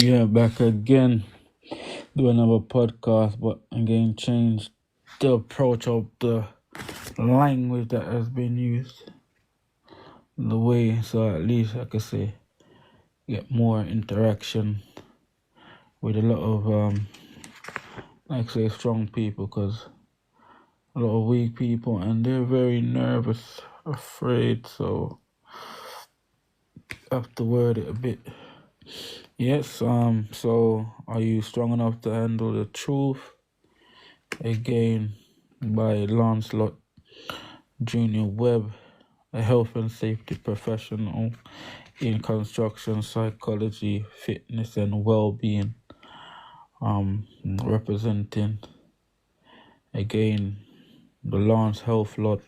Yeah, back again, do another podcast, but again, change the approach of the language that has been used, the way, so at least I could say, get more interaction with a lot of, like say, strong people, because a lot of weak people, and they're very nervous, afraid, so I have to word it a bit. Yes, so are you strong enough to handle the truth? Again, by Lancelot Junior Webb, a health and safety professional in construction psychology, fitness and well-being, representing again the Lance Health lot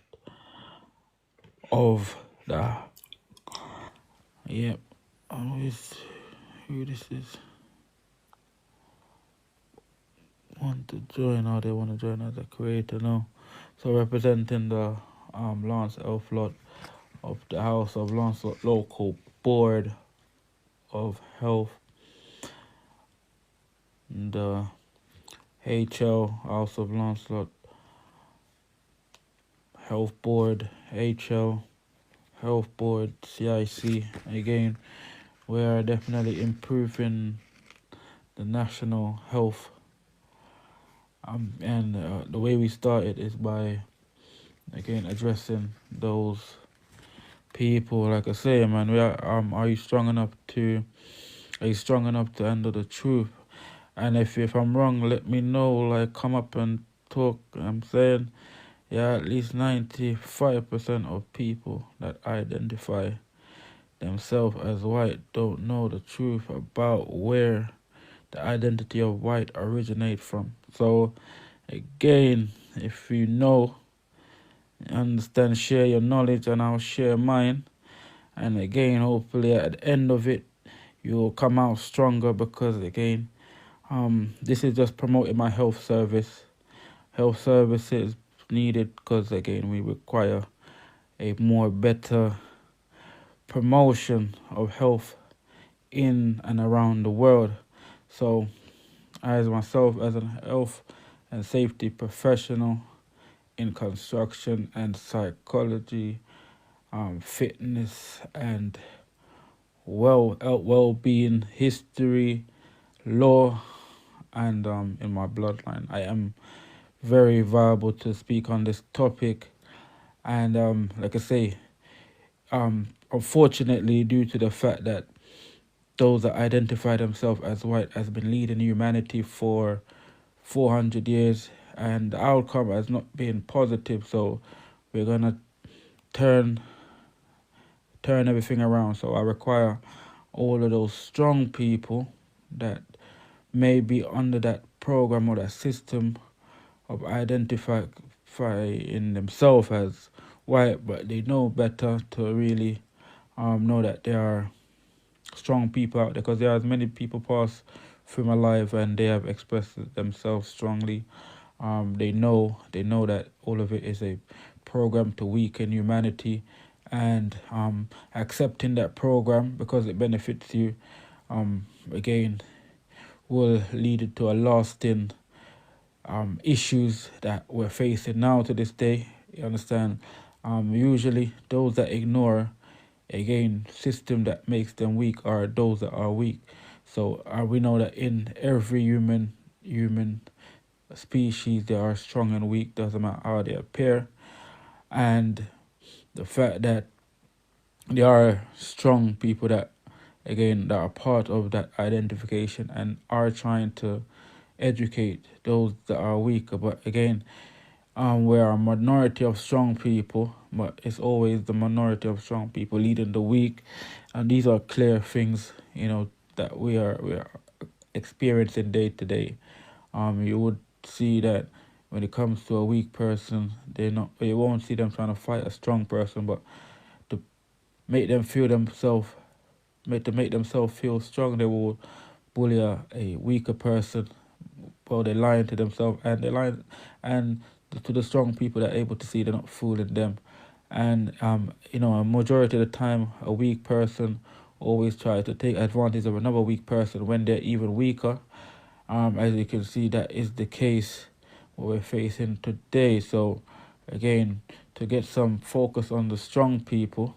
of the who this is want to join or they want to join as a creator now. So representing the Lance Health lot of the House of Lancelot Local Board of Health, the HL House of Lancelot Health Board, HL Health Board, CIC. Again, we are definitely improving the national health. And the way we started is by, again, addressing those people. Like I say, man, we are you strong enough to handle the truth? And if I'm wrong, let me know. Like, come up and talk. I'm saying, yeah, at least 95% of people that identify themselves as white don't know the truth about where the identity of white originate from. So, again, if you know, understand, share your knowledge, and I'll share mine. And again, hopefully at the end of it, you'll come out stronger, because again, this is just promoting my health service. Health services needed, because again, we require a more better promotion of health in and around the world. So as myself, as a health and safety professional in construction and psychology, fitness and well-being, history, law, and in my bloodline, I am very viable to speak on this topic. And like I say, unfortunately, due to the fact that those that identify themselves as white has been leading humanity for 400 years, and the outcome has not been positive. So we're gonna turn everything around. So I require all of those strong people that may be under that program or that system of identifying themselves as white, but they know better, to really know that there are strong people out there, because there are as many people pass through my life and they have expressed themselves strongly. They know that all of it is a program to weaken humanity, and accepting that program because it benefits you, again, will lead to a lasting issues that we're facing now to this day. You understand? Usually those that ignore, again, system that makes them weak are those that are weak. So we know that in every human species, they are strong and weak, doesn't matter how they appear. And the fact that there are strong people that, again, that are part of that identification and are trying to educate those that are weaker. But again, we're a minority of strong people, but it's always the minority of strong people leading the weak. And these are clear things, that we are experiencing day to day. You would see that when it comes to a weak person, you won't see them trying to fight a strong person, but to make them feel themselves, make themselves feel strong, they will bully a weaker person. Well, they're lying to themselves, and they're lying and to the strong people that are able to see they're not fooling them. And a majority of the time, a weak person always try to take advantage of another weak person when they're even weaker. As you can see, that is the case what we're facing today. So again, to get some focus on the strong people,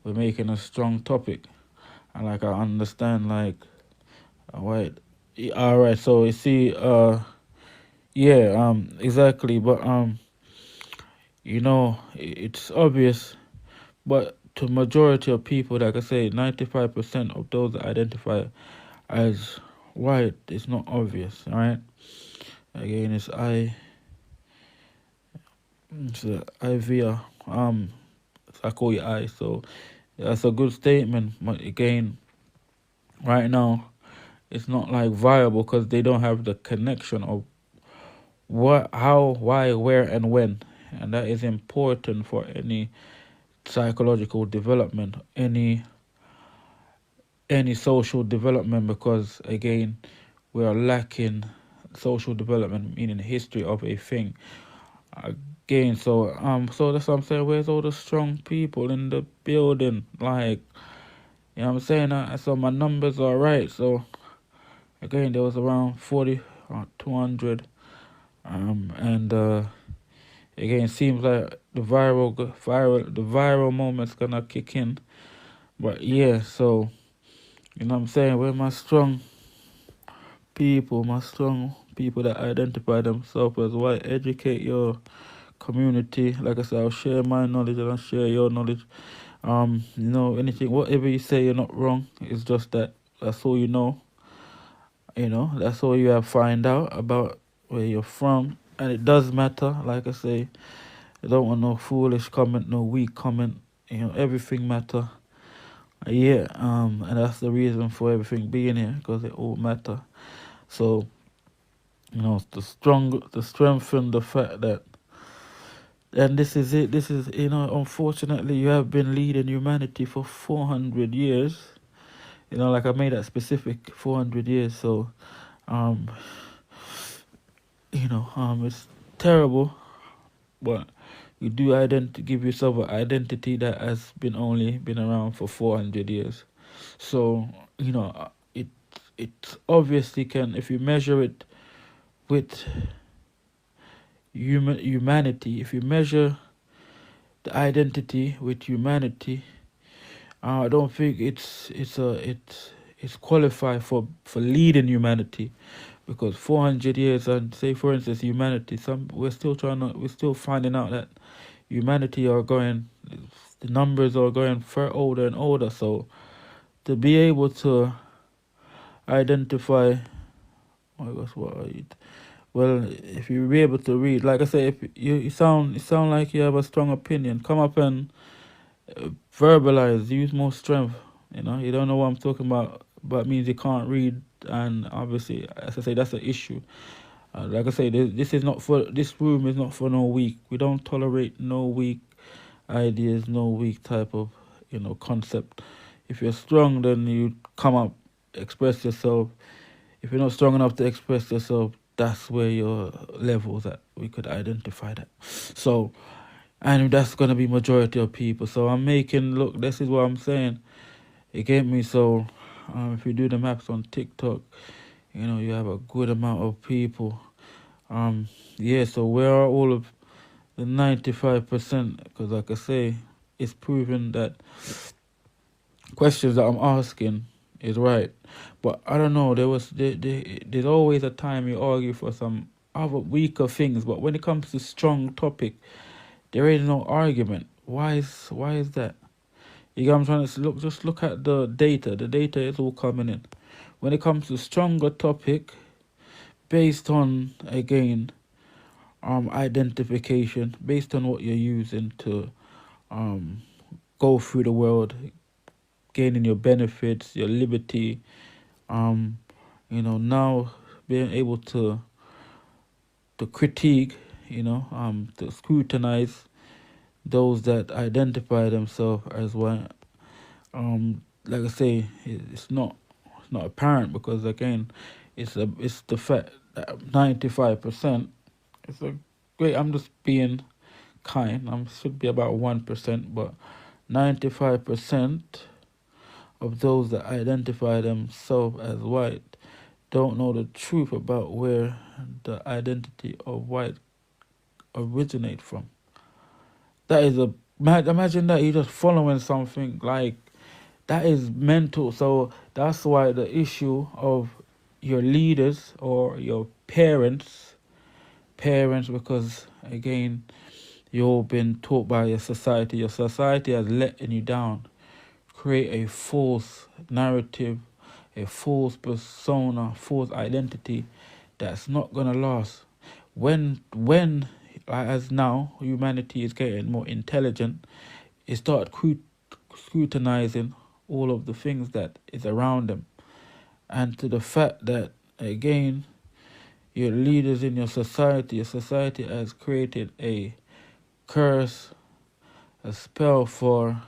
we're making a strong topic. And like I understand, like, all right. So you see, yeah, exactly. But it's obvious. But to majority of people, like I say, 95% of those that identify as white, it's not obvious. All right. Again, it's Ivia. I call you I. So that's a good statement. But again, right now, it's not like viable because they don't have the connection of what, how, why, where, and when, and that is important for any psychological development, any social development, because again, we are lacking social development, meaning history of a thing. Again, so that's what I'm saying. Where's all the strong people in the building? Like, you know what I'm saying? So my numbers are right. So again, there was around 40, 200, and again, it seems like the viral moment's gonna kick in. But yeah, so you know what I'm saying? Where my strong people that identify themselves as white, educate your community. Like I said, I'll share my knowledge and I'll share your knowledge. Anything, whatever you say, you're not wrong. It's just that's all you know. That's all you have find out about where you're from. And it does matter, like I say, I don't want no foolish comment, no weak comment. Everything matter. Yeah, and that's the reason for everything being here, because it all matter. So, to strengthen the fact that, and this is it. This is, unfortunately, you have been leading humanity for 400 years. Like I made that specific 400 years. So, um, it's terrible, but you do give yourself an identity that has only been around for 400 years. So, it obviously can, if you measure it with humanity, if you measure the identity with humanity, I don't think it's qualified for leading humanity, because 400 years, and say for instance humanity, we're still finding out that humanity the numbers are going far older and older. So to be able to identify, oh my gosh, what are you? Well, if you be able to read, like I say, if you sound like you have a strong opinion, come up and verbalize, use more strength. You don't know what I'm talking about, but it means you can't read, and obviously, as I say, that's an issue. Like I say, this room is not for no weak. We don't tolerate no weak ideas, no weak type of concept. If you're strong, then you come up, express yourself. If you're not strong enough to express yourself, that's where your levels at. We could identify that. So, and that's gonna be majority of people. So look. This is what I'm saying. You get me? So, if you do the maps on TikTok, you have a good amount of people. Yeah. So where are all of the 95%? Because like I say, it's proven that questions that I'm asking is right. But I don't know. There's always a time you argue for some other weaker things, but when it comes to strong topic, there is no argument. Why is that? You get what I'm trying to look? Just look at the data. The data is all coming in. When it comes to stronger topic, based on again, identification, based on what you're using to, go through the world, gaining your benefits, your liberty, now being able to critique, to scrutinize those that identify themselves as one. Like I say, it's not apparent, because again, it's the fact that 95%. It's a great. I'm just being kind. Should be about 1%, but 95% of those that identify themselves as white don't know the truth about where the identity of white originate from. That is a imagine that you're just following something like that is mental. So that's why the issue of your leaders or your parents, because again, you've been taught by your society. Your society has letting you down, create a false narrative, a false persona, false identity that's not gonna last. When as now humanity is getting more intelligent, it start scrutinizing all of the things that is around them, and to the fact that again your leaders in your society has created a curse, a spell for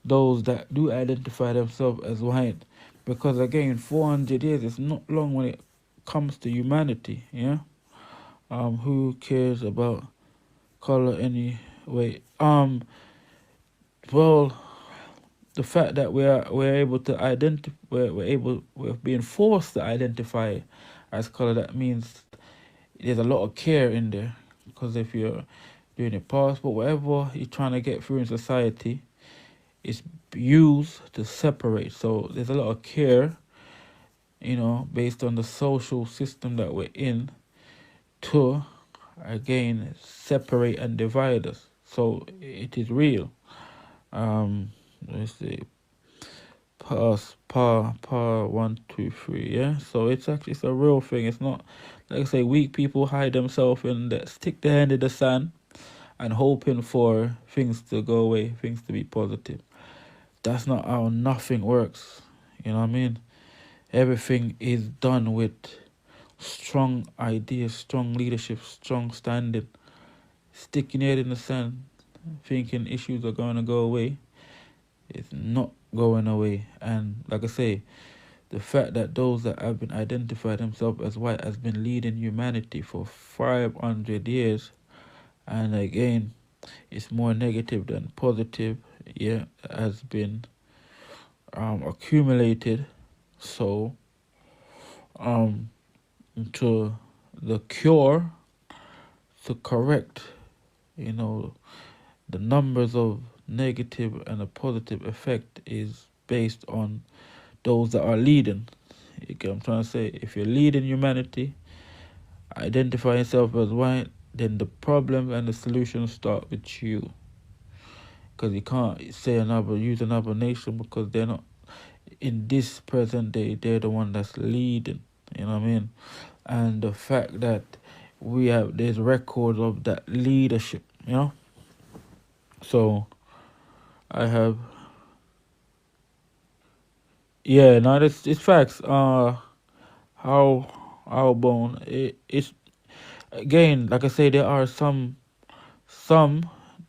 those that do identify themselves as white, because again 400 years is not long when it comes to humanity. Yeah, who cares about color anyway? Well, the fact that we're able to identify, we're being forced to identify as color, that means there's a lot of care in there, because if you're doing a passport, whatever you're trying to get through in society, it's used to separate. So there's a lot of care, based on the social system that we're in, to again separate and divide us. So it is real. Let's see, par 1 2 3. Yeah, so it's a real thing. It's not like I say weak people hide themselves and stick their hand in the sand and hoping for things to go away, things to be positive. That's not how nothing works. You know what I mean? Everything is done with strong ideas, strong leadership, strong standing. Sticking your head in the sand, thinking issues are going to go away, it's not going away. And like I say, the fact that those that have been identified themselves as white has been leading humanity for 500 years, and again, it's more negative than positive. Yeah, has been accumulated. So, to the cure, to correct, the numbers of negative and a positive effect is based on those that are leading. You get what I'm trying to say? If you're leading humanity, identify yourself as white, then the problem and the solution start with you. Because you can't use another nation, because they're not, in this present day, they're the one that's leading. You know what I mean? And the fact that there's records of that leadership, So I have, yeah, no, it's facts. How bone it's again, like I say, there are some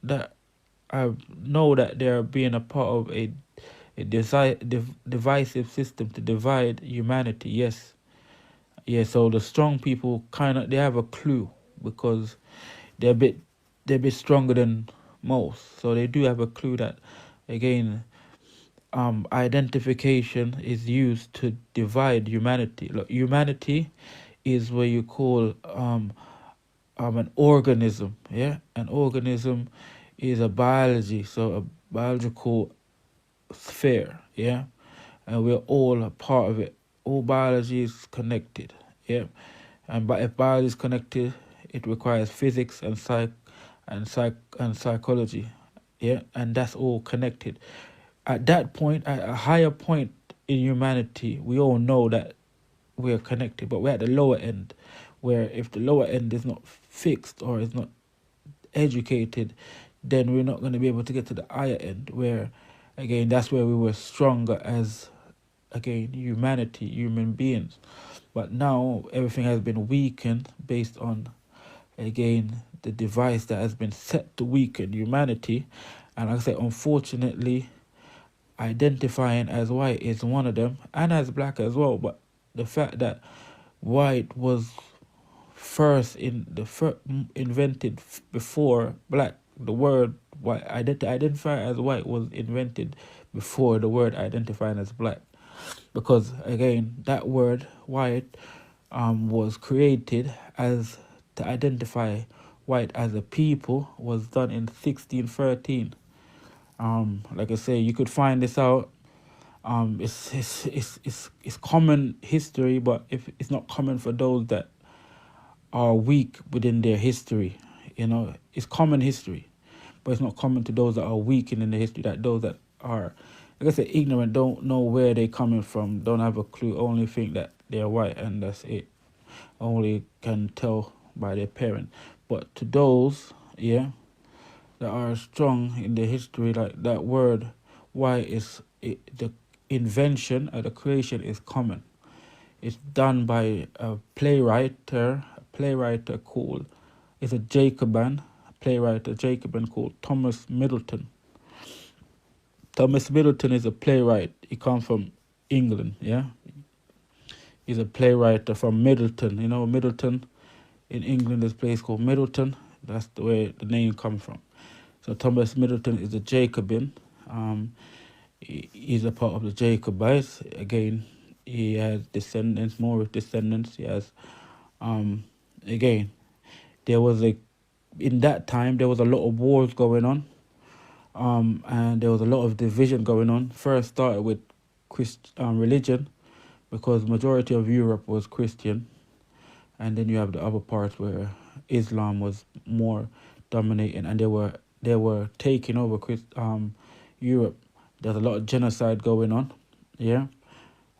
that I know that they're being a part of a divisive system to divide humanity. Yes, yeah. So the strong people they have a clue, because they're a bit stronger than most. So they do have a clue that again, identification is used to divide humanity. Look, humanity is what you call an organism. Yeah, an organism is a biology, so a biological sphere. Yeah, and we're all a part of it. All biology is connected. Yeah, but if biology is connected, it requires physics and psychology. Yeah, and that's all connected. At that point, at a higher point in humanity, we all know that we're connected, but we're at the lower end, where if the lower end is not fixed or is not educated, then we're not going to be able to get to the higher end, where again, that's where we were stronger as again human beings. But now everything has been weakened based on again the device that has been set to weaken humanity. And like I say, unfortunately, identifying as white is one of them, and as black as well. But the fact that white was invented before black, the word white, identify as white was invented before the word identifying as black, because again that word white was created as to identify white as a people was done in 1613. Like I say, you could find this out. It's common history, but if it's not common for those that are weak within their history. It's common history, but it's not common to those that are weak in the history. That those that are, like I said, ignorant, don't know where they're coming from, don't have a clue, only think that they're white and that's it. Only can tell by their parent. But to those, that are strong in the history, like that word, why is it, the invention or the creation is common. It's done by a playwright called, it's a Jacobin, called Thomas Middleton. Thomas Middleton is a playwright. He comes from England, yeah? He's a playwright from Middleton. You know, Middleton in England, there's a place called Middleton. That's the way the name comes from. So Thomas Middleton is a Jacobin. He's a part of the Jacobites. Again, he has descendants, Moorish descendants. He has, again, in that time, there was a lot of wars going on. And there was a lot of division going on. First started with religion, because majority of Europe was Christian. And then you have the other parts where Islam was more dominating, and they were taking over Europe. There's a lot of genocide going on, a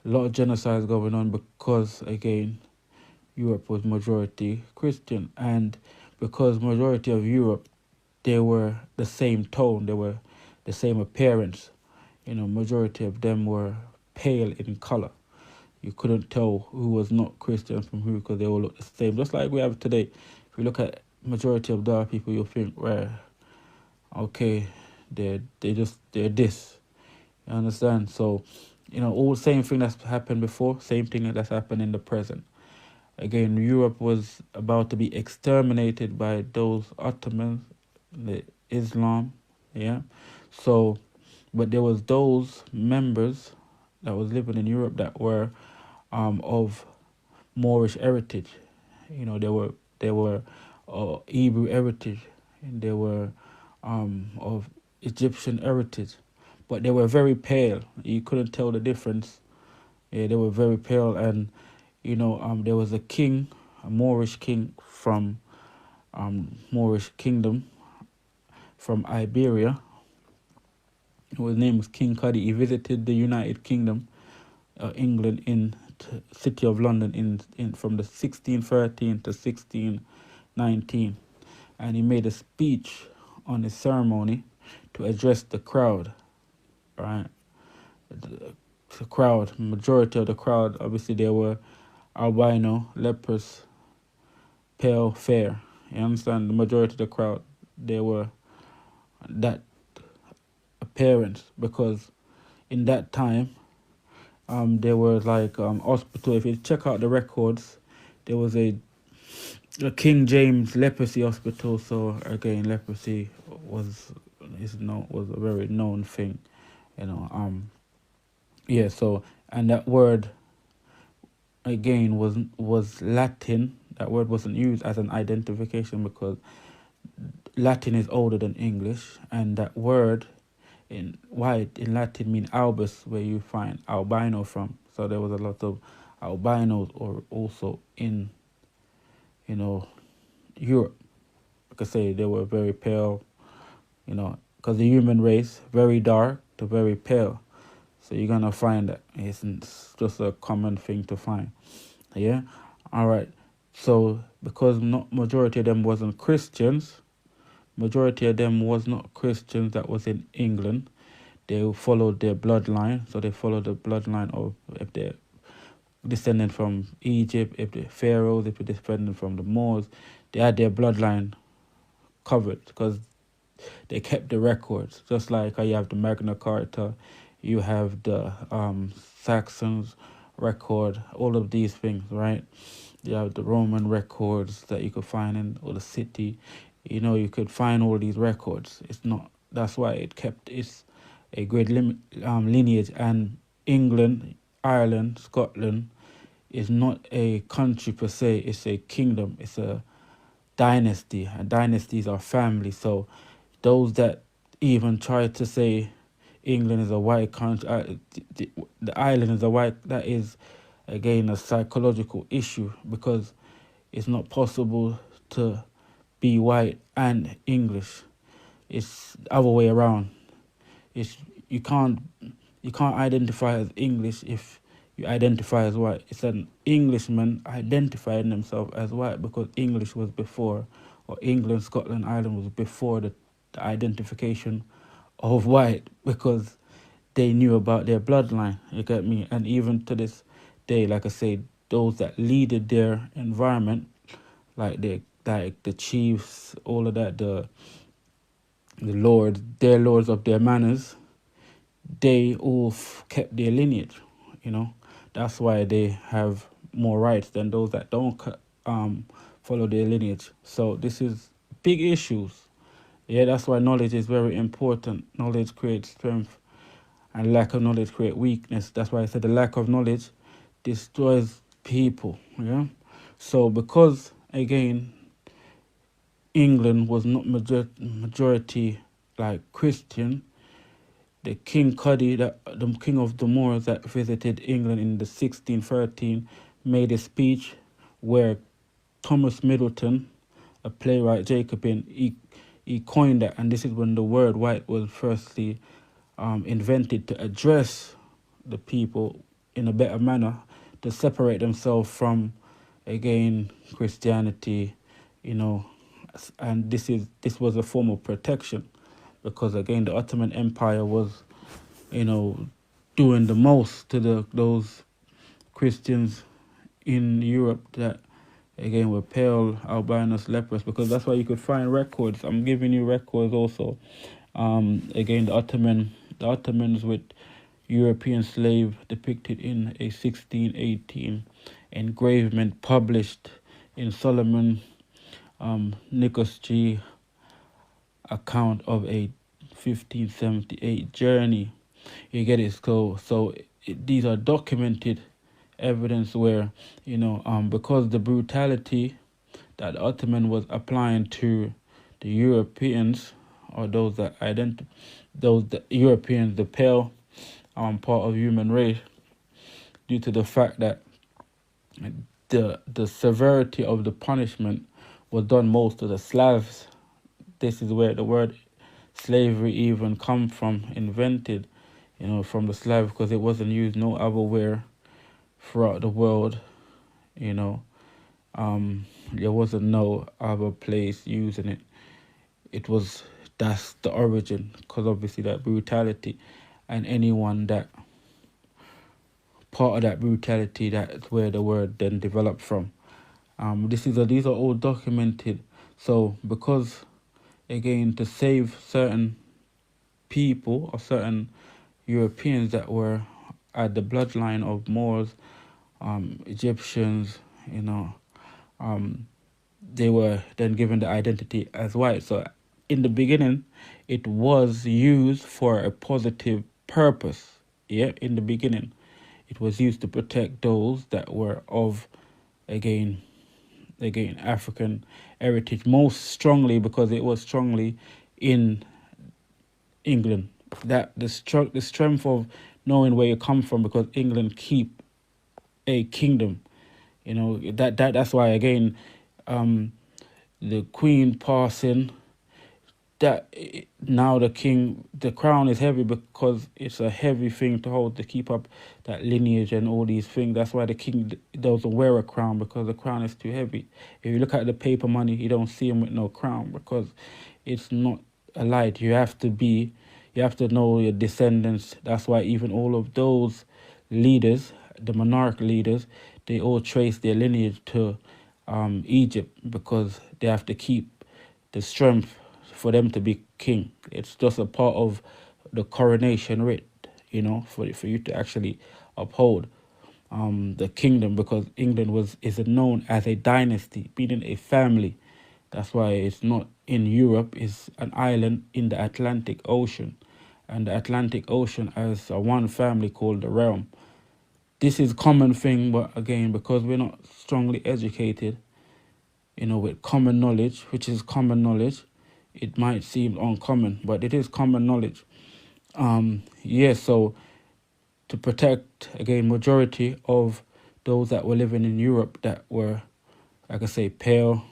lot of genocide going on, because again, Europe was majority Christian, and because majority of Europe, they were the same tone, they were the same appearance. Majority of them were pale in color. You couldn't tell who was not Christian from who, because they all look the same. Just like we have today. If you look at majority of dark people, you'll think, well, okay, they're this. You understand? So, all the same thing that's happened before, same thing that's happened in the present. Again, Europe was about to be exterminated by those Ottomans, the Islam, So, but there was those members that was living in Europe that were of Moorish heritage. They were Hebrew heritage, and they were of Egyptian heritage, but they were very pale. You couldn't tell the difference. Yeah, they were very pale, and there was a king, a Moorish king from Moorish kingdom from Iberia. His name was King Cuddy. He visited the United Kingdom, England, in city of London in from the 1613 to 1619, and he made a speech on his ceremony to address the crowd. Right, the crowd, majority of the crowd, obviously they were albino, leprous, pale, fair. You understand? The majority of the crowd, they were that appearance, because in that time, there were like hospital. If you check out the records, there was a King James leprosy hospital. So again, leprosy was a very known thing, So, and that word again was Latin. That word wasn't used as an identification, because Latin is older than English, and that word in white in Latin mean albus, where you find albino from. So there was a lot of albinos or also in Europe. Like I say, they were very pale, because the human race, very dark to very pale. So you're gonna find that it's just a common thing to find. Yeah? Alright. So because not majority of them wasn't Christians, majority of them was not Christians that was in England. They followed their bloodline. So they followed the bloodline of, if they're descended from Egypt, if they're pharaohs, if they're descended from the Moors, they had their bloodline covered, because they kept the records. Just like how you have the Magna Carta, you have the Saxons record, all of these things, right? You have the Roman records that you could find in or the city. You could find all these records. That's why it kept its a great lineage, and England, Ireland, Scotland is not a country per se, it's a kingdom, it's a dynasty, and dynasties are family. So those that even try to say England is a white country, the island is a white, that is again a psychological issue, because it's not possible to be white and English. It's the other way around. It's you can't identify as English if you identify as white. It's an Englishman identifying themselves as white because English was before, or England, Scotland, Ireland was before the identification of white, because they knew about their bloodline. You get me? And even to this day, like I say, those that leaded their environment, like the chiefs, all of that, the lords, their lords of their manors, they all kept their lineage. You know, that's why they have more rights than those that don't follow their lineage. So this is big issues. Yeah, that's why knowledge is very important. Knowledge creates strength, and lack of knowledge creates weakness. That's why I said the lack of knowledge destroys people. Yeah. So because again, England was not majority like Christian, the King Cuddy, the king of the Moors that visited England in the 1613, made a speech where Thomas Middleton, a playwright Jacobin, he coined that, and this is when the word white was firstly invented to address the people in a better manner, to separate themselves from, again, Christianity, you know, and this was a form of protection, because again the Ottoman Empire was, you know, doing the most to those Christians in Europe that again were pale, albinous, leprous, because that's why you could find records. I'm giving you records also. Again, the Ottomans with European slave depicted in a 1618 engravement published in Solomon Nichols' account of a 1578 journey. You get it? These are documented evidence where, you know, because the brutality that the Ottoman was applying to the Europeans, or those Europeans, the pale part of human race, due to the fact that the severity of the punishment was done most to the Slavs. This is where the word slavery even come from, invented, you know, from the Slav, because it wasn't used no other where throughout the world, you know. There wasn't no other place using it. That's the origin, because obviously that brutality, and anyone that part of that brutality, that's where the word then developed from. These are all documented. So because again, to save certain people or certain Europeans that were at the bloodline of Moors, Egyptians, you know, they were then given the identity as white. So in the beginning, it was used for a positive purpose. Yeah, in the beginning, it was used to protect those that were of, again, African heritage, most strongly because it was strongly in England. That the strength of knowing where you come from, because England keep a kingdom, you know, that's why again, the Queen passing, that now the crown is heavy, because it's a heavy thing to hold, to keep up that lineage and all these things. That's why the king doesn't wear a crown, because the crown is too heavy. If you look at the paper money, you don't see him with no crown, because it's not a light. You have to know your descendants. That's why even all of those leaders, the monarch leaders, they all trace their lineage to Egypt, because they have to keep the strength for them to be king. It's just a part of the coronation rite, you know, for you to actually uphold the kingdom, because England is known as a dynasty, meaning a family. That's why it's not in Europe, it's an island in the Atlantic Ocean. and the Atlantic Ocean as a one family called the realm. This is common thing, but again, because we're not strongly educated, with common knowledge, which is common knowledge, it might seem uncommon, but it is common knowledge. So to protect, again, majority of those that were living in Europe that were, like I say, pale,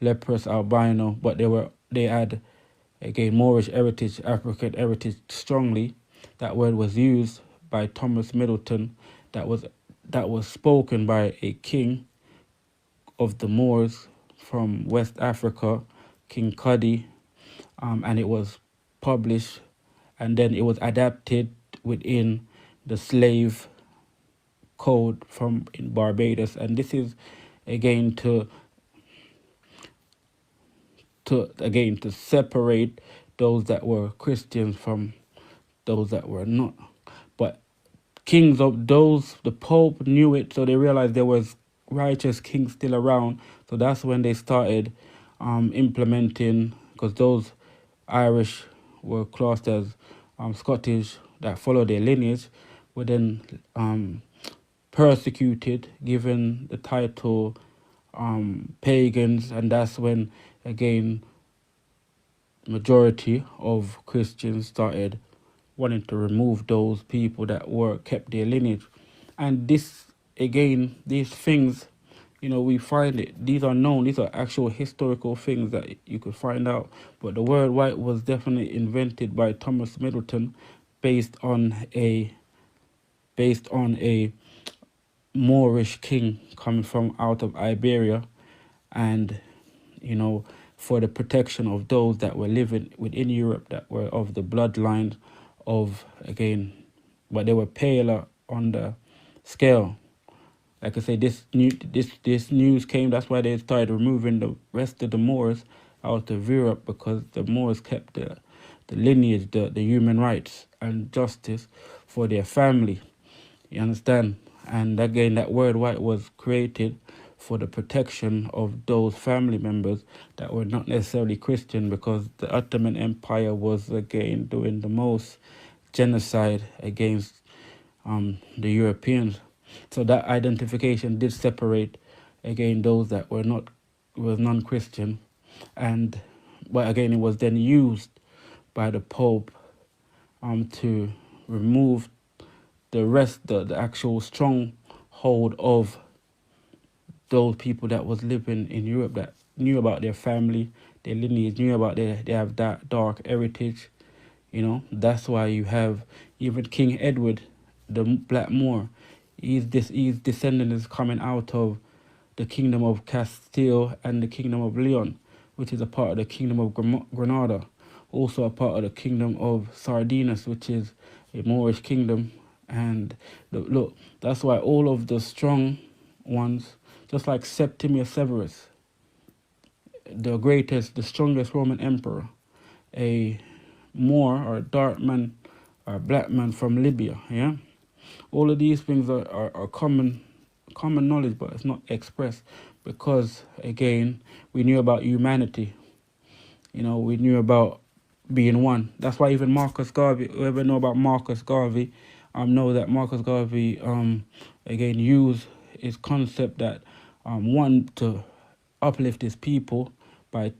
leprous, albino, but they had, again, Moorish heritage, African heritage strongly. That word was used by Thomas Middleton. That was spoken by a king of the Moors from West Africa, King Cudi, and it was published, and then it was adapted within the slave code from in Barbados. And this is again to separate those that were Christians from those that were not. But kings of those, the Pope knew it, so they realized there was righteous kings still around. So that's when they started implementing, because those Irish were classed as Scottish that followed their lineage, were then persecuted, given the title pagans, and that's when, again, majority of Christians started wanting to remove those people that were kept their lineage. And this, again, these things, we find it, these are known, these are actual historical things that you could find out. But the word white was definitely invented by Thomas Middleton based on a Moorish king coming from out of Iberia, and for the protection of those that were living within Europe that were of the bloodline of, again, but they were paler on the scale. Like I say, this news came. That's why they started removing the rest of the Moors out of Europe, because the Moors kept the lineage, the human rights and justice for their family. You understand? And again, that word white was created for the protection of those family members that were not necessarily Christian, because the Ottoman Empire was, again, doing the most genocide against the Europeans. So that identification did separate, again, those that was non-Christian, but again, it was then used by the Pope to remove the actual stronghold of those people that was living in Europe, that knew about their family, their lineage, knew about they have that dark heritage. That's why you have even King Edward, the Black Moor. His descendant is coming out of the kingdom of Castile and the kingdom of Leon, which is a part of the kingdom of Granada, also a part of the kingdom of Sardinus, which is a Moorish kingdom. And look, that's why all of the strong ones, just like Septimius Severus, the strongest Roman emperor, a Moor or a dark man or a black man from Libya, yeah? All of these things are common knowledge, but it's not expressed because, again, we knew about humanity. We knew about being one. That's why even Marcus Garvey, whoever know about Marcus Garvey, know that Marcus Garvey, again, used his concept that one, to uplift his people by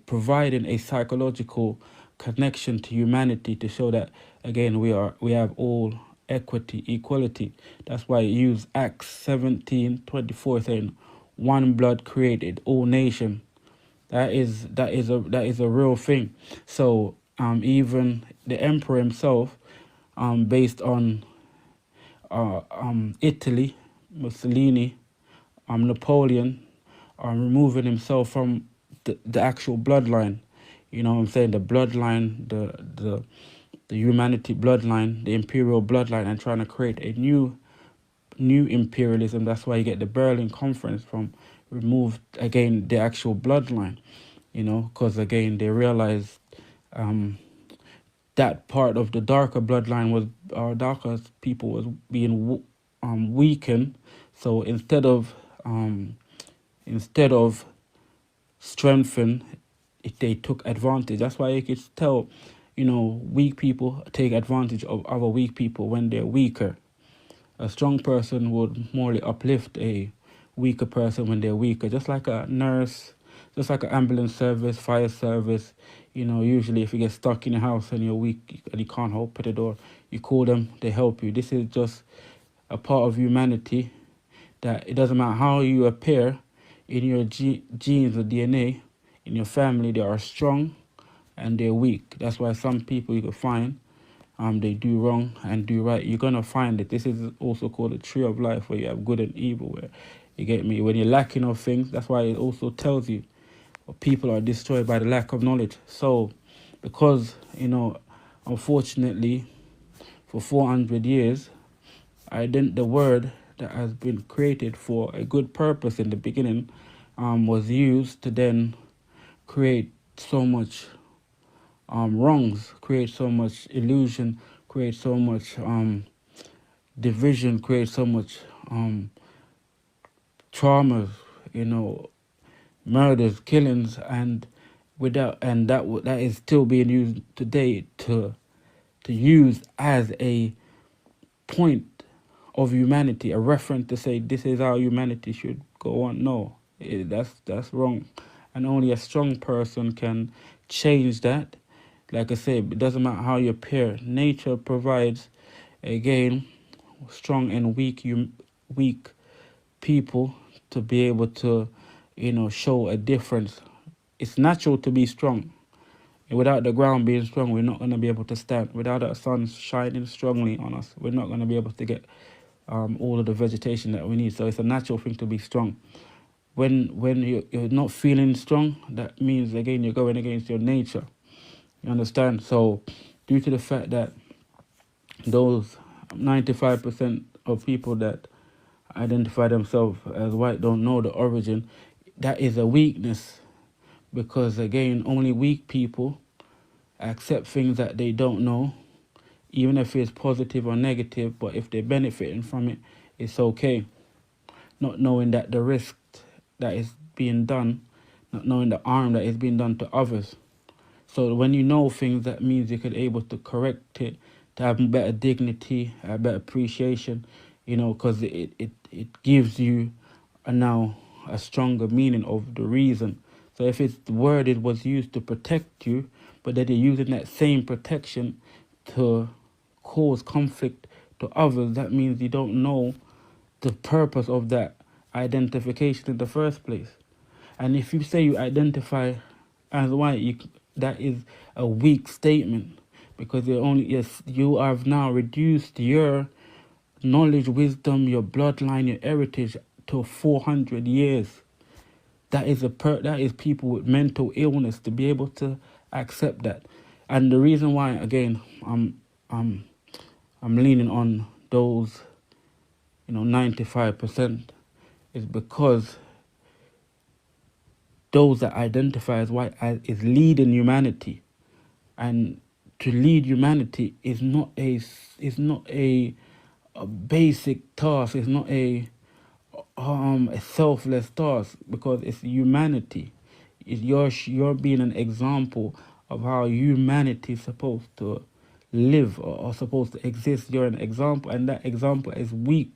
providing a psychological connection to humanity, to show that, again, we have all equity, equality. That's why he used Acts 17:24, saying, "One blood created all nation." That is a real thing. So even the emperor himself, based on Italy, Mussolini, Napoleon, removing himself from the actual bloodline. You know what I'm saying? The bloodline, the humanity bloodline, the imperial bloodline, and trying to create a new imperialism. That's why you get the Berlin Conference from remove, again, the actual bloodline, because, again, they realized that part of the darker bloodline was, our darker people was being weakened. So instead of strengthen, they took advantage. That's why you could tell weak people take advantage of other weak people when they're weaker. A strong person would morally uplift a weaker person when they're weaker, just like a nurse, just like an ambulance service, fire service. Usually if you get stuck in your house and you're weak and you can't open the door, you call them, they help you. This is just a part of humanity, that it doesn't matter how you appear in your genes or DNA, in your family, they are strong and they're weak. That's why some people you can find, they do wrong and do right. You're gonna find it. This is also called a tree of life, where you have good and evil. Where you get me, when you're lacking of things, that's why it also tells you people are destroyed by the lack of knowledge. So, because unfortunately, for 400 years, the word that has been created for a good purpose in the beginning, was used to then create so much wrongs, create so much illusion, create so much division, create so much traumas, murders, killings, and that is still being used today to use as a point of humanity, a reference to say this is how humanity should go on. No, that's wrong, and only a strong person can change that. Like I said, it doesn't matter how you appear. Nature provides, again, strong and weak people to be able to, show a difference. It's natural to be strong. Without the ground being strong, we're not going to be able to stand. Without the sun shining strongly on us, we're not going to be able to get all of the vegetation that we need. So it's a natural thing to be strong. When you're not feeling strong, that means, again, you're going against your nature. You understand? So due to the fact that those 95% of people that identify themselves as white don't know the origin, that is a weakness, because, again, only weak people accept things that they don't know, even if it's positive or negative. But if they're benefiting from it, it's okay. Not knowing that the risk that is being done, not knowing the harm that is being done to others. So when you know things, that means you can able to correct it, to have better dignity, a better appreciation, because it gives you now a stronger meaning of the reason. So if it's the word, it was used to protect you, but that they're using that same protection to cause conflict to others, that means you don't know the purpose of that identification in the first place. And if you say you identify as white, that is a weak statement, because you have now reduced your knowledge, wisdom, your bloodline, your heritage to 400 years. That is people with mental illness to be able to accept that. And the reason why, again, I'm leaning on those 95% is because those that identify as white is leading humanity, and to lead humanity is not a basic task. It's not a selfless task, because it's humanity. It's you're being an example of how humanity is supposed to live, or supposed to exist. You're an example, and that example is weak.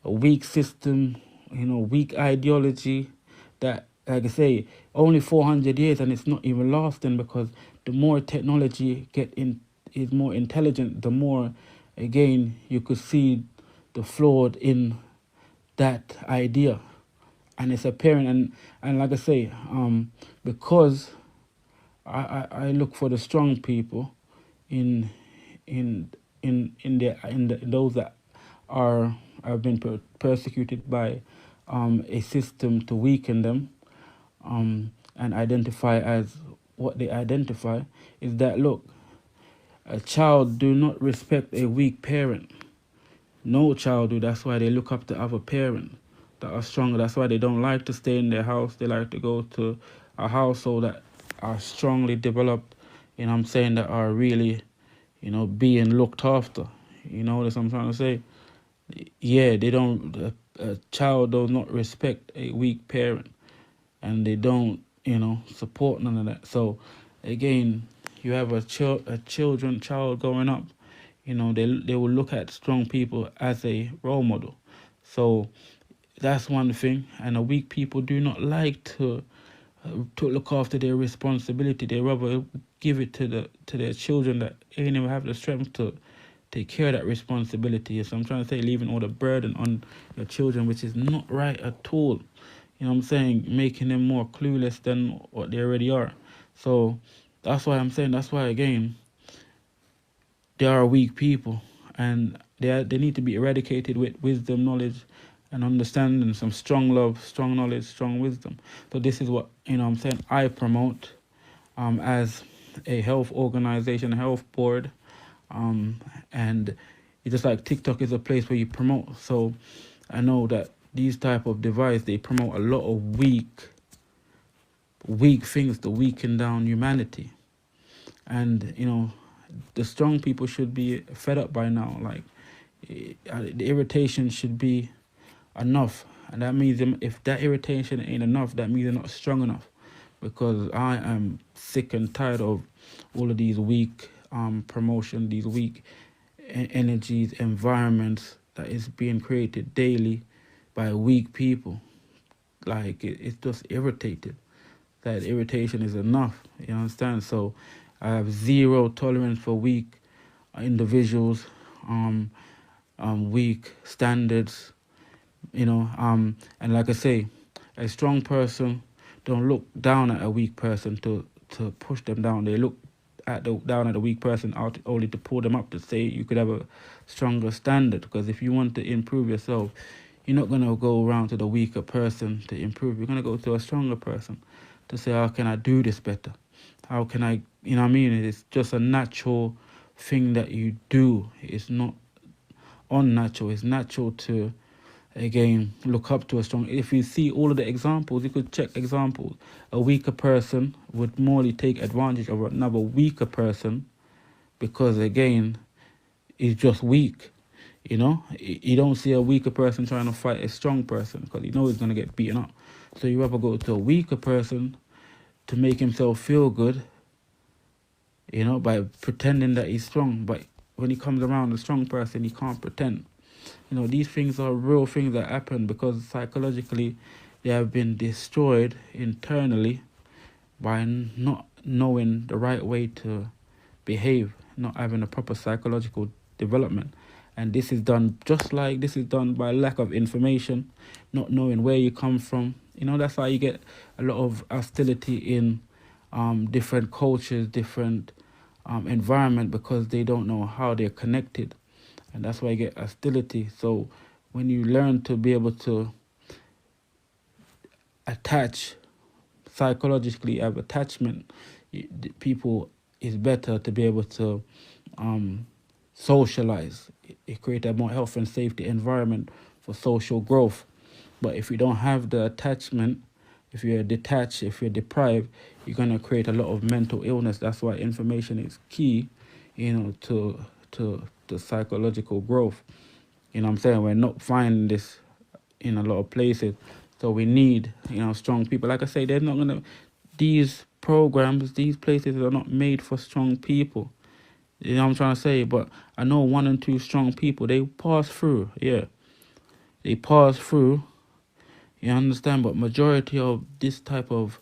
A weak system, weak ideology, that, like I say, only 400 years, and it's not even lasting, because the more technology is more intelligent, the more, again, you could see the flawed in that idea, and it's apparent. And like I say, because I look for the strong people in those that have been persecuted by a system to weaken them, and identify as what they identify, is that, look, a child do not respect a weak parent. No child do. That's why they look up to other parents that are stronger. That's why they don't like to stay in their house. They like to go to a household that are strongly developed, that are really, being looked after. You know what I'm trying to say? Yeah, they don't. A child does not respect a weak parent, and they don't, support none of that. So, again, you have a child growing up, they will look at strong people as a role model. So that's one thing. And a weak people do not like to look after their responsibility. They rather give it to their children that ain't even have the strength to take care of that responsibility. So I'm trying to say, leaving all the burden on your children, which is not right at all. You know what I'm saying? Making them more clueless than what they already are. So that's why I'm saying, that's why again, they are weak people, and they need to be eradicated with wisdom, knowledge, and understanding, some strong love, strong knowledge, strong wisdom. So this is what, I'm saying, I promote as a health organization, health board, and it's just like TikTok is a place where you promote. So I know that these type of device, they promote a lot of weak things to weaken down humanity. And the strong people should be fed up by now. Like, the irritation should be enough, and that means if that irritation ain't enough, that means they're not strong enough. Because I am sick and tired of all of these weak promotion, these weak energies, environments that is being created daily by weak people. Like, it's just irritated. That irritation is enough. You understand? So I have zero tolerance for weak individuals, weak standards, and like I say, a strong person don't look down at a weak person to push them down. They look down at a weak person only to pull them up, to say you could have a stronger standard. Because if you want to improve yourself, you're not going to go around to the weaker person to improve. You're going to go to a stronger person to say, how can I do this better? How can I, what I mean? It's just a natural thing that you do. It's not unnatural. It's natural to, again, look up to a strong. If you see all of the examples, you could check examples. A weaker person would morally take advantage of another weaker person because, again, he's just weak. You don't see a weaker person trying to fight a strong person because you know he's going to get beaten up. So you rather go to a weaker person to make himself feel good, by pretending that he's strong. But when he comes around a strong person, he can't pretend. These things are real things that happen because psychologically they have been destroyed internally by not knowing the right way to behave, not having a proper psychological development. And this is done by lack of information, not knowing where you come from. That's why you get a lot of hostility in different cultures, different environment, because they don't know how they're connected. And that's why you get hostility. So when you learn to be able to attach, psychologically have attachment, people, is better to be able to socialize. It creates a more health and safety environment for social growth. But if you don't have the attachment, if you're detached, if you're deprived, you're going to create a lot of mental illness. That's why information is key, to psychological growth. What I'm saying? We're not finding this in a lot of places. So we need, strong people. Like I say, they're not going to, these programs, these places are not made for strong people. You know what I'm trying to say? But I know 1 and 2 strong people, they pass through. Yeah. They pass through. You understand? But majority of this type of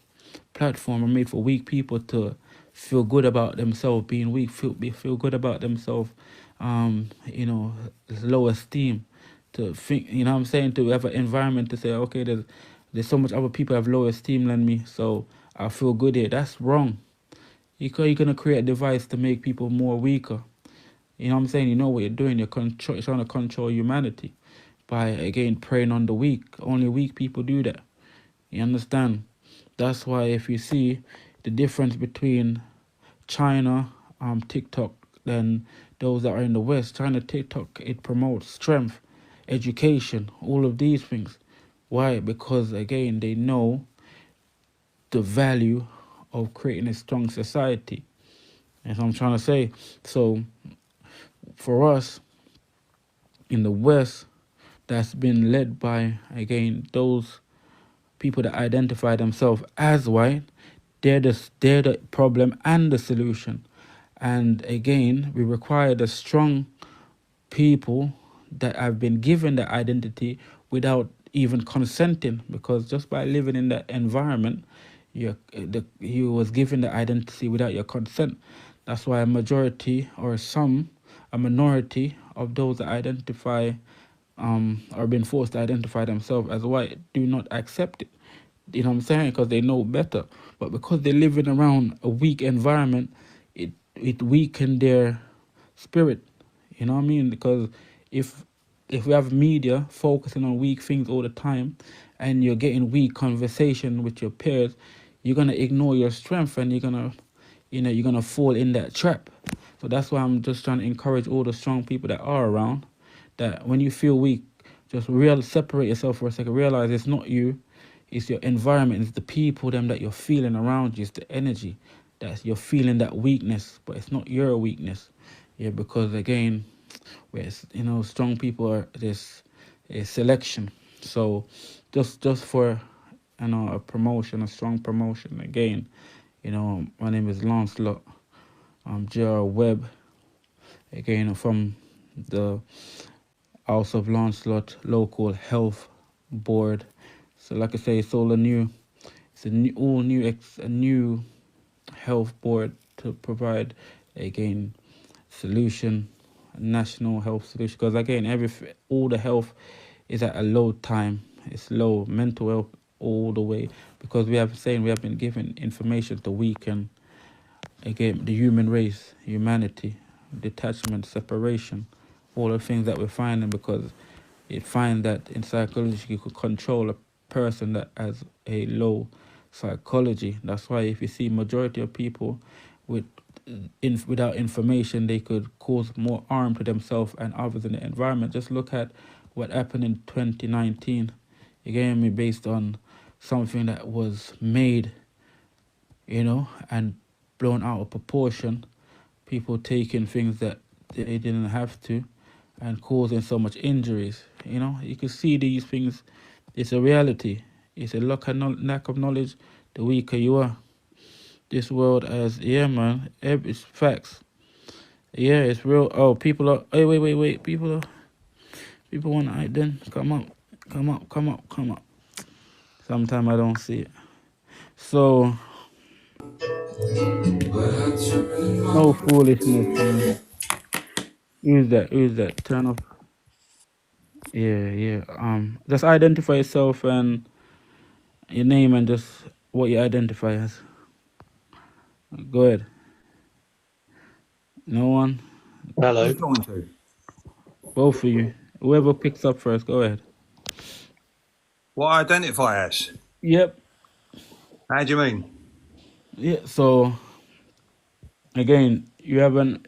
platform are made for weak people to feel good about themselves being weak, feel good about themselves, low esteem, to think, what I'm saying, to have an environment to say, okay, there's so much other people have low esteem than me, so I feel good here. That's wrong. You're going to create a device to make people more weaker. You know what I'm saying? You know what you're doing. You're trying to control humanity by, again, preying on the weak. Only weak people do that. You understand? That's why if you see the difference between China, TikTok, then those that are in the West, China, TikTok, it promotes strength, education, all of these things. Why? Because, again, they know the value of creating a strong society. That's what I'm trying to say. So for us in the West, that's been led by, again, those people that identify themselves as white, they're the problem and the solution. And again, we require the strong people that have been given the identity without even consenting, because just by living in that environment, you was given the identity without your consent. That's why a majority or a minority of those that identify or been forced to identify themselves as white do not accept it. You know what I'm saying? Because they know better. But because they're living around a weak environment, it weakened their spirit. You know what I mean? Because if we have media focusing on weak things all the time, and you're getting weak conversation with your peers, you're gonna ignore your strength, and you're gonna fall in that trap. So that's why I'm just trying to encourage all the strong people that are around, that when you feel weak, just separate yourself for a second. Realize it's not you, it's your environment, it's the people them that you're feeling around you, it's the energy that you're feeling that weakness, but it's not your weakness. Yeah, because again, where strong people are this a selection. So just for a promotion, a strong promotion again. My name is Lancelot. J.R. Webb, again from the House of Lancelot Local Health Board. So like I say, it's all it's a new health board to provide again solution, national health solution. Because again, all the health is at a low time. It's low mental health all the way, because we have been given information to weaken again the human race, humanity, detachment, separation, all the things that we're finding, because it find that in psychology you could control a person that has a low psychology. That's why if you see majority of people without information, they could cause more harm to themselves and others in the environment. Just look at what happened in 2019, again based on something that was made, and blown out of proportion, people taking things that they didn't have to, and causing so much injuries. You can see these things. It's a reality. It's a lack of knowledge. The weaker you are. This world as, yeah, man, it's facts. Yeah, it's real. Oh, people are, hey, wait. People want to then come up. Sometimes I don't see it. So, no foolishness, man. Who's that? Turn off. Yeah. Just identify yourself and your name and just what you identify as. Go ahead. No one? Hello. Both of you. Whoever picks up first, go ahead. What I identify as? Yep. How do you mean? Yeah. So again, you have a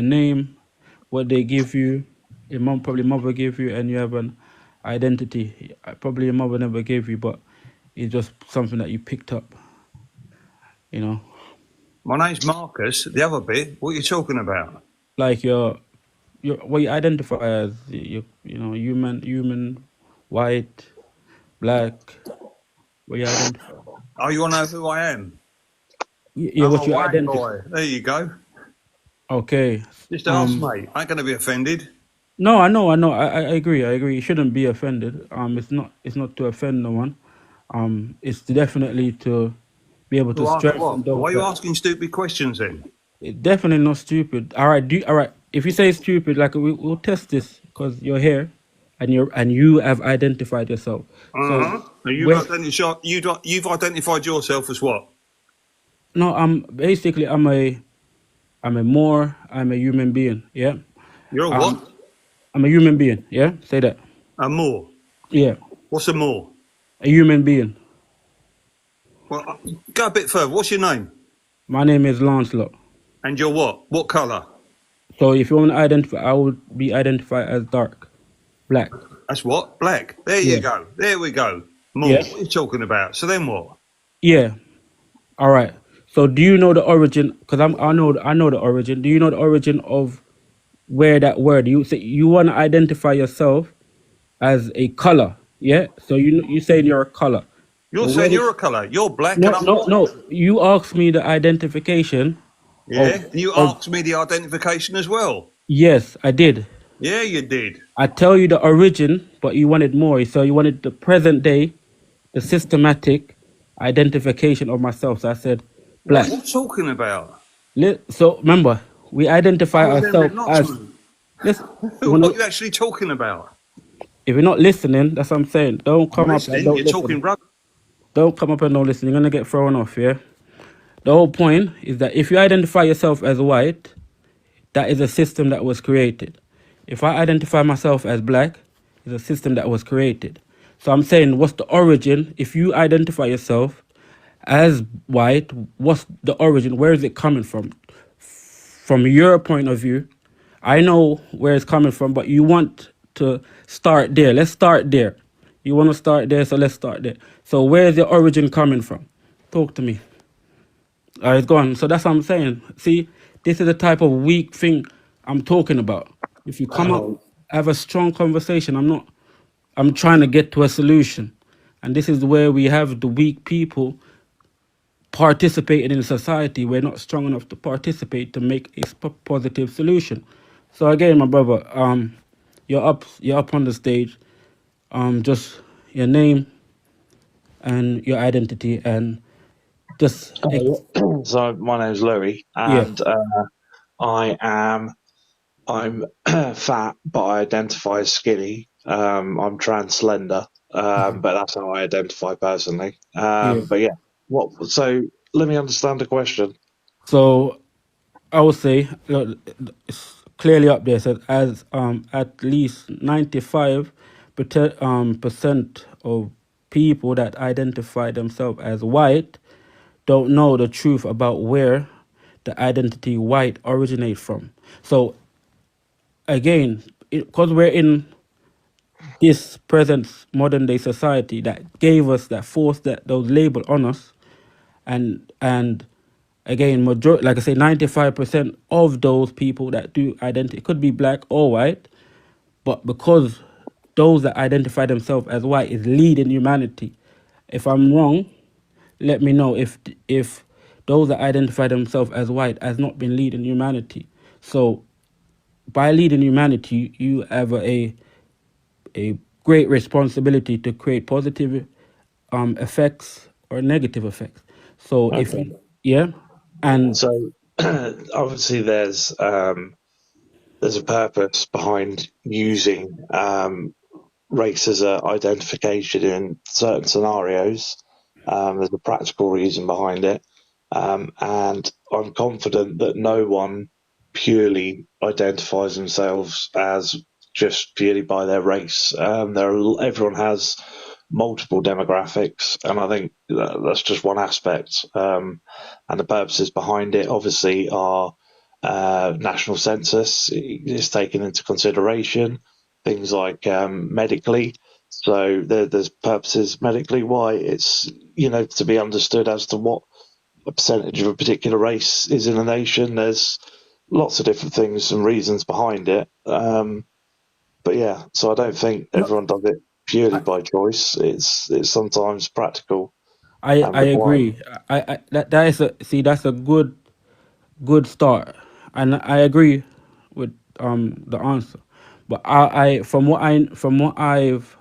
name, what they give you. Your mother gave you, and you have an identity. Probably your mother never gave you, but it's just something that you picked up. My name's Marcus. The other bit, what are you talking about? Like your what you identify as, human, white, black. What you identify? Oh, you want to know who I am? Yeah, I'm what a you white identify. boy. There you go. Okay. Just ask, mate. I ain't going to be offended. No, I know. I agree. You shouldn't be offended. It's not to offend no one. It's definitely to be able to To ask strengthen what? Why those are you that. asking stupid questions then? It's definitely not stupid. All right. All right. If you say stupid, like we'll test this because you're here, and you have identified yourself. So You've identified yourself as what? no, I'm a human being. Yeah. You're a what? I'm a human being. Yeah. Say that. A Moor. Yeah. What's a Moor? A human being. Well, go a bit further. What's your name? My name is Lancelot. And you're what? What colour? So if you want to identify, I would be identified as dark, black. That's what? Black. There you go. There we go. Moor. Yeah. What are you talking about? So then what? Yeah. All right. So do you know the origin? Because I know the origin. Do you know the origin of where that word? You say you want to identify yourself as a color. Yeah. So you say you're a color. You're But where saying did you're a colour. You're black and no I'm no white. no? You asked me the identification Yeah, of and you of asked me the identification as well. yes, I did. Yeah, you did. I tell you the origin, but you wanted more. So you wanted the present day, the systematic identification of myself. So I said What black. are you talking about? So remember, we identify I'm remembering ourselves lots, as. man. Let's. You What wanna? are you actually talking about? If you're not listening, that's what I'm saying. Don't I'm come up and listening. don't You're listen. talking rubbish. Don't come up and don't listen. You're gonna get thrown off. Yeah. The whole point is that if you identify yourself as white, that is a system that was created. If I identify myself as black, it's a system that was created. So I'm saying, what's the origin? If you identify yourself as white, what's the origin? Where is it coming from? From your point of view, I know where it's coming from, but you want to start there. Let's start there. You want to start there, so let's start there. So where is the origin coming from? Talk to me. It's gone. So that's what I'm saying. See, this is the type of weak thing I'm talking about. If you come up, have a strong conversation. I'm trying to get to a solution. And this is where we have the weak people participating in society. We're not strong enough to participate to make a positive solution. So again, my brother, you're up on the stage. Just your name and your identity and just So my name's Louis, yeah. and I am I'm fat, but I identify as skinny. I'm trans slender, but that's how I identify personally. Yeah. But yeah, what? So let me understand the question. So I would say, look, it's clearly up there. Says as at least 95 percent of people that identify themselves as white don't know the truth about where the identity white originate from. So again, because we're in this present modern day society that gave us that force that those label on us, and again, majority, like I say, 95% of those people that do identify, it could be black or white, but because those that identify themselves as white is leading humanity. If I'm wrong, let me know. If those that identify themselves as white has not been leading humanity. So by leading humanity, you have a great responsibility to create positive effects or negative effects. So if Okay. you, yeah, and So obviously there's a purpose behind using race as a identification in certain scenarios. There's a practical reason behind it. And I'm confident that no one purely identifies themselves as just purely by their race. Everyone has multiple demographics, and I think that's just one aspect. And the purposes behind it, obviously, are national census is taken into consideration. Things like medically, so there's purposes medically why it's to be understood as to what a percentage of a particular race is in a nation. There's lots of different things and reasons behind it. But yeah, so I don't think no, everyone does it purely I, by choice. It's sometimes practical and I required. agree. That is a see that's a good start, and I agree with the answer. But I from what I've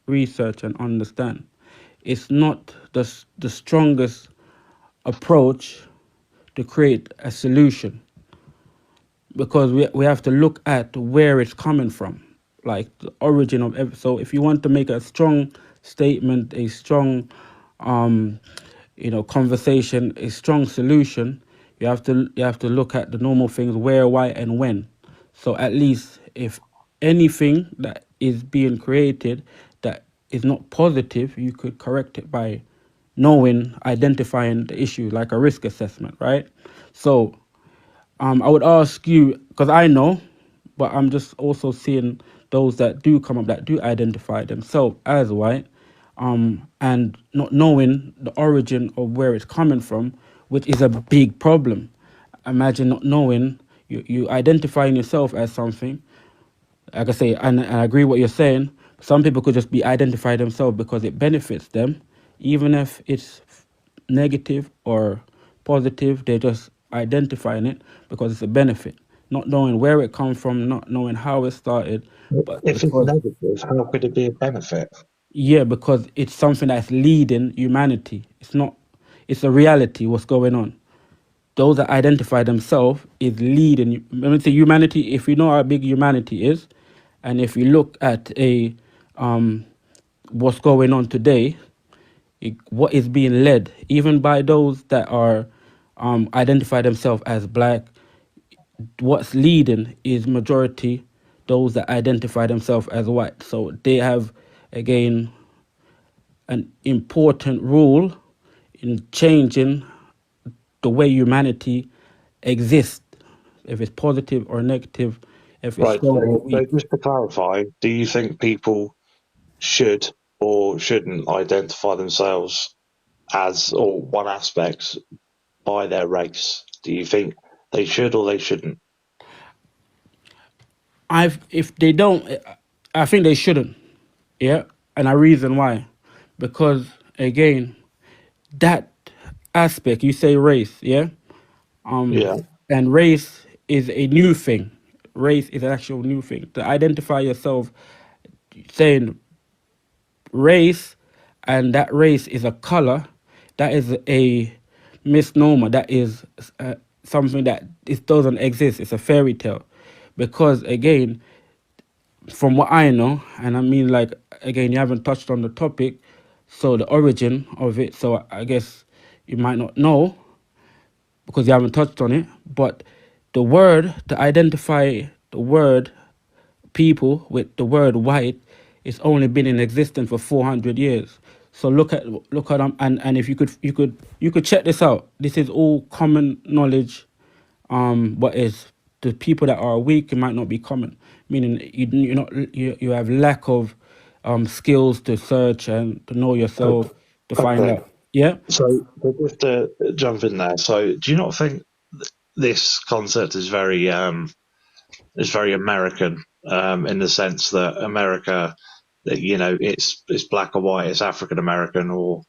researched and understand, it's not the strongest approach to create a solution, because we have to look at where it's coming from, like the origin of so if you want to make a strong statement, a strong conversation, a strong solution, you have to look at the normal things: where, why, and when. So at least if anything that is being created that is not positive, you could correct it by knowing, identifying the issue, like a risk assessment, right? So I would ask you, because I know, but I'm just also seeing those that do come up that do identify themselves as white, and not knowing the origin of where it's coming from, which is a big problem. Imagine not knowing, you identifying yourself as something, like I say, and I agree what you're saying. Some people could just be identify themselves because it benefits them. even if it's negative or positive, they're just identifying it because it's a benefit, not knowing where it comes from, not knowing how it started, but If it's because negative, how could it be a benefit? yeah, because it's something that's leading humanity. It's not. It's a reality. What's going on? Those that identify themselves is leading. Let me say humanity. If we know how big humanity is, and if we look at a what's going on today, what is being led, even by those that are identify themselves as black, what's leading is majority those that identify themselves as white. So they have again an important role in changing the way humanity exists, if it's positive or negative, if it's Right. strong or So weak. just to clarify, do you think people should or shouldn't identify themselves as or one aspect by their race? Do you think they should or they shouldn't? If they don't, I think they shouldn't. Yeah, and a reason why, because again, that aspect you say race, yeah, Yeah. and race is a new thing. Race is an actual new thing. To identify yourself, saying race, and that race is a color, that is a misnomer. That is something that it doesn't exist. It's a fairy tale, because again, from what I know, and I mean, like, again, you haven't touched on the topic, so the origin of it. So I guess you might not know because you haven't touched on it. But the word to identify the word people with the word white, it's only been in existence for 400 years. So look at and if you could check this out. This is all common knowledge. But is the people that are weak, it might not be common, meaning you have lack of skills to search and to know yourself, to find Okay. out. Yeah. So just to jump in there. So do you not think this concept is very American, in the sense that America, that it's black or white, it's African American or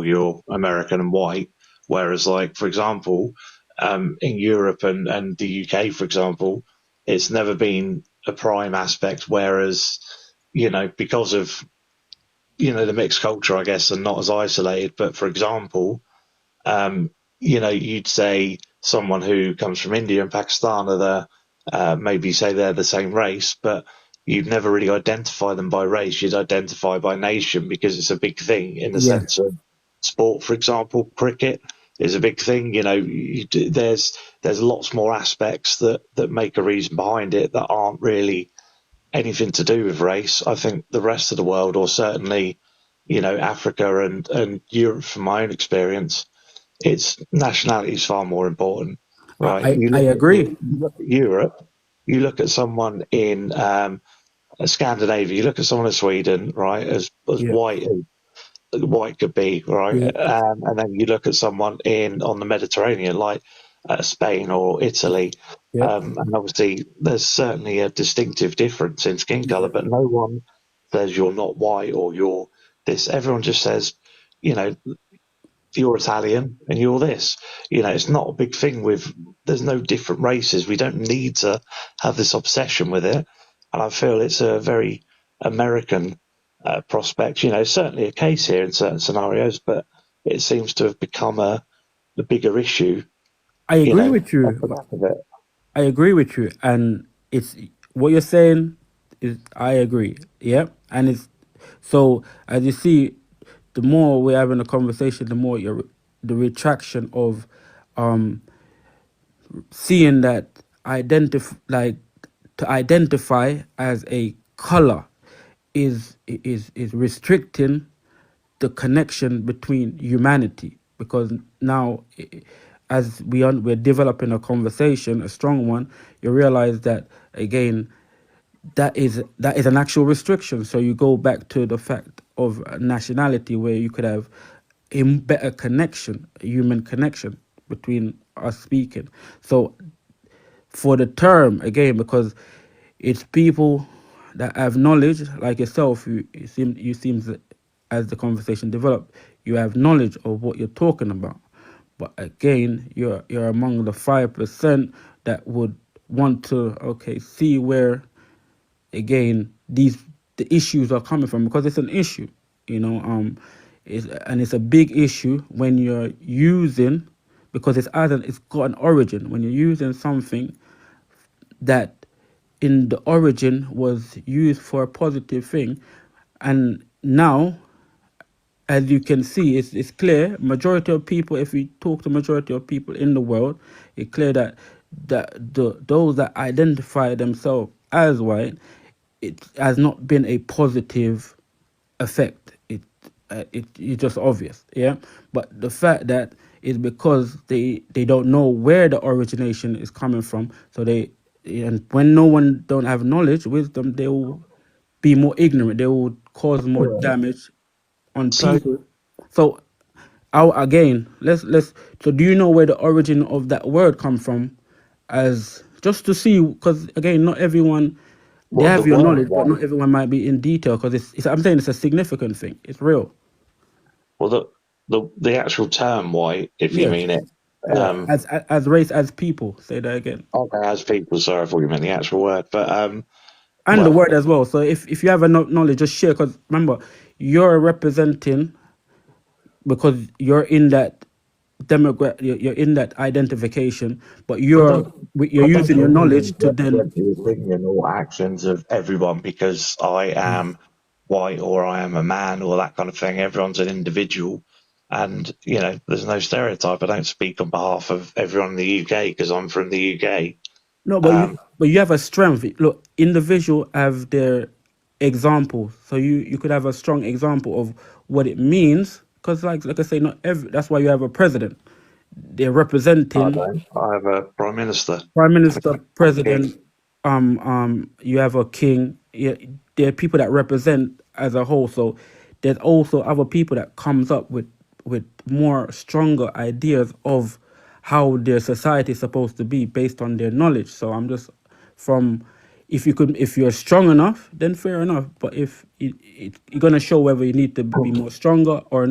you're American and white. Whereas, like for example, in Europe and the UK, for example, it's never been a prime aspect. Whereas, because of the mixed culture, I guess, and not as isolated. But for example, um, you'd say someone who comes from India and Pakistan are maybe say they're the same race, but you'd never really identify them by race. You'd identify by nation because it's a big thing in the Yeah. sense of sport. For example, cricket is a big thing. There's lots more aspects that make a reason behind it that aren't really anything to do with race. I think the rest of the world, or certainly, Africa and Europe, from my own experience, it's nationality is far more important, right? I agree. You look at Europe, you look at someone in Scandinavia, you look at someone in Sweden, right, as Yeah. white could be, right, Yeah. and then you look at someone in on the Mediterranean, like Spain or Italy, Yeah. and obviously there's certainly a distinctive difference in skin color, but no one says you're not white or you're this. Everyone just says, you know, you're Italian and you're this. It's not a big thing there's no different races. We don't need to have this obsession with it. And I feel it's a very American prospect. Certainly a case here in certain scenarios, but it seems to have become the bigger issue, I agree with off you. the back of it. I agree with you, and it's what you're saying is I agree. Yeah, and it's so as you see, the more we're having a conversation, the more the retraction of seeing that to identify as a color is restricting the connection between humanity, because now as we're developing a conversation, a strong one, you realize that again that is an actual restriction. So you go back to the fact of nationality, where you could have a better connection, a human connection between us speaking. So for the term again, because it's people that have knowledge like yourself. You seem as the conversation developed, you have knowledge of what you're talking about. But again, you're among the 5% that would want to see where again the issues are coming from, because it's an issue, it's a big issue when you're using, because it's got an origin. When you're using something that in the origin was used for a positive thing, and now, as you can see, it's clear. Majority of people, if we talk to majority of people in the world, it's clear that those that identify themselves as white, it has not been a positive effect. It's just obvious, yeah. But the fact that is because they don't know where the origination is coming from, so and when no one don't have knowledge, wisdom, they will be more ignorant. They will cause more damage on So people. So, let's. So, do you know where the origin of that word come from? As just to see, because again, not everyone they well, have the your word knowledge, but white. not everyone might be in detail. Because I'm saying it's a significant thing. It's real. Well, the actual term white, if you Yes. mean it, Yeah. As race, as people. Say that again. okay, as people. Sorry, I thought you meant the actual word, but And the well, word as well. So if you have a knowledge, just share. Because remember, you're representing, because you're in that demographic, you're in that identification, but I you're don't, you're I don't using your believe knowledge to then. represent the opinion or actions of everyone because I am white or I am a man or that kind of thing. Everyone's an individual, and there's no stereotype. I don't speak on behalf of everyone in the UK because I'm from the UK. No, but Um, you have a strength. Look, individual have their example, so you could have a strong example of what it means. Because like I say, not every. That's why you have a president. They're I representing don't. I have a prime minister. prime And minister, I'm king. president. You have a king. Yeah, there are people that represent as a whole. So there's also other people that comes up with more stronger ideas of how their society is supposed to be based on their knowledge. So I'm just from, if you're strong enough, then fair enough. But if you're gonna show whether you need to be more stronger or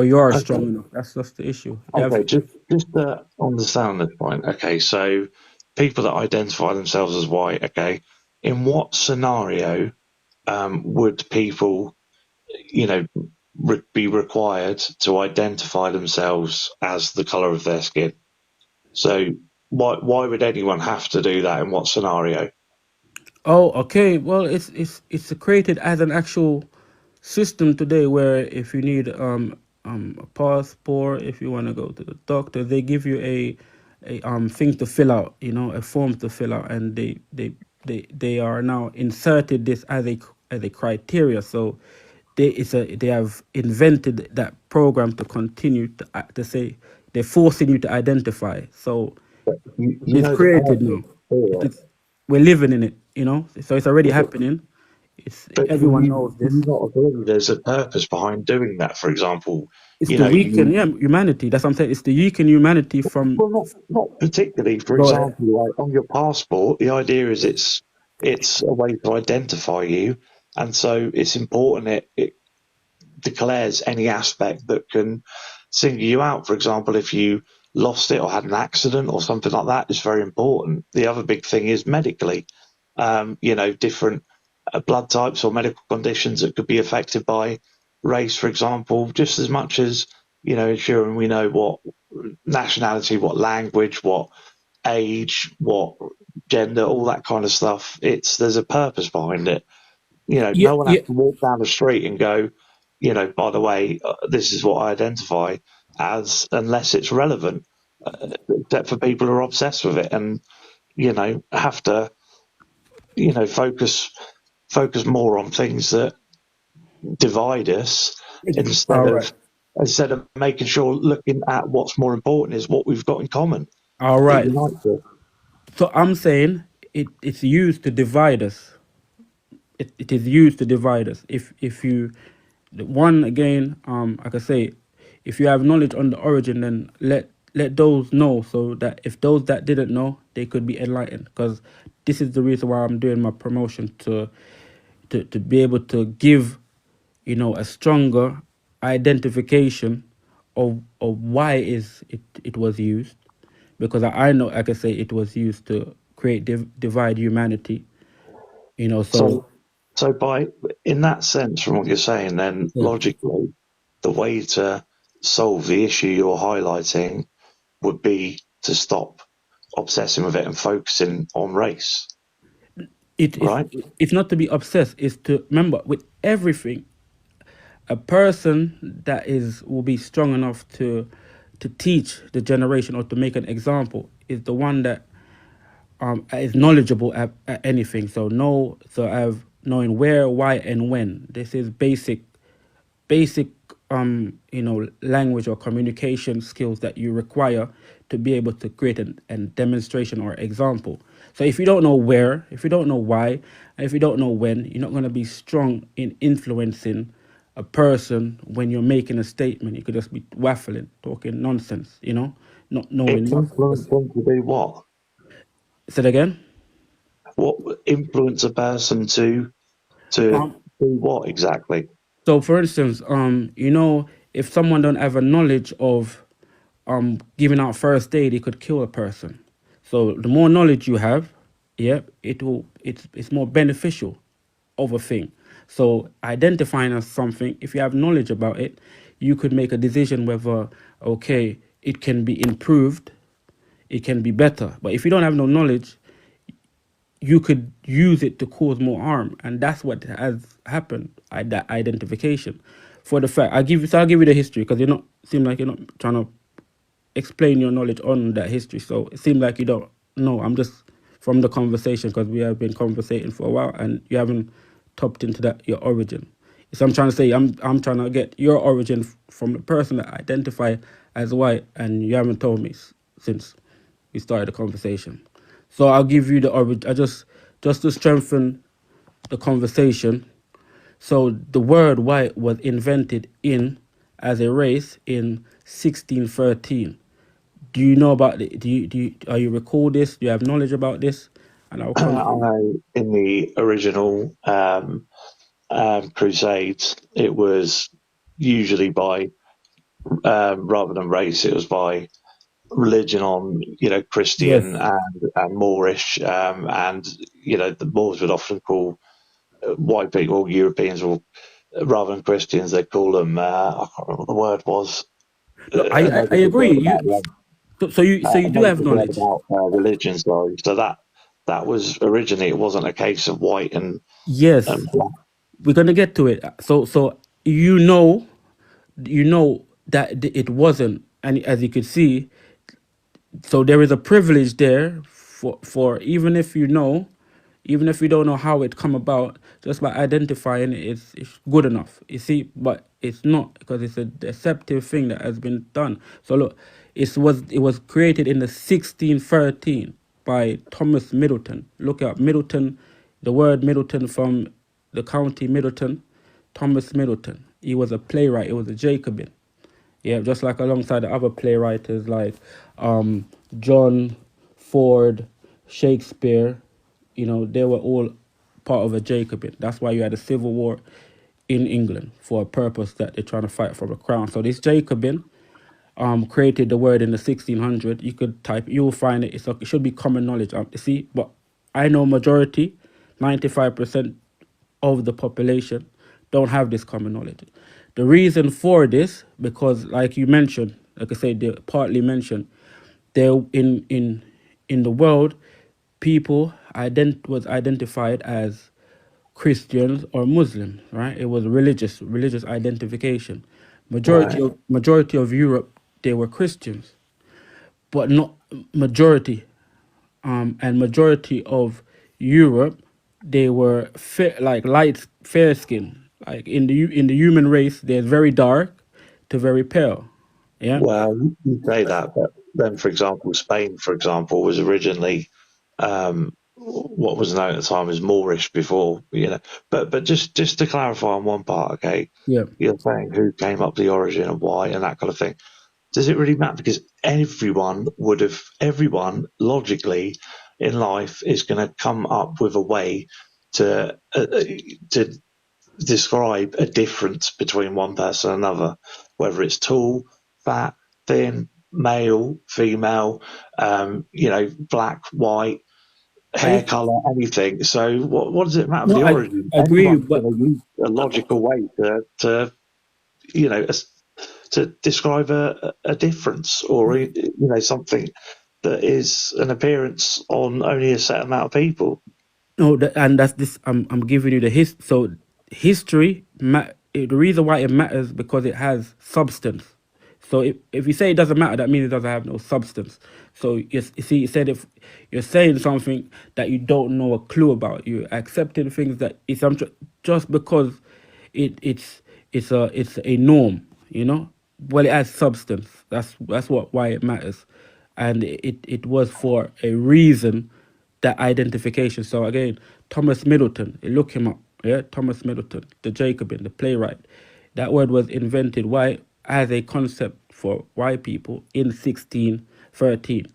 you are Okay, strong enough. That's just the issue. You have. okay, just to understand this point. Okay, so people that identify themselves as white. Okay, in what scenario would people, you know, be required to identify themselves as the color of their skin? So why would anyone have to do that? In what scenario? Oh, okay. Well, it's created as an actual system today, where if you need a passport, if you want to go to the doctor, they give you a thing to fill out, a form to fill out, and they are now inserted this as a criteria. So they have invented that program to continue to say they're forcing you to identify. So You it's know the created purpose now. for it. We're living in it, so it's already happening. It's But everyone knows do this. you not agree there's a purpose behind doing that? For example, It's you the know, weaken, you yeah, humanity. That's what I'm saying. It's the weaken humanity from. well, not particularly. For Go ahead. example, like on your passport, the idea is it's a way to identify you, and so it's important it declares any aspect that can single you out. For example, if you lost it or had an accident or something like that, it's very important. The other big thing is medically, different blood types or medical conditions that could be affected by race, for example, just as much as, ensuring we know what nationality, what language, what age, what gender, all that kind of stuff. There's a purpose behind it. Yeah, No one has yeah, to walk down the street and go, by the way, this is what I identify as, unless it's relevant, except for people who are obsessed with it and, have to, focus more on things that divide us all right, instead of making sure looking at what's more important is what we've got in common all that right. unites us. So I'm saying it's used to divide us. It is used to divide us. If you, the one again, like I say, if you have knowledge on the origin, then let those know, so that if those that didn't know, they could be enlightened. Because this is the reason why I'm doing my promotion, to be able to give, a stronger identification of why is it was used, because I know, like I say, it was used to create divide humanity. So So by in that sense, from what you're saying, then yeah. logically, the way to solve the issue you're highlighting would be to stop obsessing with it and focusing on race, It is, right? it's not to be obsessed, it's to remember with everything, a person that will be strong enough to teach the generation or to make an example is the one that is knowledgeable at anything. So I've knowing where, why, and when. This is basic language or communication skills that you require to be able to create a demonstration or example. So if you don't know where, if you don't know why, and if you don't know when, you're not going to be strong in influencing a person when you're making a statement. You could just be waffling, talking nonsense, not knowing nothing. Influence them to do what? Say it again. What influence a person to Um, do what exactly? So, for instance, if someone don't have a knowledge of giving out first aid, it could kill a person. So, the more knowledge you have, yeah, it's more beneficial of a thing. So, identifying as something, if you have knowledge about it, you could make a decision whether okay, it can be improved, it can be better. But if you don't have no knowledge, you could use it to cause more harm, and that's what has happened at that identification. For the fact, I'll give you the history, because seem like you're not trying to explain your knowledge on that history. So it seems like you don't know. I'm just from the conversation, because we have been conversating for a while, and you haven't tapped into that your origin. So I'm trying to say, I'm trying to get your origin from the person that identify as white, and you haven't told me since we started the conversation. So I'll give you the origin. I just to strengthen the conversation. So the word white was invented as a race in 1613. Do you know about it? Are you recall this? Do you have knowledge about this? And I'll I continue. know in the original Crusades, it was usually by rather than race, it was by religion on Yes. Christian and Moorish, and the Moors would often call white people, Europeans, or rather than Christians, they call them I can't remember what the word was. No, Another I good word agree. about So you do another have good word knowledge. about religion. Sorry, so that was originally, it wasn't a case of white Yes, and black. we're gonna get to it. So you know that it wasn't, and as you could see, so there is a privilege there for even if you don't know how it come about, just by identifying it, it's good enough, you see. But it's not, because it's a deceptive thing that has been done. So look, it was created in the 1613 by Thomas Middleton. Look up Middleton, the word Middleton, from the county Middleton. Thomas Middleton, he was a playwright, he was a Jacobin. Yeah, just like alongside the other playwrights like John Ford, Shakespeare, they were all part of a Jacobin. That's why you had a civil war in England, for a purpose that they're trying to fight for the crown. So this Jacobin created the word in the 1600. You could type, you will find it. It should be common knowledge. You see, but I know majority, 95% of the population don't have this common knowledge. The reason for this, because like you mentioned, like I said, they partly mentioned, there in the world, people was identified as Christians or Muslims, right? It was religious identification. Right. Majority of Europe, they were Christians, but not majority. And majority of Europe, they were like light, fair skin. Like in the human race, they're very dark to very pale. Yeah. Well, you say that, but then, for example, Spain, for example, was originally what was known at the time as Moorish before, But just to clarify on one part, okay, Yeah. you're saying who came up with the origin and why and that kind of thing. Does it really matter? Because everyone logically in life is going to come up with a way to describe a difference between one person and another, whether it's tall, fat, thin, male, female, black, white, hair I color, anything. So what does it matter no, the I origin? agree, Anyone's but going to use a logical way to you know to describe a difference or something that is an appearance on only a set amount of people. no, and that's this. I'm giving you the so history. The reason why it matters because it has substance. So if you say it doesn't matter, that means it doesn't have no substance. So you see, you said if you're saying something that you don't know a clue about, you're accepting things that it's just because it's a norm, you know. Well, it has substance. That's why it matters, and it was for a reason, that identification. So again, Thomas Middleton, look him up. Yeah, Thomas Middleton, the Jacobin, the playwright. That word was invented as a concept for white people in 1613.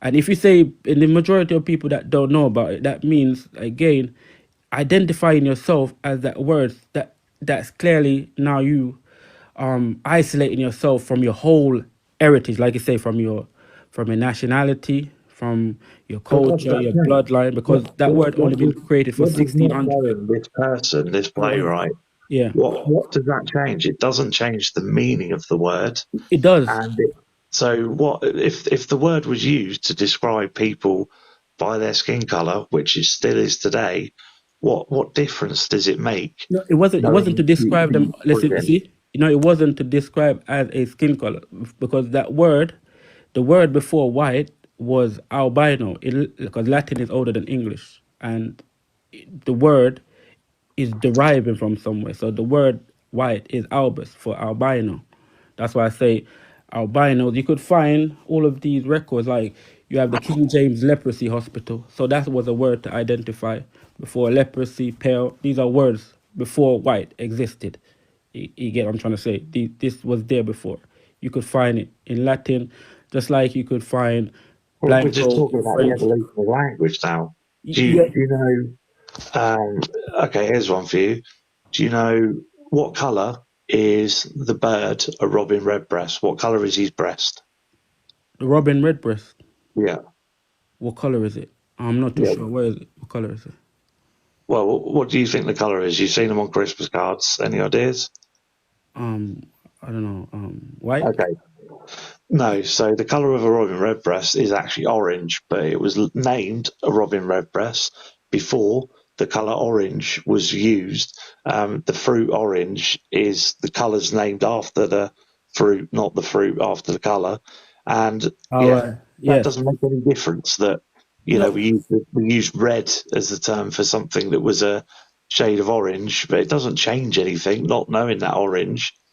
And if you say, in the majority of people that don't know about it, that means again identifying yourself as that word, that's clearly now you isolating yourself from your whole heritage, like you say, from your nationality, from your But what does culture, that your change? bloodline, because that word only been created for What does not 1600. knowing this person, this playwright, Yeah, what does that change? It doesn't change the meaning of the word. it does. And so what if the word was used to describe people by their skin color, which it still is today? What difference does it make? No, it wasn't. It wasn't to Knowing describe them. the Listen, you origin. see, it wasn't to describe as a skin color, because that word, the word before white was albino. Because Latin is older than English, and the word is deriving from somewhere. So the word white is albus for albino. That's why I say albinos. You could find all of these records, like you have the King James Leprosy Hospital. So that was a word to identify before leprosy, pale. These are words before white existed. You get what I'm trying to say? This was there before. You could find it in Latin, just like you could find Well, we're just blanco talking in about the French. evolution of language now. Yeah, Do you know? Okay, here's one for you. Do you know what colour is the bird a robin redbreast? What colour is his breast? the robin redbreast. Yeah, What color is it? I'm not too yeah. sure. Where is it? What color is it? Well, what do you think the colour is? You've seen them on Christmas cards. Any ideas? Um, I don't know. White. Okay. No, so the colour of a robin redbreast is actually orange, but it was named a robin redbreast before the colour orange was used. The fruit orange is the colour's named after the fruit, not the fruit after the colour. And All yeah, right. that Yes. doesn't make any difference that, No. we use red as the term for something that was a shade of orange, but it doesn't change anything, not knowing that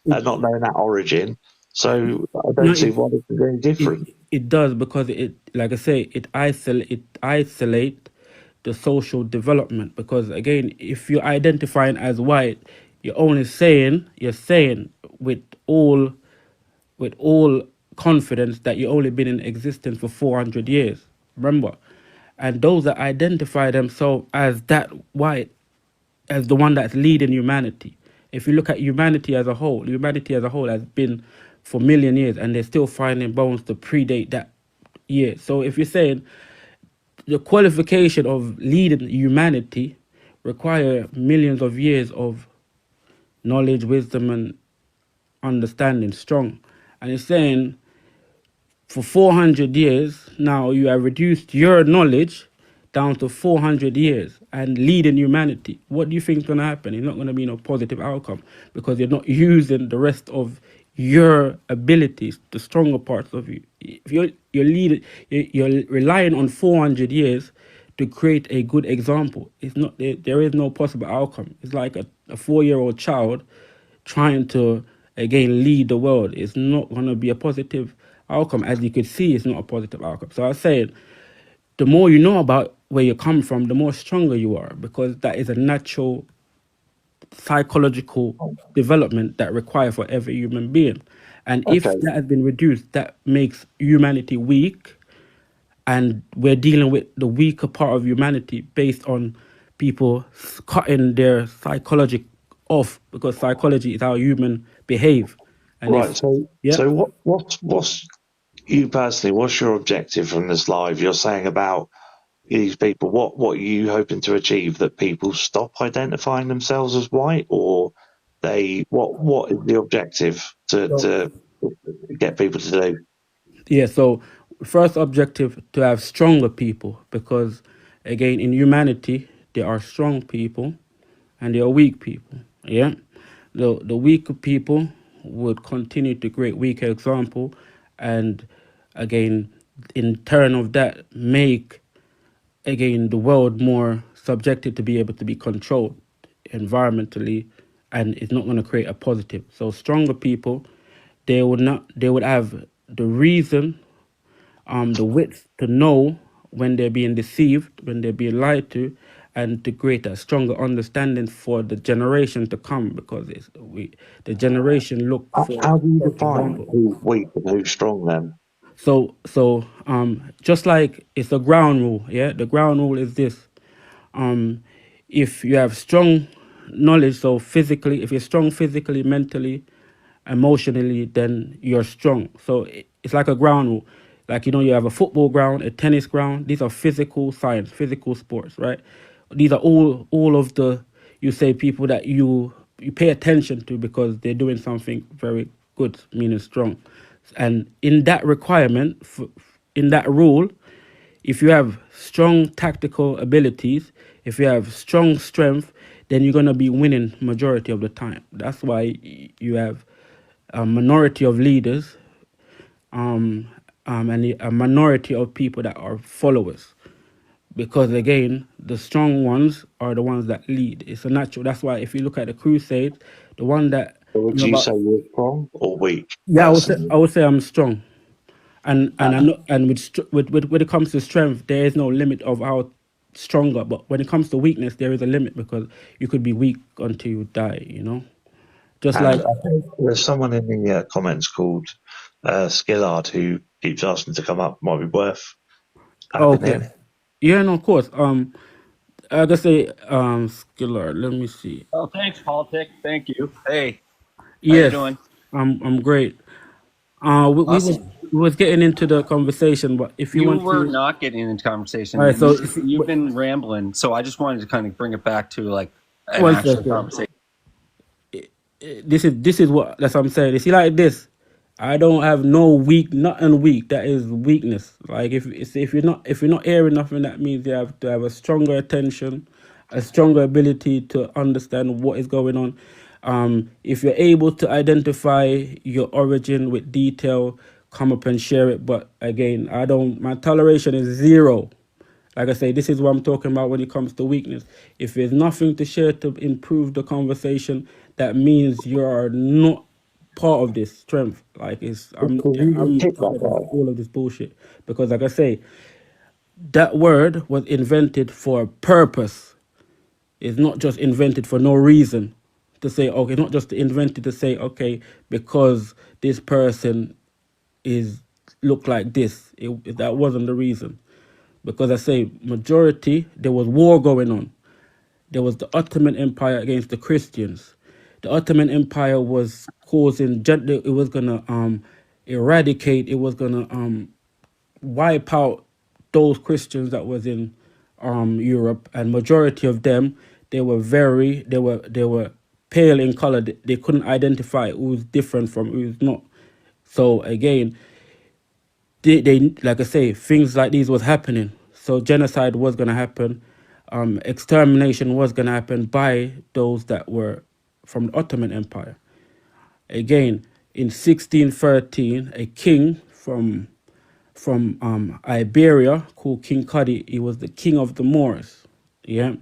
not knowing that origin. So I No. don't see why this is any different. It does, because like I say, it isolate the social development, because again, if you're identifying as white, you're saying with all confidence that you only been in existence for 400 years. Remember, and those that identify themselves as that white, as the one that's leading humanity. If you look at humanity as a whole has been for million years, and they're still finding bones to predate that year. So if you're saying the qualification of leading humanity require millions of years of knowledge, wisdom, and understanding strong, and it's saying for 400 years now you have reduced your knowledge down to 400 years and leading humanity, what do you think is going to happen? It's not going to be no positive outcome, because you're not using the rest of your abilities, the stronger parts of you. If you're leading, you're relying on 400 years to create a good example. It's not there is no possible outcome. It's like a 4-year-old child trying to again lead the world. It's not going to be a positive outcome. As you could see, it's not a positive outcome. So I was saying, the more you know about where you come from, the more stronger you are, because that is a natural psychological development that require for every human being. And if Okay, that has been reduced, that makes humanity weak, and we're dealing with the weaker part of humanity based on people cutting their off, because psychology is how human behave. And Right. if So, yeah, what's you personally? What's your objective from this live? You're saying about these people. What are you hoping to achieve? That people stop identifying themselves as white, or they what is the objective to get people to do? yeah. So first objective to have stronger people, because again in humanity there are strong people and there are weak people. Yeah, the weaker people would continue to create weaker example, and again in turn of that make again the world more subjected to be able to be controlled environmentally, and it's not going to create a positive. So stronger people, they would have the reason, the width to know when they're being deceived, when they're being lied to, and to create a stronger understanding for the generation to come, because the generation look How do you for define example. who's weak and who's strong then? So just like it's a ground rule, yeah. The ground rule is this: um, if you have strong knowledge, so physically, if you're strong physically, mentally, emotionally, then you're strong. So it's like a ground rule. Like, you have a football ground, a tennis ground. These are physical science, physical sports, right? These are all of the, you say, people that you pay attention to because they're doing something very good, meaning strong. And in that requirement, in that rule, if you have strong tactical abilities, if you have strong strength, then you're going to be winning majority of the time. That's why you have a minority of leaders, and a minority of people that are followers. Because again, the strong ones are the ones that lead. It's a natural. That's why if you look at the Crusades, the one that So would you say about, you're strong or weak yeah, personally? I would say I'm strong. And Uh, I'm not, and with when it comes to strength, there is no limit of how stronger. But when it comes to weakness, there is a limit, because you could be weak until you die. Just and like, I think there's someone in the comments called Skillard who keeps asking to come up. Might be worth having okay, him. yeah, no, of course. I gotta say, Skillard. Let me see. Oh, thanks, Politic. Thank you. Hey, how you Yes, doing? I'm great. Awesome. We was getting into the conversation, but if you You want were to, not getting into all right. conversation. So You've been rambling, so I just wanted to kind of bring it back to like an one actual second. conversation. This is what that's what I'm saying. You see, like this, I don't have no nothing weak. That is weakness. Like if you're not hearing nothing, that means you have to have a stronger attention, a stronger ability to understand what is going on. If you're able to identify your origin with detail, come up and share it. But again, I don't. My toleration is zero. Like I say, this is what I'm talking about when it comes to weakness. If there's nothing to share to improve the conversation, that means you are not part of this strength. Like Because you just I'm kick that tired of guy. all of this bullshit. Because like I say, that word was invented for a purpose. It's not just invented for no reason. To say, okay, not just invented to say, okay, because this person is look like this. That wasn't the reason. Because I say majority, there was war going on. There was the Ottoman Empire against the Christians. The Ottoman Empire was causing, it was gonna eradicate, it was gonna wipe out those Christians that was in Europe, and majority of them, they were pale in color. They couldn't identify who's different from who's not. So again, they like I say, things like these was happening. So genocide was gonna happen, extermination was gonna happen by those that were from the Ottoman Empire. Again, in 1613, a king from Iberia called King Cudi, he was the king of the Moors. Yeah,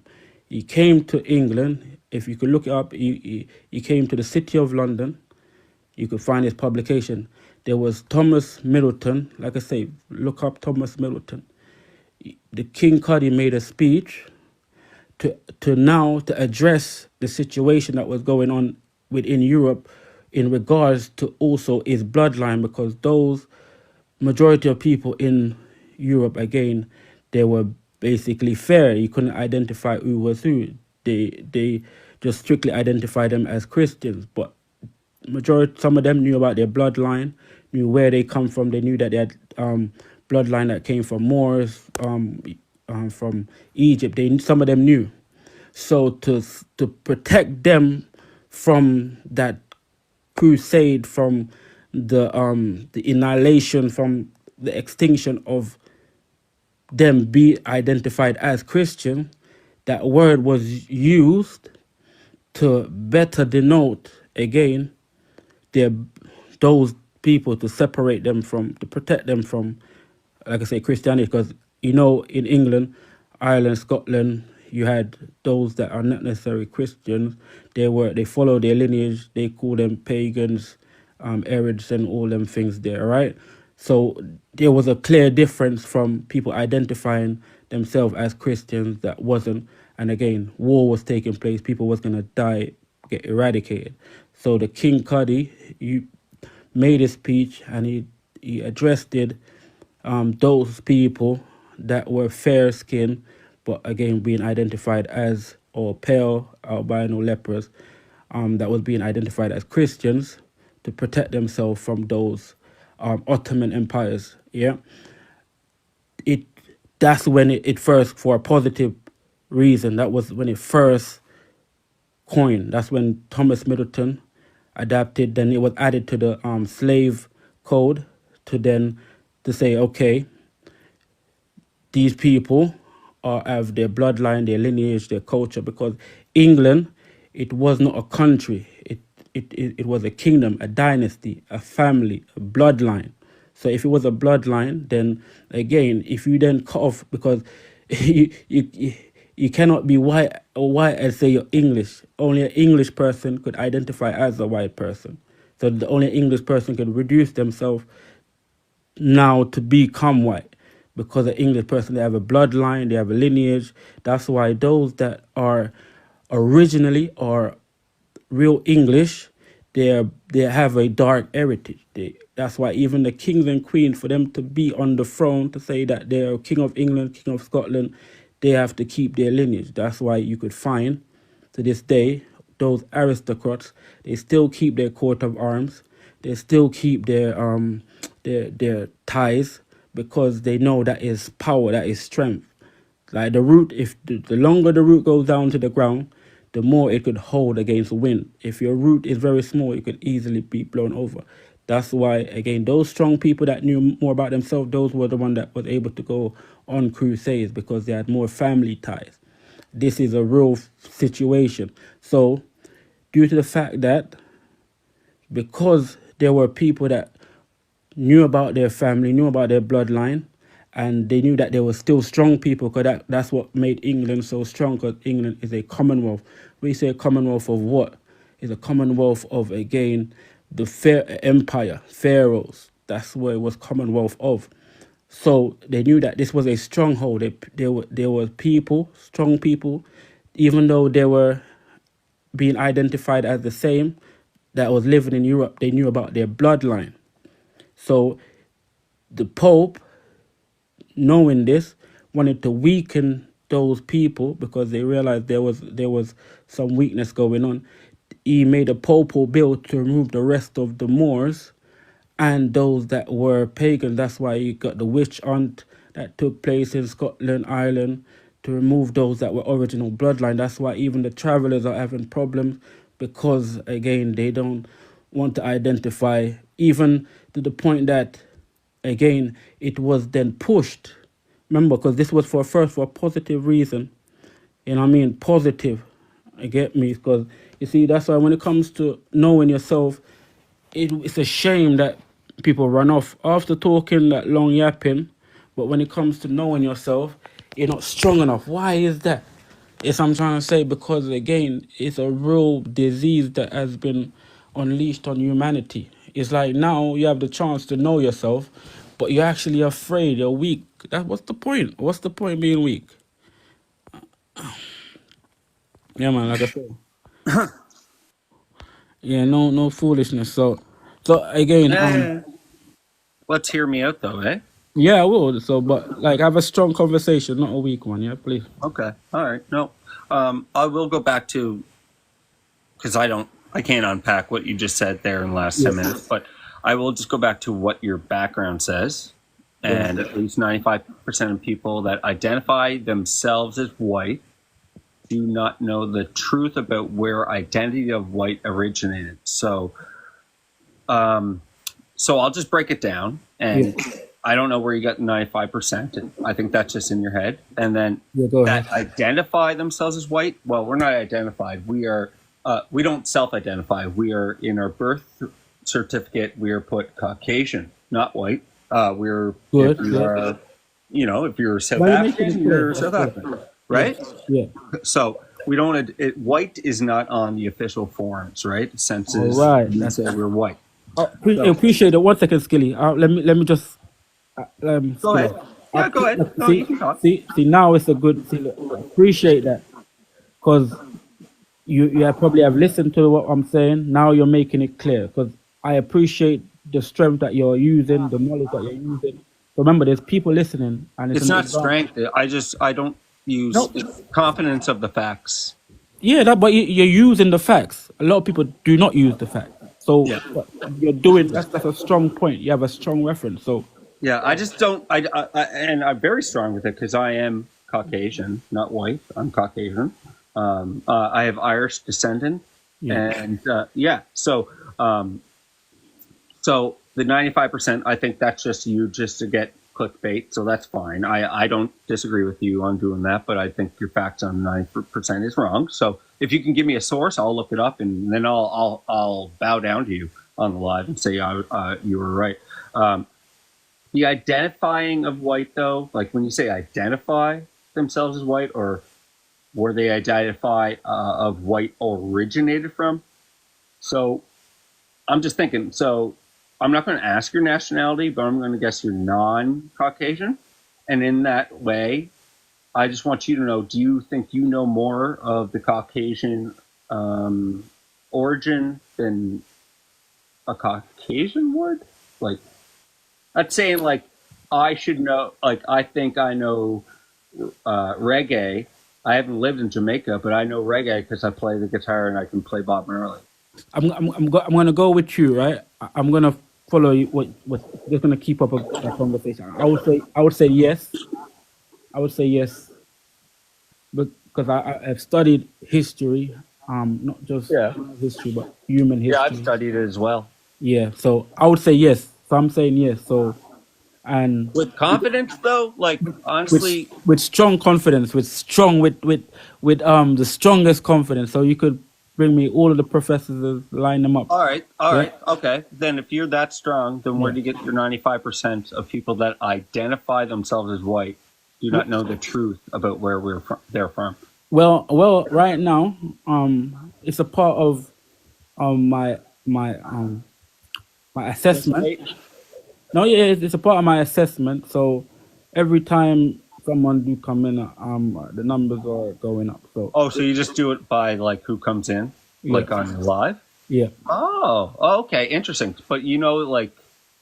he came to England. If you could look it up, he came to the city of London. You could find his publication. There was Thomas Middleton. Like I say, look up Thomas Middleton. The King Cudi made a speech to address the situation that was going on within Europe in regards to also his bloodline, because those majority of people in Europe, again, they were basically fair. You couldn't identify who was who. They just strictly identify them as Christians. But majority, some of them knew about their bloodline, knew where they come from. They knew that they had bloodline that came from Moors, from Egypt. Some of them knew. So to protect them from that crusade, from the annihilation, from the extinction of them be identified as Christian, that word was used to better denote again their those people, to separate them from, to protect them from, like I say, Christianity. Because in England, Ireland, Scotland, you had those that are not necessarily Christians. They follow their lineage. They call them pagans, Herods, and all them things there. Right. So there was a clear difference from people identifying themselves as Christians that wasn't. And again, war was taking place. People was gonna die, get eradicated. So the King Cuddy, made a speech, and he addressed it, those people that were fair skinned, but again being identified as, or pale albino lepers, that was being identified as Christians, to protect themselves from those Ottoman empires. Yeah, that's when it first, for a positive reason, that was when it first coined. That's when Thomas Middleton adapted. Then it was added to the slave code to say, okay, these people have their bloodline, their lineage, their culture. Because England, it was not a country. It was a kingdom, a dynasty, a family, a bloodline. So if it was a bloodline, then again, if you then cut off, because you cannot be white and say you're English. Only an English person could identify as a white person. So the only English person could reduce themselves now to become white, because an English person, they have a bloodline, they have a lineage. That's why those that are originally or real English, they have a dark heritage. That's why even the kings and queens, for them to be on the throne, to say that they're King of England, King of Scotland, they have to keep their lineage. That's why you could find, to this day, those aristocrats, they still keep their coat of arms, they still keep their ties, because they know that is power, that is strength. Like the root, if the longer the root goes down to the ground, the more it could hold against wind. If your root is very small, it could easily be blown over. That's why, again, those strong people that knew more about themselves, those were the one that was able to go on crusades, because they had more family ties. This is a real situation. So due to the fact that, because there were people that knew about their family, knew about their bloodline, and they knew that there were still strong people, because that's what made England so strong, because England is a commonwealth. We say a commonwealth of what? It's a commonwealth of, again, the empire, pharaohs. That's where it was commonwealth of. So they knew that this was a stronghold. There were people, strong people, even though they were being identified as the same, that was living in Europe, they knew about their bloodline. So the Pope, knowing this, wanted to weaken those people, because they realized there was some weakness going on. He made a papal bill to remove the rest of the Moors and those that were pagan. That's why you got the witch hunt that took place in Scotland, Ireland, to remove those that were original bloodline. That's why even the travelers are having problems, because again, they don't want to identify, even to the point that, again, it was then pushed. Remember, because this was for a positive reason. You know what I mean? Positive. I get me? Because, you see, that's why when it comes to knowing yourself, it's a shame that people run off after talking that long yapping, but when it comes to knowing yourself, you're not strong enough. Why is that? It's I'm trying to say, because again, it's a real disease that has been unleashed on humanity. It's like now you have the chance to know yourself, but you're actually afraid, you're weak. What's the point? What's the point being weak? Yeah, man, like I said. Yeah, no foolishness. So again, Let's hear me out, though, eh? yeah, I will. So, but like, have a strong conversation, not a weak one. Yeah, please. Okay. All right. No. I will go back to because I can't unpack what you just said there in the last 10 minutes, but I will just go back to what your background says. And at least 95% of people that identify themselves as white do not know the truth about where identity of white originated. So I'll just break it down. And I don't know where you got the 95%. And I think that's just in your head. And then go that ahead. identify themselves as white. Well, we're not identified. We don't self-identify. We are in our birth certificate. We are put Caucasian, not white. We're Good, if you good. are, if you're South Why are you making African, it clear? you're South African, right? Yeah. So we don't. White is not on the official forms, right? Census. All right. You say we're white. I appreciate it. 1 second, Skilly. Let me just Go ahead. Yeah, go ahead. No, you can talk. See, now it's a good. See, look, I appreciate that because you probably have listened to what I'm saying. Now you're making it clear because I appreciate the strength that you're using, the knowledge that you're using. So remember, there's people listening, and It's an not example. strength. I don't use No. confidence of the facts. Yeah, but you're using the facts. A lot of people do not use the facts. So Yeah. what you're doing that's a strong point. You have a strong reference. So Yeah, I just don't. And I'm very strong with it because I am Caucasian, not white. I'm Caucasian. I have Irish descendant, and so the 95%. I think that's just you, just to get clickbait. So that's fine. I don't disagree with you on doing that, but I think your facts on 90% is wrong. So if you can give me a source, I'll look it up, and then I'll bow down to you on the live and say you were right. The identifying of white, though, like when you say identify themselves as white, or where they identify of white originated from. So I'm just thinking, so I'm not going to ask your nationality, but I'm going to guess you're non-Caucasian. And in that way, I just want you to know, do you think you know more of the Caucasian origin than a Caucasian would? Like, that's saying, like, I should know, like, I think I know reggae. I haven't lived in Jamaica, but I know reggae because I play the guitar and I can play Bob Marley. I'm gonna go with you, right? I'm gonna follow you. What just gonna keep up a conversation. I would say yes. I would say yes, because I have studied history, not just history, but human history. Yeah, I've studied it as well. Yeah, so I would say yes. So I'm saying yes. So, and With confidence, though, like, honestly, with strong confidence, with the strongest confidence. So you could bring me all of the professors, line them up. all right, okay. Then if you're that strong, then where do you get your 95% of people that identify themselves as white do not know the truth about where they're from? Well, right now, it's a part of my assessment. No, yeah, it's a part of my assessment. So every time someone do come in, the numbers are going up. So Oh, so you just do it by, like, who comes in, like, on live? yeah, Oh, okay, interesting. But like,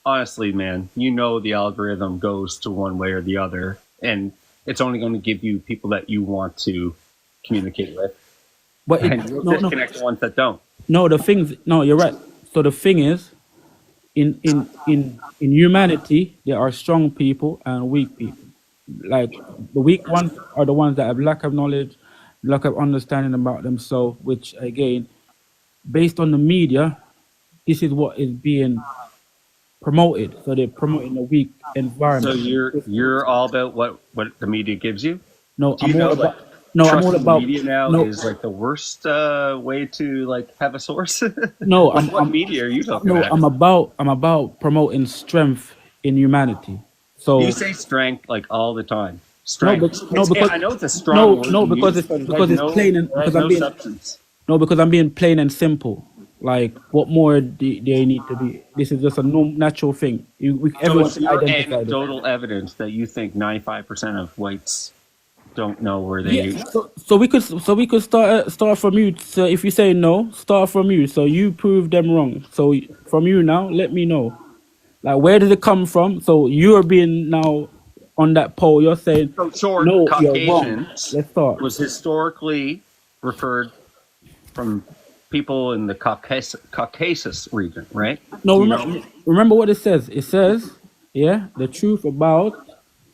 honestly, man, the algorithm goes to one way or the other, and it's only going to give you people that you want to communicate with, but and you'll disconnect the ones that don't. you're right. So the thing is, in humanity, there are strong people and weak people. Like the weak ones are the ones that have lack of knowledge, lack of understanding about themselves, which again, based on the media, this is what is being promoted. So they're promoting a weak So environment. you're all about what the media gives you? No, Do you I'm know all that about. No, I'm all trusting about. media now No, is like the worst way to, like, have a source? no, What media are you talking about? I'm about promoting strength in humanity. So You say strength like all the time. no, Strength. because I know it's a strong word. no, to because use, it's but it because has it's plain and it has because I'm no being substance. no because I'm being plain and simple. Like what more do they need to be? This is just a natural thing. So Everyone it's can your identify this. anecdotal evidence that you think 95% of whites don't know where they Yeah, so we could start from you. So if you say no, start from you. So you prove them wrong. So from you now, let me know. Like where did it come from? So you're being now on that poll. You're saying So short, no, you're wrong. Caucasians Let's start. was historically referred from people in the Caucasus region, right? No, You remember, know, remember what it says. It says, yeah, the truth about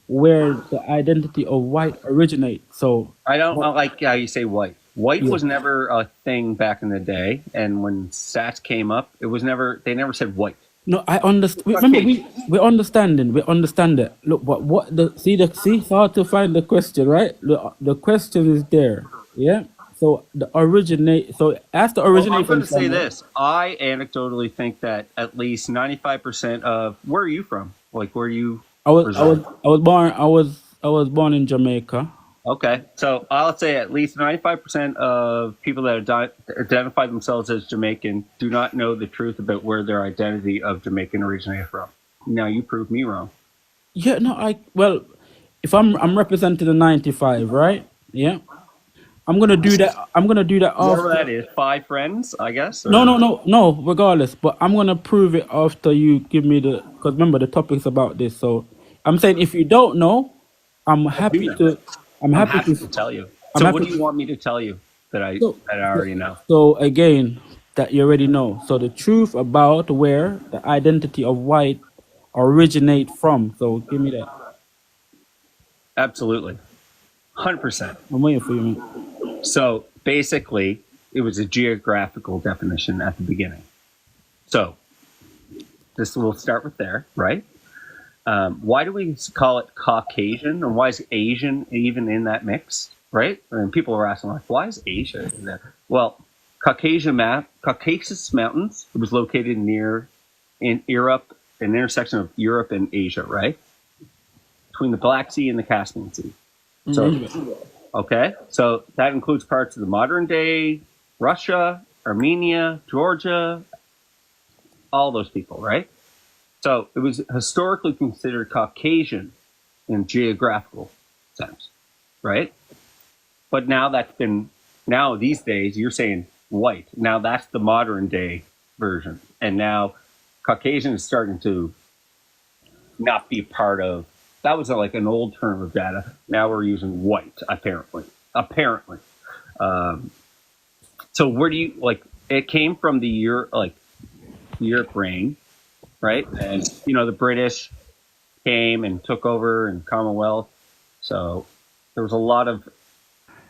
where the identity of white originates. So, I don't what? like how you say white. White Yeah. was never a thing back in the day, and when stats came up, it was never. They never said white. No, I understand. Remember, Caucasian. we're understanding. We understand it. Look, what see, it's hard to find the question, right? The question is there. Yeah. So the originate. So as to Well, I'm originate going from to say somewhere. this. I anecdotally think that at least 95% of where are you from? Like where you I was I was reside? I was born I was born in Jamaica. Okay, so I'll say at least 95% of people that identify themselves as Jamaican do not know the truth about where their identity of Jamaican originated from. Now you prove me wrong. Yeah. No. Well, if I'm representing the 95, right? Yeah. I'm gonna do that. I'm gonna do that Whatever after. that is, 5 friends, I guess, No, no, or no, no. Regardless, but I'm gonna prove it after you give me the. Because remember, the topic's about this. So I'm saying if you don't know, I'm I do happy know. to. I'm I'm happy happy to. to tell you. I'm So what happy. do you want me to tell you that I So, that I already know? so again, that you already know. So the truth about where the identity of white originate from. So give me that. Absolutely, 100%. I'm waiting for you, man. So basically, it was a geographical definition at the beginning. So this will start with there, right? Why do we call it Caucasian, or why is Asian even in that mix, right? And people are asking, like, why is Asia in there? Well, Caucasus Mountains. It was located in Europe, an intersection of Europe and Asia, right, between the Black Sea and the Caspian Sea. So, okay, so that includes parts of the modern day Russia, Armenia, Georgia, all those people, right? So it was historically considered Caucasian in geographical sense, right? But now these days you're saying white. Now that's the modern day version. And now Caucasian is starting to not be part of, that was like an old term of data. Now we're using white, apparently. So where do you, like, it came from the Europe reign, right? And the British came and took over in Commonwealth. So there was a lot of,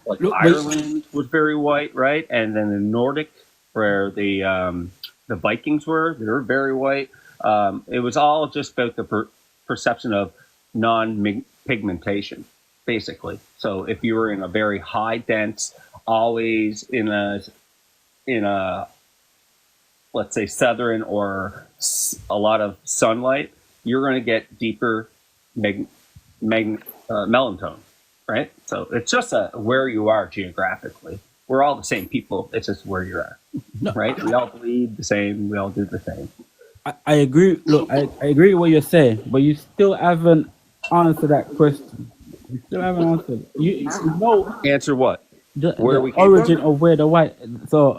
like, Look, Ireland was very white, right? And then the Nordic, where the Vikings were, they were very white. It was all just about the perception of non-pigmentation, basically. So if you were in a very high dense, always in a let's say southern or a lot of sunlight, you're going to get deeper melatonin, right? So it's just where you are geographically. We're all the same people. It's just where you are, right? We all bleed the same. We all do the same. I agree. Look, I agree with what you're saying, but you still haven't answered that question. You still haven't answered. You know Answer what? Where the we came origin from? of where the white. So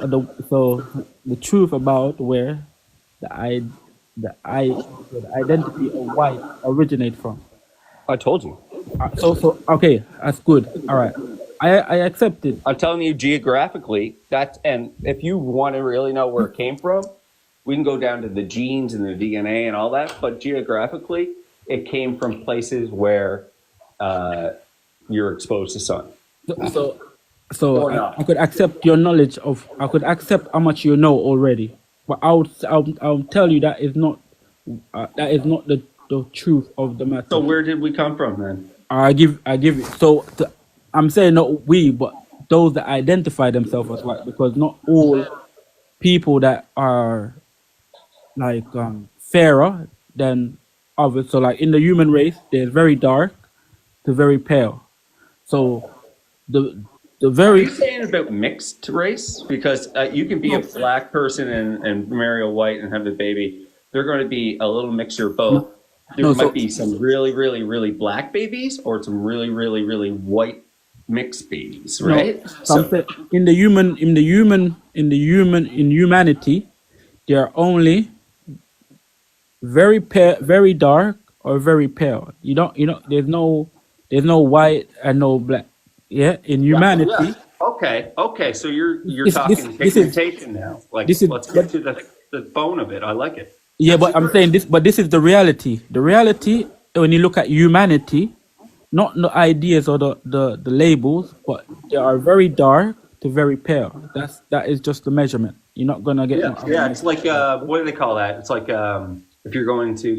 the truth about where the identity of white originate from. I told you. So okay, that's good. All right, I accept it. I'm telling you geographically. And if you want to really know where it came from, we can go down to the genes and the DNA and all that. But geographically, it came from places where you're exposed to sun. So so Or I, not. I could accept your knowledge of. I could accept how much you know already, but I'll tell you that is not the truth of the matter. So where did we come from then? I give it. I'm saying not we, but those that identify themselves as white, because not all people that are like fairer than others. So like in the human race, there's very dark to very pale. So the Are very you saying about mixed race? Because you can be a black person and marry a white and have a baby. They're going to be a little mixture of both. There no. might So be some really, really, really black babies or some really, really, really white mixed babies, no. right? So I'm saying in humanity, there are only very pale, very dark, or very pale. There's no white and no black. Yeah, in humanity, Okay. So you're This talking this is pigmentation now. Like, this is let's get to the bone of it. I like it. yeah, but I'm saying this, but this is the reality. The reality when you look at humanity, not the ideas or the labels, but they are very dark to very pale. That is just the measurement. You're not gonna get no other Yeah. It's measurement. like what do they call that? It's like if you're going to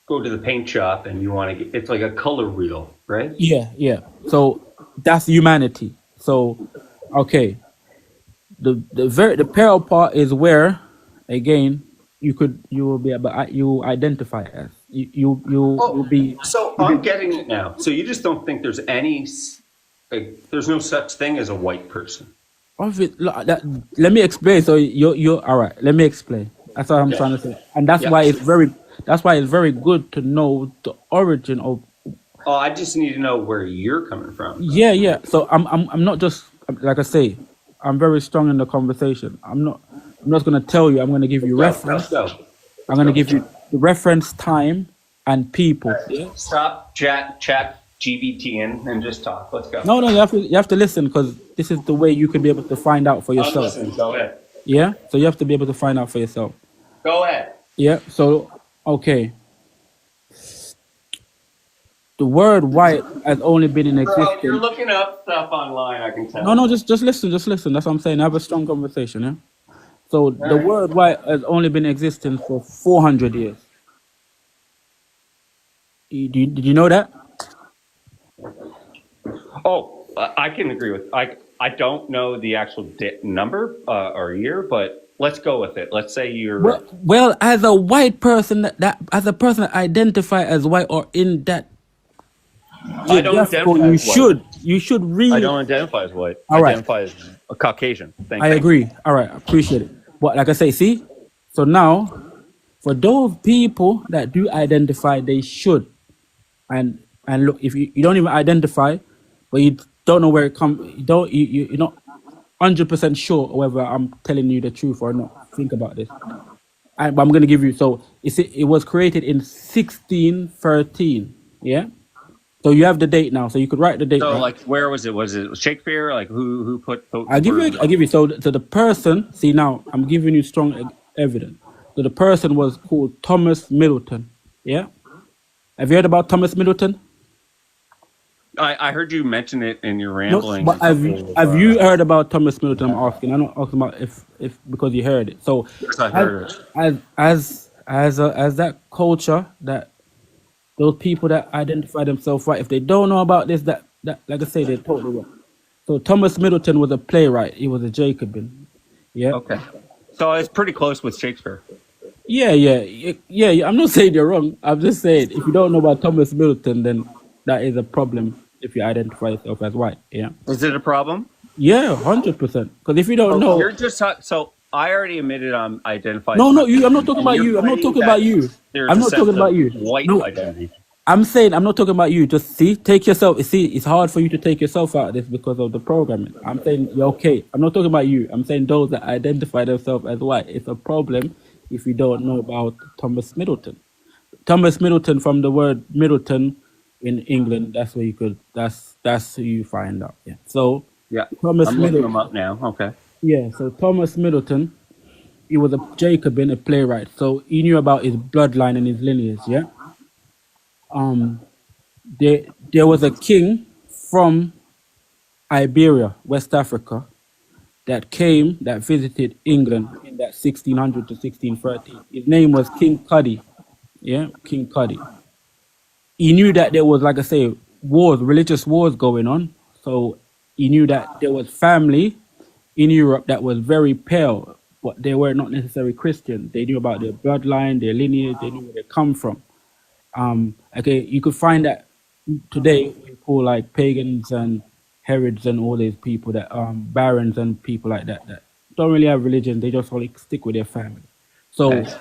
go to the paint shop and you want to get, it's like a color wheel, right? Yeah. So that's humanity. So okay, the pale part is where again you will be able you identify as you will be So I'm getting it now. So you just don't think there's there's no such thing as a white person. of it. Let me explain. So you all right? Let me explain. That's what I'm Okay. trying to say, and that's Yeah. why it's very good to know the origin of. Oh, I just need to know where you're coming from. Yeah. So I'm not just like I say, I'm very strong in the conversation. I'm not gonna tell you. I'm gonna give you Let's reference. go. I'm gonna give you the reference time and people. Yeah. Stop chat GBT and just talk. Let's go. No, you have to listen because this is the way you can be able to find out for I'm yourself. listening. Go ahead. Yeah. So you have to be able to find out for yourself. Go ahead. Yeah. So okay, the word white has only been in Bro, you're existence. looking up stuff online. I can tell. No, just listen, just listen. That's what I'm saying. Have a strong conversation. Yeah. So the right. word white has only been in existence for 400 years. Did you know that? Oh, I can agree with. I don't know the actual number or year, but let's go with it. Let's say you're. Well, as a white person, that as a person that identify as white or in that I don't geographical, identify as white. you should I really. don't identify as white. I All right. identify as a Caucasian. Thank I you. agree. All right, I appreciate it. But like I say, see, so now for those people that do identify, they should. And look, if you don't even identify, but you don't know where it comes, you're not 100% sure whether I'm telling you the truth or not. Think about this. But I'm gonna give you. So it was created in 1613. Yeah. So you have the date now, so you could write the date So, down. like, where was it? Was it Shakespeare? Like, who put the I give word? you. I give you. So the person. See now, I'm giving you strong evidence. So the person was called Thomas Middleton. Yeah. Have you heard about Thomas Middleton? I heard you mention it in your No. rambling. But have you heard about Thomas Middleton? I'm asking. I'm not asking about if because you heard it. So Yes, I heard it. as that culture that those people that identify themselves white, if they don't know about this, that like I say, they're totally wrong. So Thomas Middleton was a playwright. He was a Jacobin. Yeah. Okay. So it's pretty close with Shakespeare. Yeah. I'm not saying you're wrong. I'm just saying if you don't know about Thomas Middleton, then that is a problem if you identify yourself as white. Yeah. Is it a problem? Yeah, 100%. Because if you don't Oh, you're know, just so I already admitted I'm identified. no, you. I'm not talking about You're you. I'm not claiming talking that about you. There's I'm a not sense talking about of you. white No, identity. I'm saying I'm not talking about you. Just see, take yourself. See, it's hard for you to take yourself out of this because of the programming. I'm saying you're okay. I'm not talking about you. I'm saying those that identify themselves as white. It's a problem if you don't know about Thomas Middleton. Thomas Middleton, from the word Middleton in England, that's where you could. That's who you find out. Yeah. So Yeah, Thomas I'm looking Middleton. them up now. Okay. Yeah. So Thomas Middleton, he was a Jacobin, a playwright. So he knew about his bloodline and his lineage. Yeah. Um. There was a king from Iberia, West Africa, that visited England in that 1600 to 1630. His name was King Cuddy. Yeah, King Cuddy. He knew that there was, like I say, wars, religious wars going on. So he knew that there was family in Europe that was very pale, but they were not necessarily Christian. They knew about their bloodline, their lineage, they knew where they come from. Okay, you could find that today we call like pagans and Herods and all these people that barons and people like that don't really have religion. They just only stick with their family. So Okay.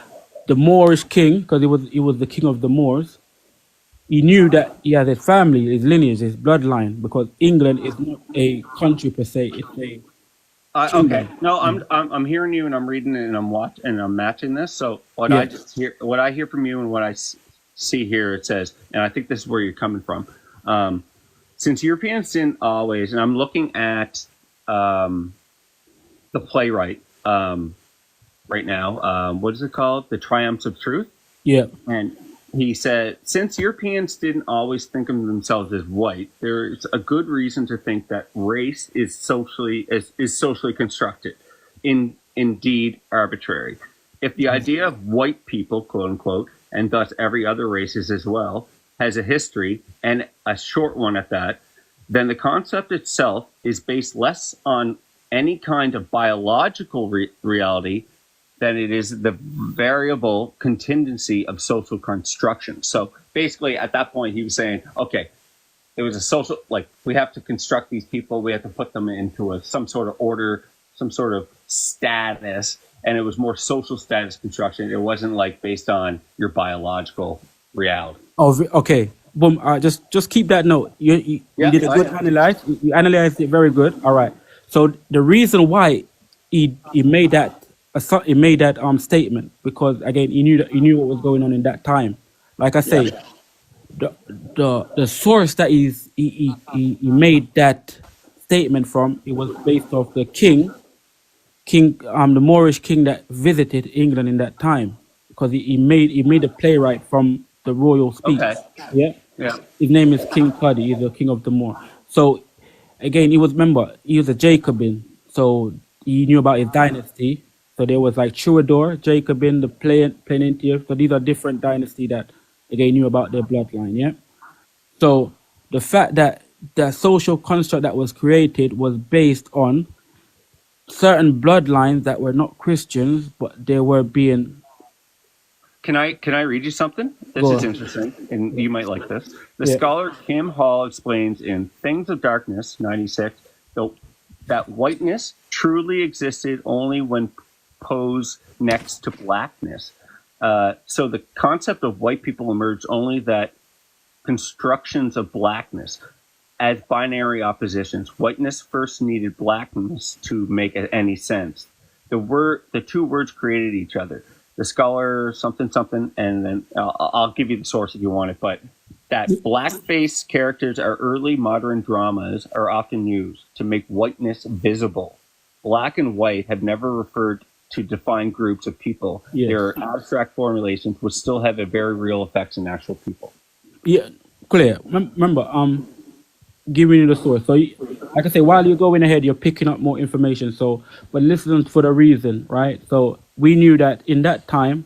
the Moorish king, because he was the king of the Moors, he knew that he has his family, his lineage, his bloodline, because England is not a country per se; it's a Okay. kingdom. No, I'm hearing you and I'm reading it and I'm matching this. So what Yeah. what I hear from you and what I see here, it says, and I think this is where you're coming from. since Europeans didn't always, and I'm looking at the playwright right now. What is it called? The Triumphs of Truth. Yeah. And he said, since Europeans didn't always think of themselves as white, there's a good reason to think that race is socially constructed, indeed arbitrary. If the idea of white people, quote unquote, and thus every other races as well, has a history, and a short one at that, then the concept itself is based less on any kind of biological reality than it is the variable contingency of social construction. So basically, at that point, he was saying, okay, it was a social, like, we have to construct these people, we have to put them into some sort of order, some sort of status, and it was more social status construction. It wasn't like based on your biological reality. Oh, okay. Boom. Just keep that note. You did a good analyze. You analyzed it very good. All right. So the reason why he made that statement, because again he knew what was going on in that time. Like I say, the source that he made that statement from, it was based off the the Moorish king that visited England in that time, because he made a playwright from the royal speech. Okay. Yeah. Yeah. His name is King Cuddy. He's the king of the Moor. So again, he was a Jacobin, so he knew about his dynasty. So there was like Troubadour, Jacobin, the Planentier. So these are different dynasty that again knew about their bloodline. Yeah. So the fact that the social construct that was created was based on certain bloodlines that were not Christians, but they were being. Can I read you something? This Go is on. interesting, and you might like this. The Yeah. scholar Kim Hall explains in Things of Darkness, 96, that whiteness truly existed only when posed next to blackness. So the concept of white people emerged only that constructions of blackness as binary oppositions. Whiteness first needed blackness to make any sense. The two words created each other. The scholar something, and then I'll give you the source if you want it, but that blackface characters are early modern dramas are often used to make whiteness visible. Black and white have never referred to defined groups of people. Yes. Their abstract formulations would still have a very real effects in actual people. Yeah, clear. Remember, giving you the source. So, like I say, while you're going ahead, you're picking up more information. So, but listen for the reason, right? So, we knew that in that time,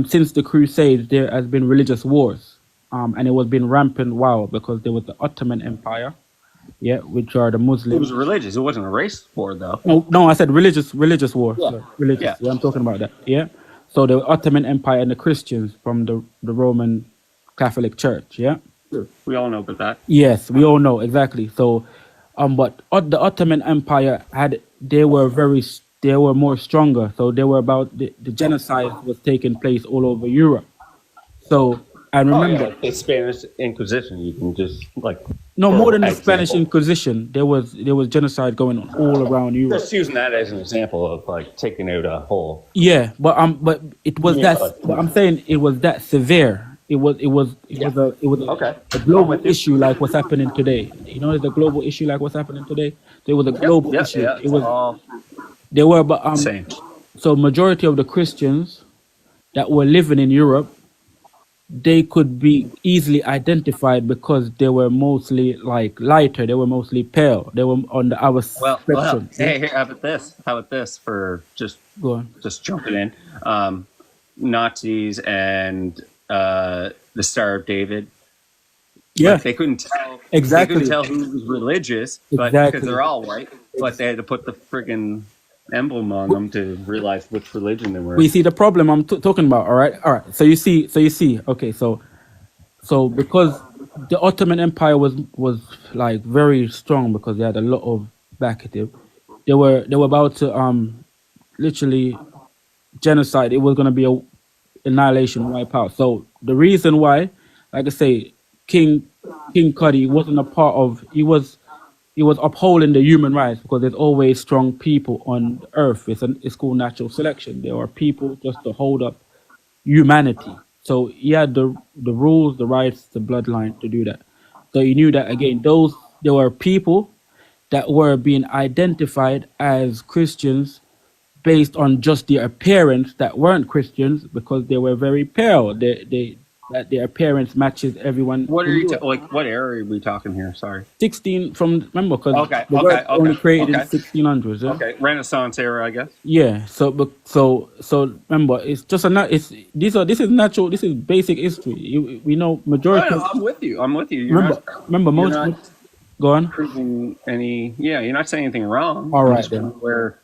since the Crusades, there has been religious wars, and it was been rampant because there was the Ottoman Empire, yeah, which are the It Muslims. was religious. It wasn't a race war, though. No, I said religious war. Yeah. Sorry, religious. Yeah. Yeah, I'm talking about that. Yeah. So the Ottoman Empire and the Christians from the Roman Catholic Church. Yeah. We all know about that. Yes, we all know exactly. So, but the Ottoman Empire they were more stronger. So they were about the genocide was taking place all over Europe. So and remember, the Spanish Inquisition. You can just no for more than the example. Spanish Inquisition. There was genocide going on all around Europe. Just using that as an example of taking out a whole. Yeah, but it was Yeah, but I'm saying it was that severe. It was Okay. a global issue like what's happening today. You know, it's a global issue like what's happening today. There was a global issue. Yeah, It was all there were but same. so majority of the Christians that were living in Europe, they could be easily identified because they were mostly like lighter. They were mostly pale. They were on the our Well, spectrum. hey, how about this? How about this for Go on. just jumping in? Nazis and the Star of David. Yeah, Like, they couldn't tell Exactly. They couldn't tell who was religious, but Exactly. because they're all white, but they had to put the friggin' emblem on them to realize which religion they were. we see the problem I'm talking about. All right. So you see. Okay. So because the Ottoman Empire was like very strong because they had a lot of backing. They were about to literally genocide. It was going to be a annihilation, wipe out. So the reason why, like I say, King Cuddy wasn't a part of. He was upholding the human rights because there's always strong people on the earth. It's called natural selection. There are people just to hold up humanity. So he had the rules, the rights, the bloodline to do that. So you knew that again. There were people that were being identified as Christians based on just their appearance that weren't Christians because they were very pale. That their appearance matches everyone What are in you Europe. like? What era are we talking here? Sorry. 16 from remember because Okay, the okay, word only okay, created in okay, 1600s. Yeah. okay. Renaissance era, I guess. Yeah. So remember, it's just this is natural. This is basic history. We know Oh, majority. no, I'm with you. I'm with you. Remember You're most. not Go on. proving any. Yeah, you're not saying anything wrong. All I'm right just then. wondering where.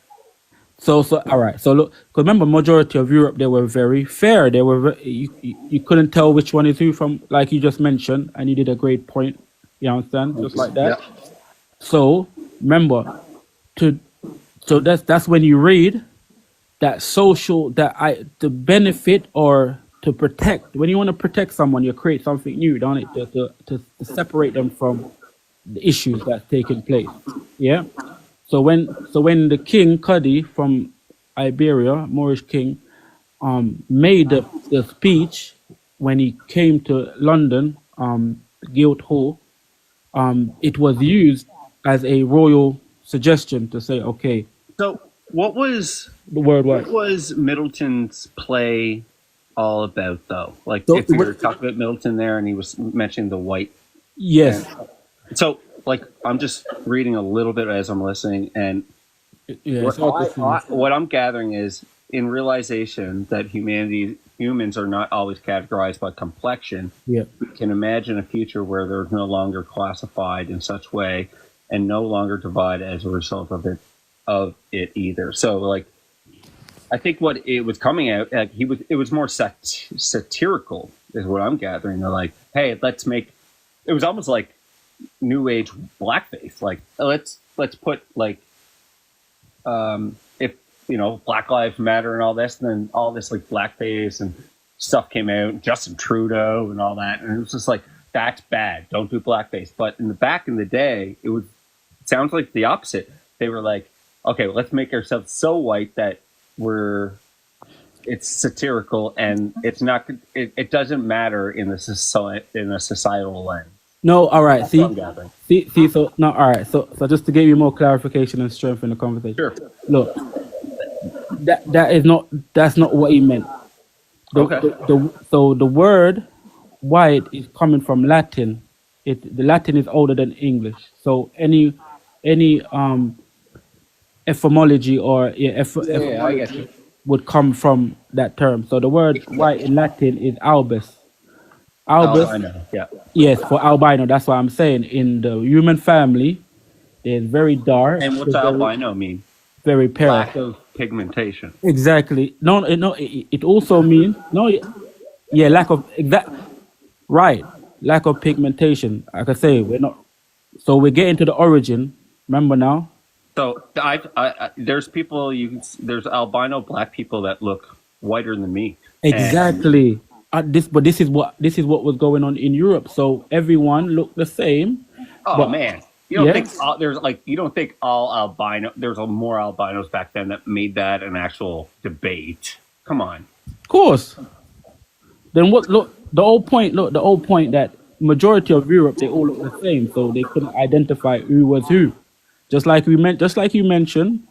So all right. So look, because remember, majority of Europe they were very fair. They were you couldn't tell which one is who from, like you just mentioned, and you did a great point. You understand, just like that. Yeah. So remember, to so that's when you read that social to benefit or to protect. When you want to protect someone, you create something new, don't it? To separate them from the issues that's taking place. Yeah. So when the king Cudi from Iberia, Moorish king, made the speech when he came to London, Guildhall, it was used as a royal suggestion to say, okay, So what was the worldwide. Middleton's play all about, though? Like, So if we were talking about Middleton there, and he was mentioning the white. Yes, So, like, I'm just reading a little bit as I'm listening, and yeah. what I'm gathering is in realization that humans are not always categorized by complexion. Yeah. We can imagine a future where they're no longer classified in such way and no longer divided as a result of it either. So, like, I think what it was coming out, like, it was more satirical, is what I'm gathering. They're like, hey, let's make. It was almost like new age blackface. Like, let's put, like, if Black Lives Matter and all this, and then all this like blackface and stuff came out, Justin Trudeau and all that, and it was just like, that's bad. Don't do blackface. But back in the day, it sounds like the opposite. They were like, okay, let's make ourselves so white that it's satirical and it's not. It doesn't matter in a societal lens. No, all right. That's what I'm gathering. See. So no, all right. So just to give you more clarification and strength in the conversation. Sure. Look, that's not what he meant. Okay. So the word white is coming from Latin. The Latin is older than English. So any etymology or I get you. would come from that term. So the word white in Latin is albus. Albus. Albino, yeah. Yes, for albino. That's what I'm saying. In the human family, there's very dark. And what's there's albino mean? very pale. Lack of pigmentation. Exactly. No. It also means lack of exact. Right, lack of pigmentation. Like I say, we're not. So we're getting to the origin. Remember now. So there's people there's albino black people that look whiter than me. Exactly. This is what was going on in Europe. So everyone looked the same. Man, you don't Yes. think you don't think all albino? There's more albinos back then that made that an actual debate. Come on. Of course. Then what? Look, the whole point. Look, the whole point that majority of Europe they all look the same, so they couldn't identify who was who. Just like you mentioned,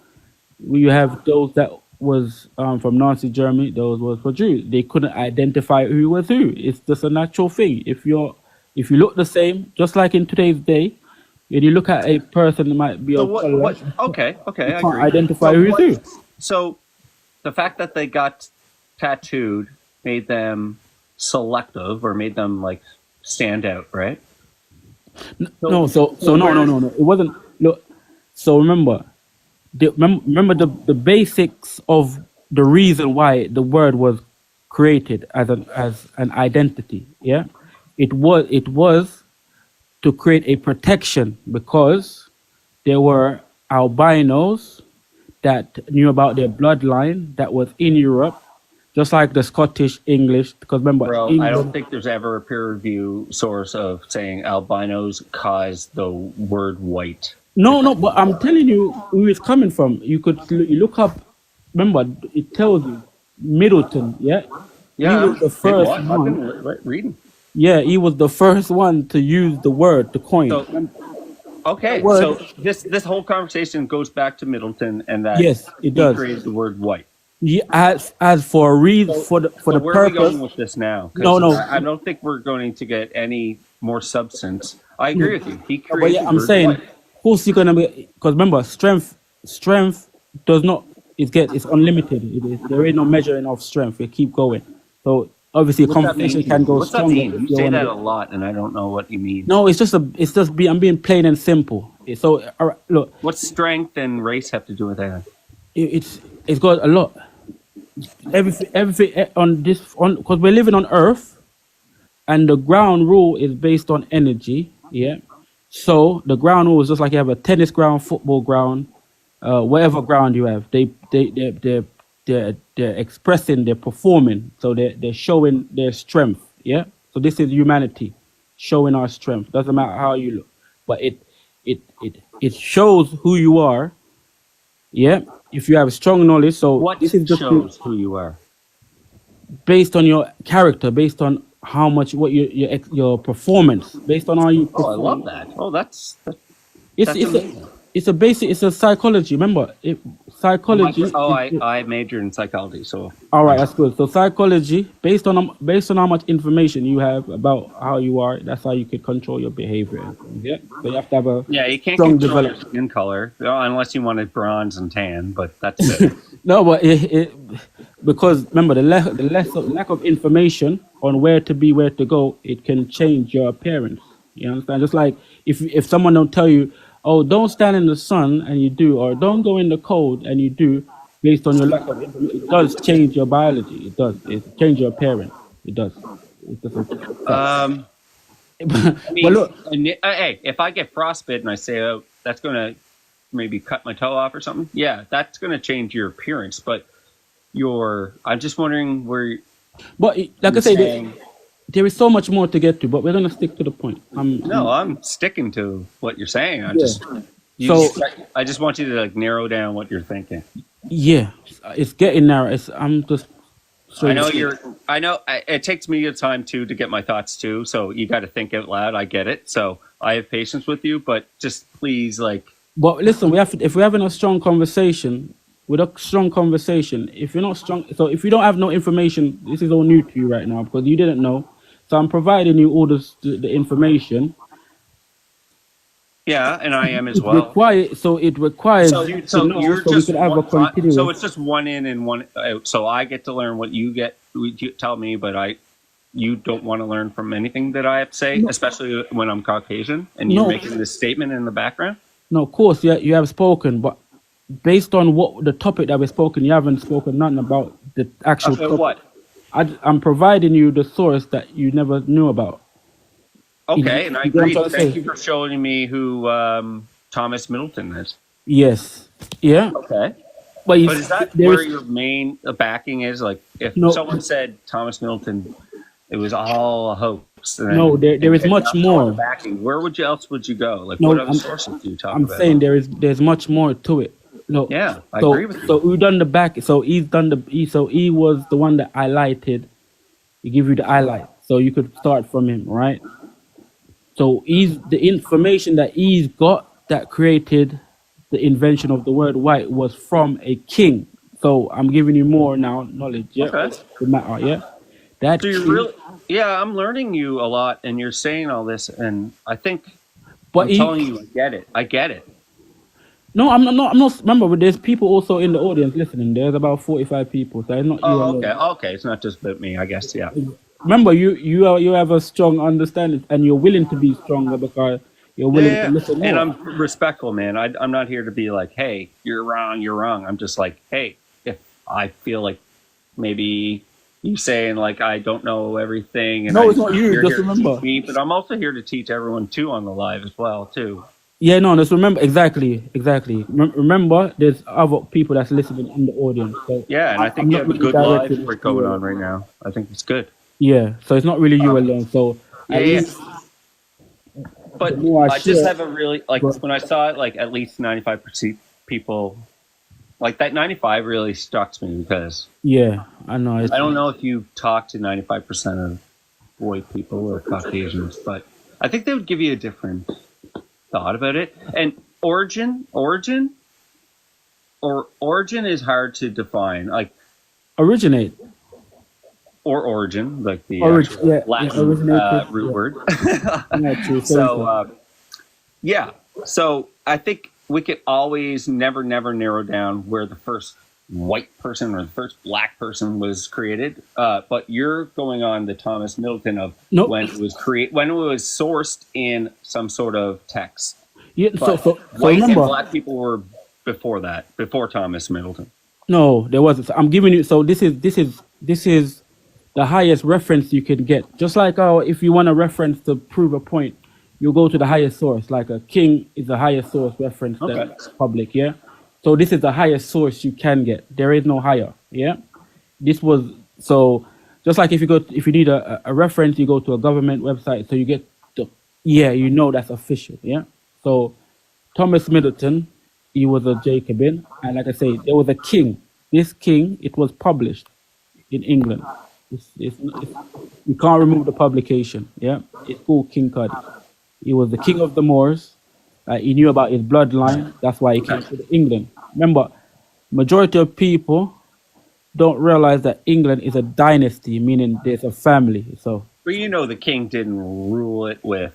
we have those that was from Nazi Germany. Those was for Jews. They couldn't identify who was who. It's just a natural thing. If you look the same, just like in today's day, when you look at a person that might be of color, Okay, you I can't agree. identify who is who. So the fact that they got tattooed made them selective or made them like stand out, right? No. It wasn't. Look. So remember the basics of the reason why the word was created as an identity. Yeah, it was to create a protection because there were albinos that knew about their bloodline that was in Europe, just like the Scottish English. Because remember, Bro, I England, don't think there's ever a peer review source of saying albinos caused the word white. No, but I'm telling you where it's coming from. You look up. Remember, it tells you Middleton. Yeah, Yeah, he was the first I've one. been reading. Yeah, he was the first one to use the word, the coin. So okay, Word. so this whole conversation goes back to Middleton and that Yes, it he does. created the word white. Yeah, as for a reason, So, for the where are we purpose. going with this now? No, Because no. I don't think we're going to get any more substance. I agree with you. He But created yeah, the I'm word saying, white. who's he gonna be? Because remember, strength does not. It's unlimited. There is no measuring of strength. It keep going. So obviously, a What's that mean conversation to can you? go What's that stronger mean? if You you say want that to. a lot, and I don't know what you mean. No, I'm being plain and simple. So all right, look, What's strength and race have to do with that? it's got a lot. Everything on this on because we're living on Earth, and the ground rule is based on energy. Yeah. So the ground rule is just like you have a tennis ground, football ground, whatever ground you have. They're expressing, they're performing, so they're showing their strength. Yeah. So this is humanity showing our strength. Doesn't matter how you look, but it shows who you are. Yeah. If you have strong knowledge, so What this is just shows who you are? based on your character, based on how much what your performance, based on how you Oh, I love perform. that. Oh, that's It's amazing. it's a psychology. Remember, psychology. I majored in psychology, so All right, that's good. So psychology, based on how much information you have about how you are, that's how you could control your behavior. Yeah. So you have to have a yeah, you can't strong control your development. skin color unless you wanted bronze and tan, but that's it. No, but because remember the lack of information on where to be, where to go, it can change your appearance. You understand? Just like if someone don't tell you, oh, don't stand in the sun, and you do, or don't go in the cold, and you do, based on your lack of information, it does change your biology. It does. It change your appearance. It does. It doesn't. I But mean, look, hey, if I get frostbite and I say, oh, that's going to maybe cut my toe off or something, yeah, that's going to change your appearance. But I'm just wondering where but like I you're say, saying. there is so much more to get to, but we're gonna stick to the point. No, I'm sticking to what you're saying. So I just want you to like narrow down what you're thinking. yeah, it's getting narrow. I'm just. I know it takes me a time too to get my thoughts too. So you got to think out loud. I get it. So I have patience with you, but just please, like, But listen, if we're having a strong conversation, if you're not strong, so if you don't have no information, this is all new to you right now because you didn't know. So I'm providing you all the information. yeah, and I am as It well. requires So you to so know you're so we just could have a so continuous. it's just one in and one out. So I get to learn what you tell me, but you don't want to learn from anything that I have to say, especially when I'm Caucasian and you're No. making this statement in the background. No, of course, yeah, you have spoken, but based on what the topic that we've spoken, you haven't spoken nothing about the actual Okay, topic. what? I'm providing you the source that you never knew about. Okay, and I You know what I'm agree. trying to Thank say? you for showing me who Thomas Middleton is. Yes, yeah, Okay. but But is that there where is your main backing is? Like, if No. someone said Thomas Middleton, it was all a hoax. And No, there is and much not showing more. the backing. Where else would you go? Like, No, what other sources do you talk I'm about? saying there's much more to it. No, Yeah, I so agree with you. so we done the back. So he was the one that highlighted. He give you the highlight, so you could start from him, right? So he's the information that he's got that created the invention of the word white was from a king. So I'm giving you more now knowledge, yeah, Okay. the matter, yeah. That So you're king, really, yeah, I'm learning you a lot, and you're saying all this, and I think but I'm he, telling you, I get it. I get it. no, I'm not. Remember, there's people also in the audience listening. There's about 45 people, so it's not you Oh, alone. okay, okay. It's not just about me, I guess. Yeah. Remember, you have a strong understanding, and you're willing to be stronger because you're willing to listen And more. I'm respectful, man. I'm not here to be like, hey, you're wrong, you're wrong. I'm just like, hey, if I feel like maybe you saying like I don't know everything, and No, it's not you, you're just here to remember. teach me, but I'm also here to teach everyone too on the live as well too. Yeah, no, just remember exactly. Remember, there's other people that's listening in the audience. So Yeah, and I think I'm you not have a really good live directing for it to going you. on right now. I think it's good. Yeah, so it's not really you alone. So Yeah, at yeah. least But the more I just share- have a really like But- when I saw it, like at least 95% people, like that 95 really struck me because yeah, I know. I don't know if you've talked to 95% of white people or Caucasians, but I think they would give you a different thought about it. And origin is hard to define. Like Originate. or origin, like the Yeah, yeah, Latin originated. root Yeah. word. Yeah, true. So yeah, so I think we could always never narrow down where the first white person or the first black person was created. But you're going on the Thomas Middleton of Nope. when it was sourced in some sort of text. Yeah, But so white and remember, black people were before that, before Thomas Middleton. no, there wasn't. So I'm giving you. So this is the highest reference you can get. Just like how if you want a reference to prove a point, you go to the highest source. Like a king is the highest source reference Okay. that's public. Yeah. So this is the highest source you can get. There is no higher. Yeah. This was so. Just like if you need a reference, you go to a government website. So you get you know that's official. Yeah. So Thomas Middleton, he was a Jacobin, and like I say, there was a king. This king, it was published in England. You can't remove the publication. Yeah, it's called King Cuddy. He was the king of the Moors. He knew about his bloodline. That's why he came to England. Remember, majority of people don't realize that England is a dynasty, meaning there's a family. So But you know, the king didn't rule it with.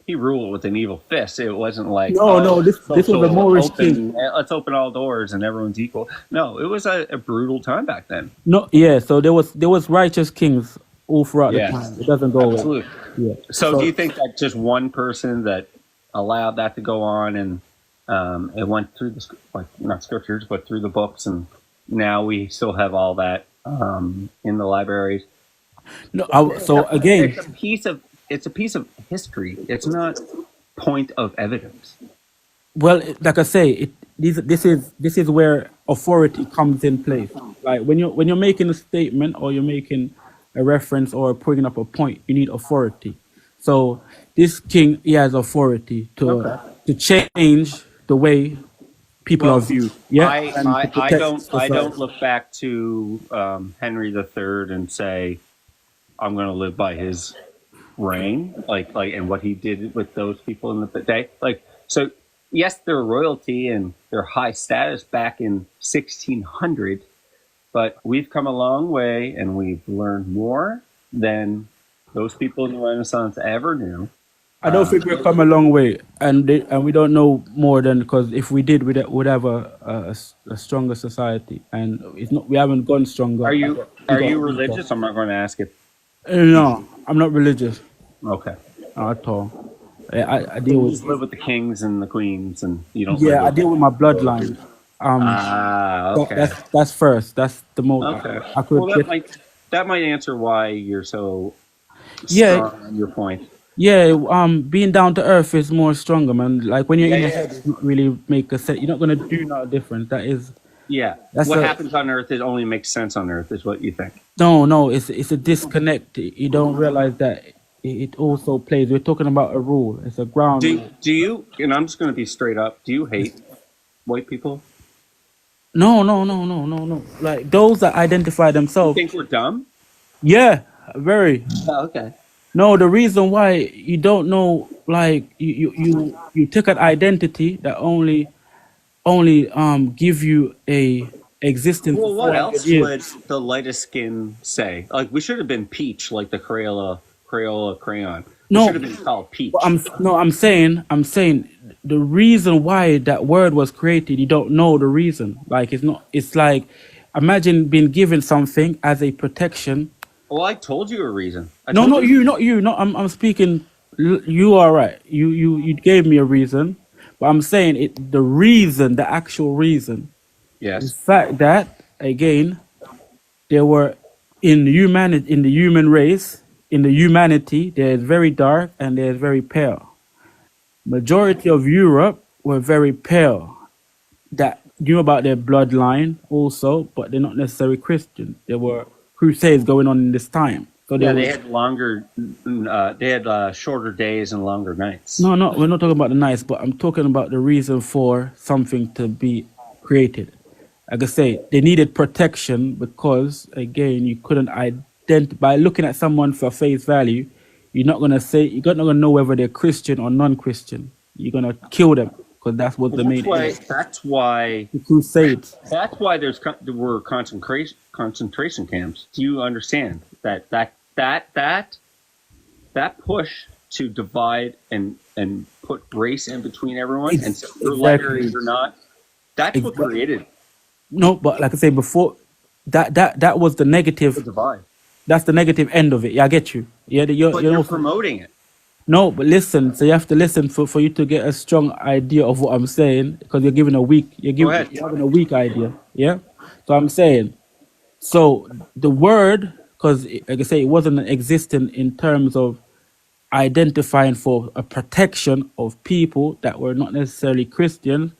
He ruled with an evil fist. It wasn't like no, this was a Moorish king. Let's open all doors and everyone's equal. No, it was a brutal time back then. No, yeah. So there was righteous kings all throughout Yes. the time. It doesn't go away. Absolutely. Yeah. So do you think that just one person that allowed that to go on and it went through the not scriptures but through the books, and now we still have all that in the libraries? No. So again, it's a piece of history. It's not point of evidence. well, like I say, this is where authority comes in place. Like when you're making a statement or you're making a reference or bringing up a point, you need authority. So this king, he has authority to change the way people are viewed. Yeah, and to I protect don't society. look back to Henry III and say I'm going to live by his reign, like and what he did with those people in the day. Like, so yes, they're royalty and they're high status back in 1600, but we've come a long way and we've learned more than those people in the Renaissance ever knew. I don't think we've come a long way, and we don't know more than, because if we did, we'd have a stronger society, and it's not. We haven't gone stronger. Are you We got weaker. religious? I'm not going to ask it. No, I'm not religious Okay. at all. I deal You with just live with the kings and the queens, and you don't. I live deal with my bloodline. okay. That's first. That's the most. Okay. I could Well, get. that might answer why you're so Yeah. strong on your point. Yeah, being down to earth is more stronger, man. Like when you're in your Yeah. head, it's not really make a sense. You're not gonna do no difference. That is Yeah. That's what a- happens on Earth it only makes sense on Earth, is what you think. no. It's a disconnect. You don't realize that it also plays. We're talking about a rule. It's a ground. Do you? And I'm just going to be straight up. Do you hate white people? No. Like those that identify You themselves. think we're dumb? Yeah, very. Oh, okay. No, the reason why you don't know, like you take an identity that only give you a existence. Well, for what 400 else years. would the lightest skin say? Like, we should have been peach, like the Crayola crayon. We No. should have been called peach. I'm saying the reason why that word was created, you don't know the reason. Like it's like imagine being given something as a protection. Well, I told you a reason. No, not you. No, I'm speaking. You are right. You gave me a reason, but I'm saying it. The reason, the actual reason, the Yes. fact that again, there were in humanity, in the human race, in the humanity, there is very dark and there is very pale. Majority of Europe were very pale. That knew about their bloodline also, but they're not necessarily Christian. There were crusades going on in this time. So Yeah, there they was, had longer, they had shorter days and longer nights. no, we're not talking about the nice, but I'm talking about the reason for something to be created. Like I say, they needed protection because again, you couldn't by looking at someone for face value, you're not gonna know whether they're Christian or non-Christian. You're gonna kill them because that's what Well, the main aim. that's why The crusades. there were concentration camps. Do you understand that push to divide and put race in between everyone and so you're lighter or you're not? That's what Exactly. created No, but like I say before, that was the the negative. divide. That's the negative end of it. Yeah, I get you. Yeah, But you you're know. promoting it. No, but listen. So you have to listen for you to get a strong idea of what I'm saying because you're giving a weak. Go ahead. You're having a weak idea. Yeah. So I'm saying. So the word, because like I say, it wasn't existing in terms of identifying for a protection of people that were not necessarily Christian,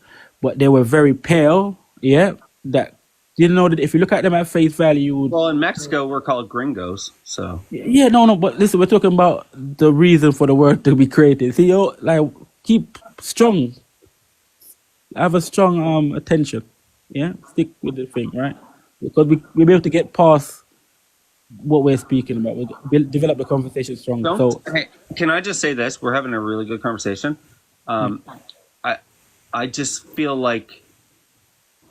but they were very pale. Yeah. That you know that if you look at them at face value, you would. Well, in Mexico, we're called gringos. So Yeah, no, but listen, we're talking about the reason for the word to be created. See, you like keep strong, have a strong attention. Yeah, stick with the thing, right? Because we'll be able to get past what we're speaking about. We'll develop the conversation stronger. So hey, can I just say this? We're having a really good conversation. I just feel like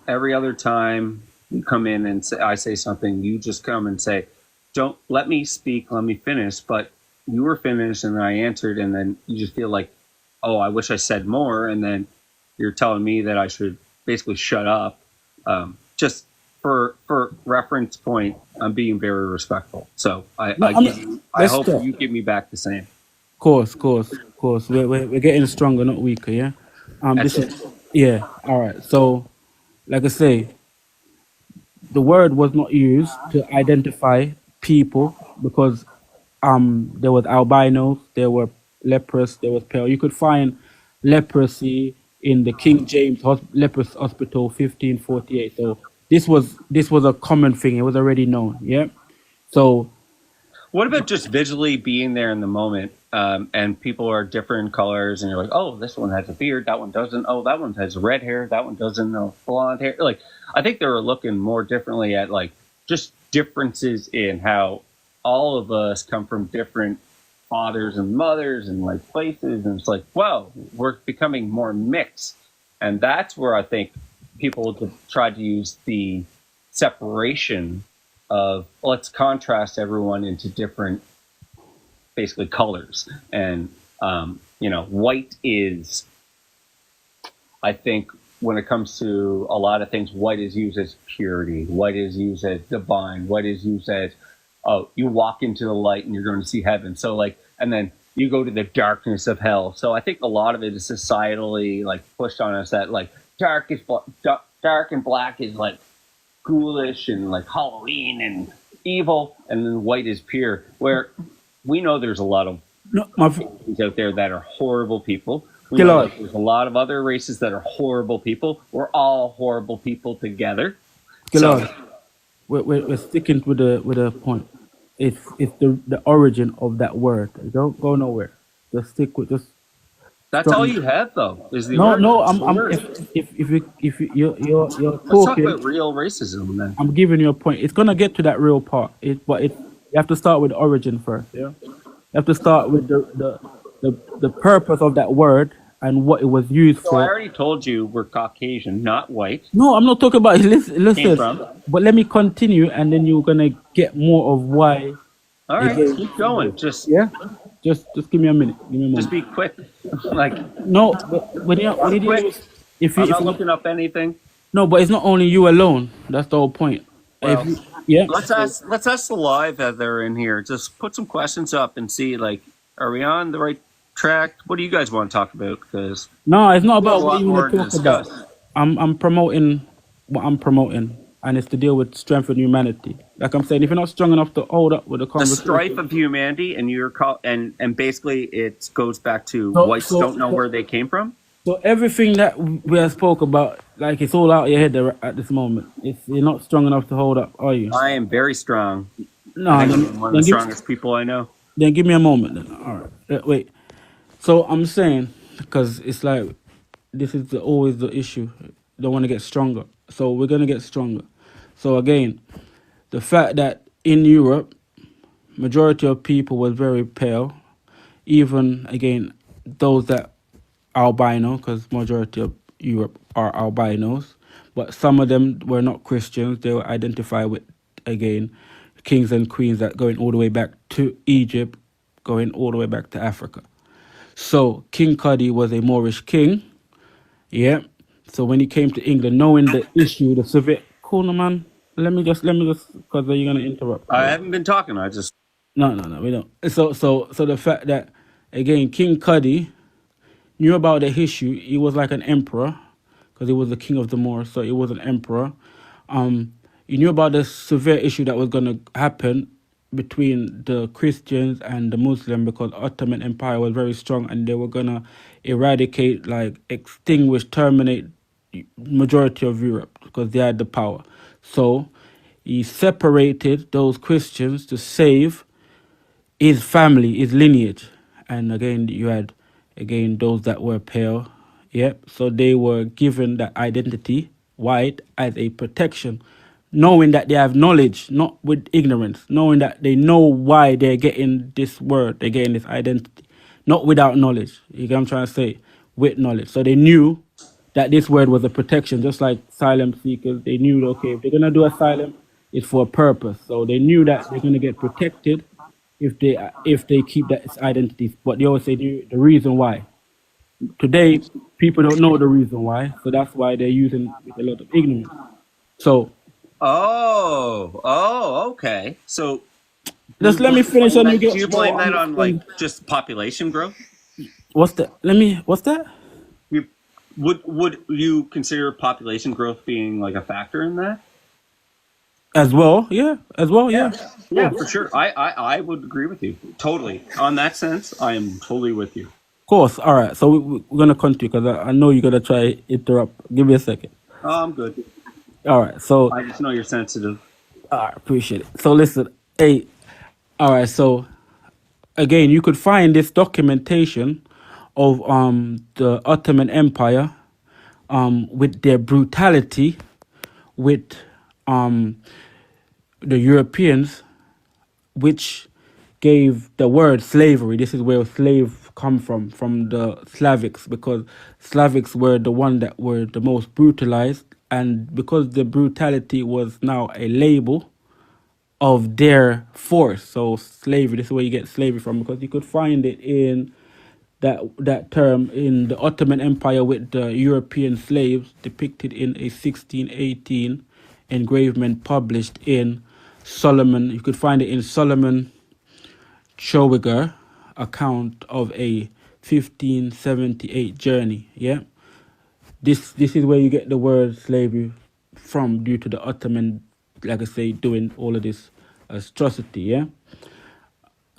every other time you come in and I say something, you just come and say, "Don't let me speak, let me finish." But you were finished, and then I answered, and then you just feel like, "Oh, I wish I said more," and then you're telling me that I should basically shut up. Just for reference point, I'm being very respectful. So I let's hope stop. you give me back the same. Course. We're getting stronger, not weaker. Yeah. This Excellent. is yeah. All right. So, like I say, the word was not used to identify people because there was albinos, there were leprous, there was pale. You could find leprosy in the King James Leprous Hospital 1548. So this was a common thing. It was already known. Yeah. So What about just visually being there in the moment, and people are different colors, and you're like, "Oh, this one has a beard, that one doesn't. Oh, that one has red hair, that one doesn't. Oh, blonde hair." Like, I think they were looking more differently at like just differences in how all of us come from different fathers and mothers and like places, and it's like, wow, we're becoming more mixed, and that's where I think people tried to use the separation of let's contrast everyone into different basically colors and white is, I think when it comes to a lot of things, white is used as purity, white is used as divine, white is used as, oh, you walk into the light and you're going to see heaven. So like, and then you go to the darkness of hell. So I think a lot of it is societally like pushed on us that like dark and black is like ghoulish and like Halloween and evil, and then white is pure. Where we know there's a lot of no, things out there that are horrible people. We Kill know on. that there's a lot of other races that are horrible people. We're all horrible people together. Gilad, we're sticking with the point. It's the origin of that word. Don't go nowhere. Just stick with just. That's all you have, though, is the No, word. no. It's the I'm word. if you're Let's talk talking. about real racism then. I'm giving you a point. It's gonna get to that real part. You have to start with the origin first. Yeah. You have to start with the purpose of that word and what it was used So I for. already told you we're Caucasian, not white. No, I'm not talking about listen. Came from. But let me continue, and then you're gonna get more of why. All right, Again. keep going. Just Yeah. Just give me a minute. Give me a just moment. be quick. Like, No, but when you quick. if I'm you not looking up anything. no, but it's not only you alone. That's the whole point. Well, If you, yeah. let's ask the live that they're in here. Just put some questions up and see, like, are we on the right track? What do you guys want to talk about? Because No, it's not there's a about what lot you more want to to talk about. discuss. I'm promoting what I'm promoting, and it's to deal with strength and humanity. Like I'm saying, if you're not strong enough to hold up with the The conversation, strife of humanity, and and basically it goes back to So- whites so- don't know so- where they came from. so everything that we have spoke about, like it's all out your head at this moment. You're not strong enough to hold up, are you? I am very strong. No, I think then, I'm one of then the give, strongest people I know. then give me a moment. Then all right, wait. So I'm saying because it's like this is always the issue. Don't want to get stronger, so we're gonna get stronger. So again, the fact that in Europe majority of people was very pale. Even again, those that albino, because majority of Europe are albinos, but some of them were not Christians. They were identified with, again, kings and queens that going all the way back to Egypt, going all the way back to Africa. So King Cuddy was a Moorish king. Yeah. So when he came to England, knowing the issue, the severe, cool, no, man. Let me just, because you're gonna interrupt. I haven't been talking. I just No, we don't. So the fact that, again, King Cuddy knew about the issue. He was like an emperor, because he was the king of the Moors, so he was an emperor. He knew about the severe issue that was going to happen between the Christians and the Muslim, because Ottoman Empire was very strong, and they were going to eradicate, like extinguish, terminate majority of Europe, because they had the power. So he separated those Christians to save his family, his lineage. And again, you had, again, those that were pale. Yep. So they were given that identity, white, as a protection, knowing that they have knowledge, not with ignorance, knowing that they know why they're getting this word, they're getting this identity, not without knowledge. You get what I'm trying to say? With knowledge. So they knew that this word was a protection, just like asylum seekers. They knew, okay, if they're going to do asylum, it's for a purpose. So they knew that they're going to get protected if they keep that identity. But they always say the reason why. Today, people don't know the reason why, so that's why they're using with a lot of ignorance. So okay. So just let me finish and you do get you blame more that on like understanding. just population growth? What's that? What's that? You would you consider population growth being like a factor in that? As well, yeah. Yeah, for sure. I would agree with you totally on that sense. I am totally with you. Of course. All right. So we're gonna continue, because I know you're gonna try interrupt. Give me a second. Oh, I'm good. All right. So I just know you're sensitive. I appreciate it. So listen, hey, all right. So again, you could find this documentation of the Ottoman Empire, with their brutality, with the Europeans, which gave the word slavery. This is where slave come from the Slavics, because Slavics were the one that were the most brutalized, and because the brutality was now a label of their force. So slavery, this is where you get slavery from, because you could find it in that term in the Ottoman Empire, with the European slaves depicted in a 1618 engravement published in Solomon. You could find it in Solomon Schowiger account of a 1578 journey. Yeah, this is where you get the word slavery from, due to the Ottoman, like I say, doing all of this atrocity. Yeah.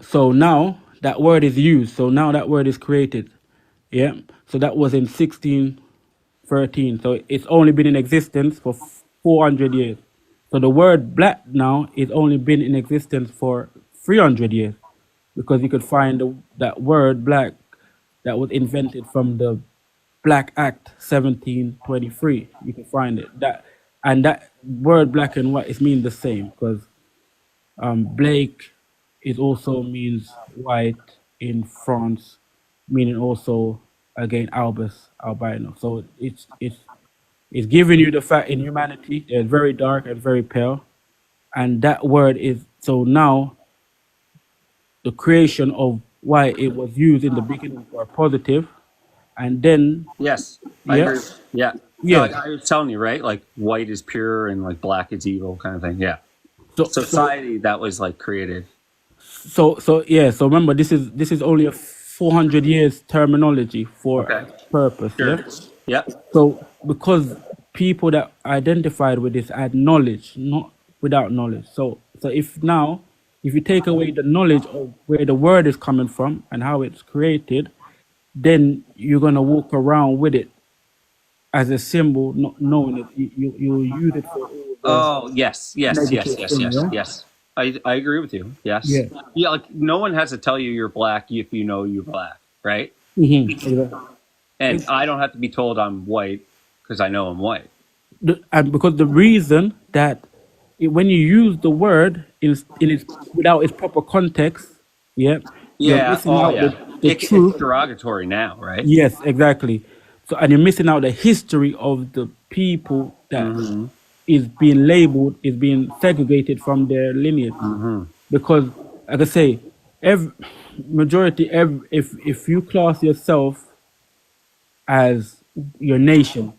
So now that word is used. So now that word is created. Yeah. So that was in 1613. So it's only been in existence for 400 years. So the word black now is only been in existence for 300 years, because you could find that word black that was invented from the Black Act 1723. You can find it. That word black and white is mean the same, because Blake is also means white in France, meaning also again albino. So it's giving you the fact in humanity they're very dark and very pale, and that word is so now the creation of why it was used in the beginning for positive, and then Yes, I yeah, agree. Yeah, yeah. like I was telling you, right? Like white is pure and like black is evil, kind of thing. Yeah, So society that was like created. yeah. So remember, this is only a 400 years terminology for Okay, a purpose. sure. Yeah. Yep. So because people that identified with this had knowledge, not without knowledge. So if you take away the knowledge of where the word is coming from and how it's created, then you're gonna walk around with it as a symbol, not knowing it. You use it for all the Oh yes, negative things. Yeah. yes. I agree with you. Yes. Yeah. Yeah. Like no one has to tell you you're black if you know you're black, right? Exactly. And I don't have to be told I'm white because I know I'm white. And because the reason that when you use the word, in its without its proper context, yeah, you're Yeah. missing Oh out yeah. the It's truth. derogatory now, right? Yes, exactly. So, and you're missing out the history of the people that Mm-hmm. is being labeled, is being segregated from their lineage. Mm-hmm. Because, like I say, every majority, if you class yourself as your nation,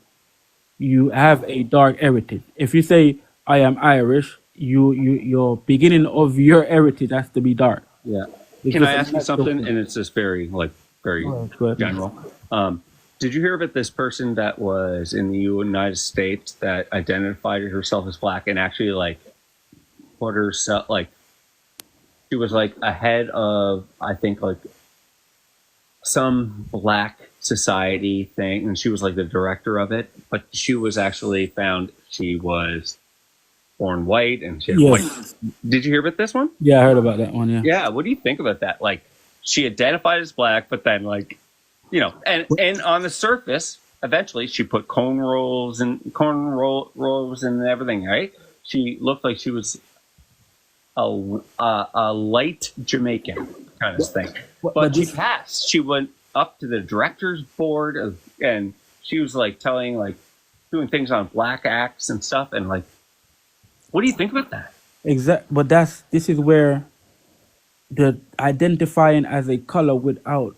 you have a dark heritage. If you say I am Irish, your beginning of your heritage has to be dark. Yeah. It's Can I just a ask you natural something? thing. And it's just very very Go ahead. general. Did you hear about this person that was in the United States that identified herself as black and actually put herself she was ahead of, I think, some black society thing, and she was the director of it, but she was actually found she was born white and she had white. Yes. Did you hear about this one? Yeah, I heard about that one. Yeah. Yeah, what do you think about that? She identified as black, but then and on the surface, eventually she put cornrows and everything, right? She looked like she was a light Jamaican kind of thing. But she passed. She went up to the director's board and she was telling doing things on black acts and stuff, and what do you think about that? Exact. But this is where the identifying as a color without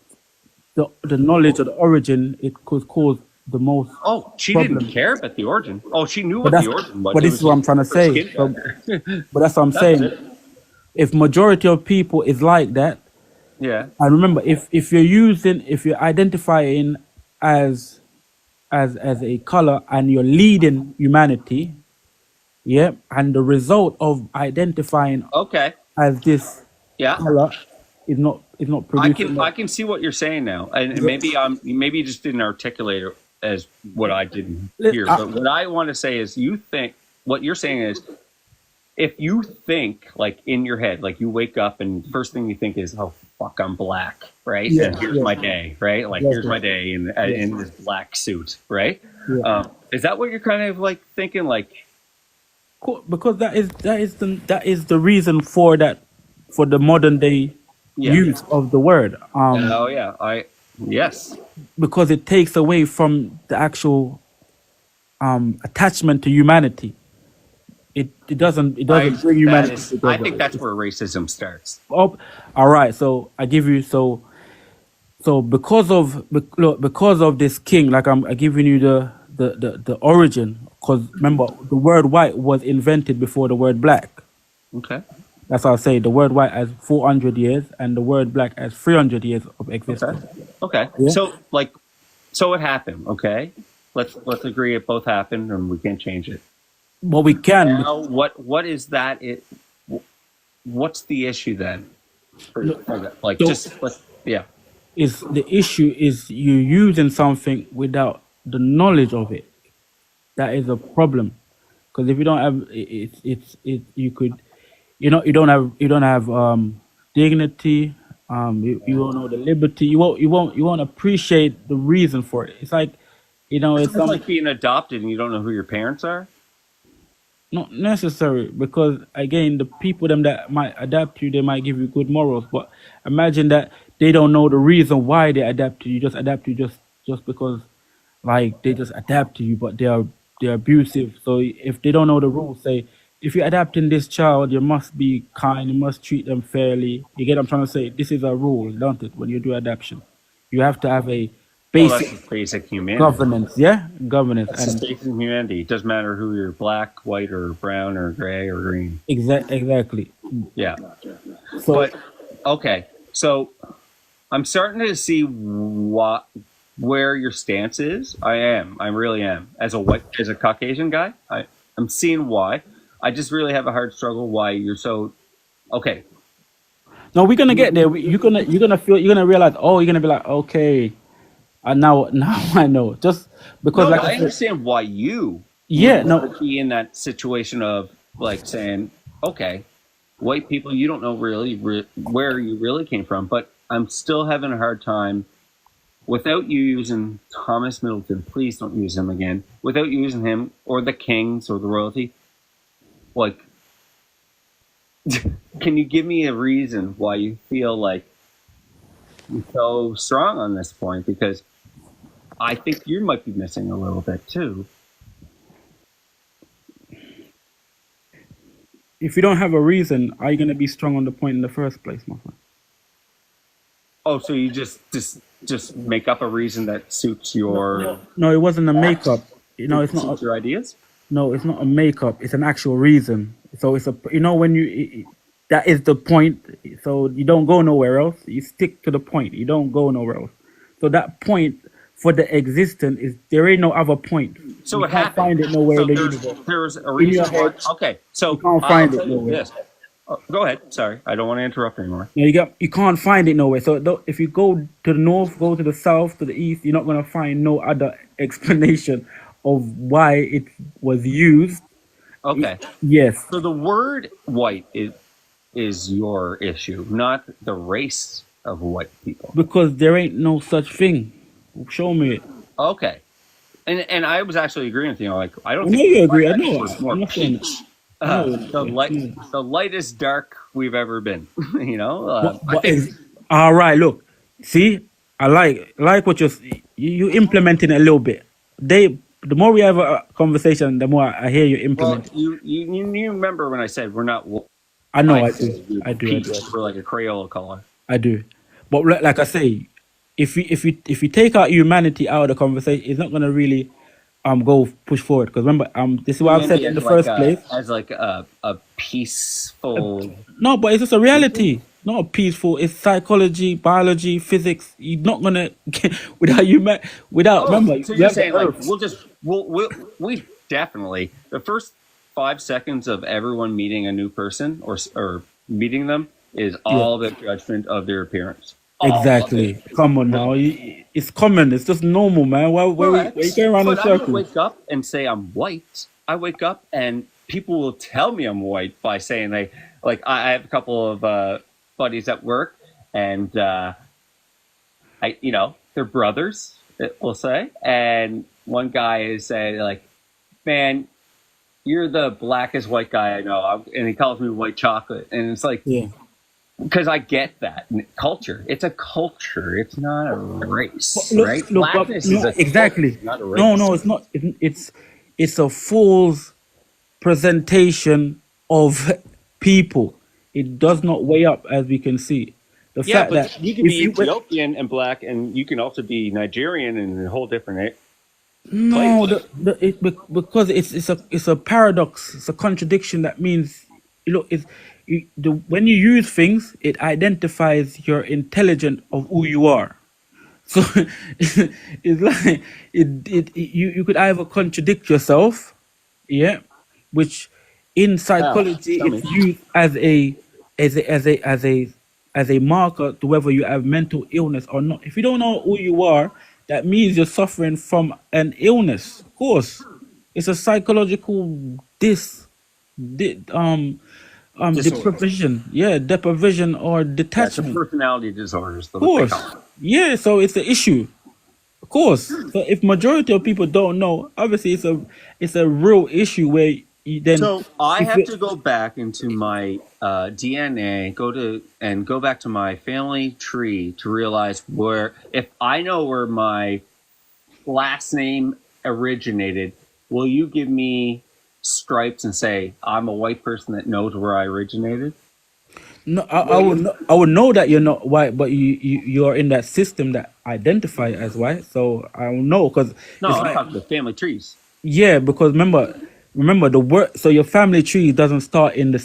the knowledge of the origin, it could cause the most. Oh, she problem. didn't care about the origin. Oh, she knew But what the origin was. but this is what I'm trying to say. Skin So- color. but that's what I'm saying. If majority of people is like that, Yeah. and remember, if you're identifying as a color and you're leading humanity, yeah, and the result of identifying Okay. as this Yeah. color is not producing. I can see what you're saying now, and maybe you just didn't articulate it as what I didn't hear. But what I want to say is, what you're saying is, if you think in your head, you wake up and first thing you think is, oh fuck, I'm black, right? Yeah, And here's yeah. my day, right? Here's my day in this black suit, right? Yeah. Is that what you're kind of thinking? Cool, because that is the reason for the modern day Yeah. use of the word. Oh yeah, yes. Because it takes away from the actual attachment to humanity. It doesn't bring humanity together. I think that's where racism starts. Oh, all right. So I give you so because of this king, I'm giving you the origin. Because remember, the word white was invented before the word black. Okay. That's how I say the word white has 400 years and the word black has 300 years of existence. Okay. Yeah. So it happened. Okay. Let's agree it both happened and we can't change it. But we can. Now, what is that? What's the issue then? Yeah. Is the issue is you using something without the knowledge of it. That is a problem. Because if you don't have you don't have dignity. You won't know the liberty. You won't appreciate the reason for it. It's it's It's like being adopted and you don't know who your parents are. not necessary, because again, the people them that might adapt you, they might give you good morals, but imagine that they don't know the reason why they adapt to you. Just adapt to you just because they just adapt to you, but they're abusive. So if they don't know the rules, say if you're adapting this child, you must be kind, you must treat them fairly. You get what I'm trying to say? This is a rule, don't it? When you do adaptation, you have to have a Well, basic that's basic humanity. governance, yeah, governance, That's just and basic humanity. It doesn't matter who you're, black, white, or brown, or gray, or green. exactly. Yeah. So But okay, so I'm starting to see where your stance is. I really am. As a Caucasian guy, I'm seeing why. I just really have a hard struggle why you're so okay. no, we're gonna get there. You're gonna realize. Oh, you're gonna be like, okay, now I know. Just because, No, like I I said, understand why you yeah, would no, be in that situation of saying, okay, white people, you don't know really where you really came from, but I'm still having a hard time without you using Thomas Middleton. Please don't use him again. Without using him or the kings or the royalty, can you give me a reason why you feel like you're so strong on this point? Because I think you might be missing a little bit too. If you don't have a reason, are you going to be strong on the point in the first place, my friend? Oh, so you just make up a reason that suits your No, it wasn't a makeup. You know, it's not. suits your ideas? No, it's not a makeup. It's an actual reason. So it's a, you know, when that is the point. So you don't go nowhere else. You stick to the point. You don't go nowhere else. So that point for the existence is there ain't no other point. So you it can't happened. find it nowhere So in the there's, universe. there's a In reason your why. head, Okay, so you can't I'll find tell it you nowhere. this. Oh, go ahead. Sorry, I don't want to interrupt anymore. No, you can't find it nowhere. So if you go to the north, go to the south, to the east, you're not gonna find no other explanation of why it was used. Okay, Yes, so the word white is your issue, not the race of white people. because there ain't no such thing. Show me it. Okay, and I was actually agreeing with you. Like I I don't know think you agree. I black know. is more I'm not saying peach. it. No, The lightest dark we've ever been. You know, I but think all right. Look, see, I like what you implementing a little bit. The more we have a conversation, the more I hear you well, implement. you remember when I said we're not I know. white, I do. peach, we're like a Crayola color. I do. But like I say, if you take out humanity out of the conversation, it's not gonna really go push forward. Because remember, this is what I've said Maybe in the as like first place. as like a peaceful. No, but it's just a reality. Not a peaceful. It's psychology, biology, physics. You're not gonna get without without. Oh, Remember, so we you're have the saying like earth. we definitely the first 5 seconds of everyone meeting a new person or meeting them is all the judgment of their appearance. All of Exactly. it. Come on now. It's common. It's just normal, man. Why you going around in But I don't circles? wake up and say I'm white. I wake up and people will tell me I'm white by saying I have a couple of buddies at work and they're brothers, we'll say, and one guy is saying like, man, you're the blackest white guy I know, and he calls me white chocolate, and it's like, Yeah. because I get that culture. It's a culture. It's not a race, Look, right? look, Blackness no, is a exactly. culture, not a race. No, it's not. It's a false presentation of people. It does not weigh up, as we can see. The Yeah, fact but that you can if be you Ethiopian and black, and you can also be Nigerian and a whole different no, place. because it's a paradox. It's a contradiction. That means, look, when you use things, it identifies your intelligence of who you are. So it's like you could either contradict yourself, yeah, which in psychology Tell me. it's used as a marker to whether you have mental illness or not. If you don't know who you are, that means you're suffering from an illness. Of course, it's a psychological Disorder. deprivation, deprivation or That's a detachment. personality disorder. Is Of what they course, call it. yeah. So it's an issue. Of course. So if majority of people don't know, obviously it's a real issue where you then. So I if have you- to go back into my DNA, go back to my family tree to realize if I know where my last name originated, will you give me stripes and say I'm a white person that knows where I originated? No, I would know that you're not white, but you're in that system that identify as white. So I will know because No, I'm talking about family trees. yeah, because remember the word. So your family tree doesn't start in the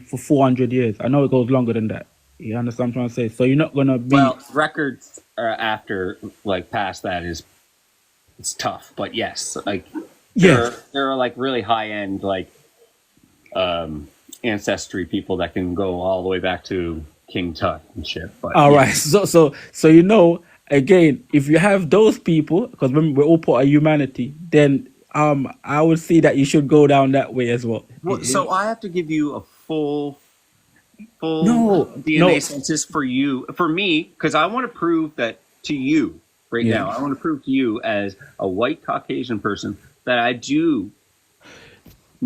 for 400 years. I know it goes longer than that. You understand what I'm trying to say? So you're not gonna be. Well, records after past that it's tough, but yes, Yeah. there are really high end ancestry people that can go all the way back to King Tut and shit. But All right. So again, if you have those people, because remember we're all part of humanity, then I would see that you should go down that way as well. So I have to give you a full No, DNA no. census for me, because I want to prove that to you right Yeah. now. I want to prove to you as a white Caucasian person that I do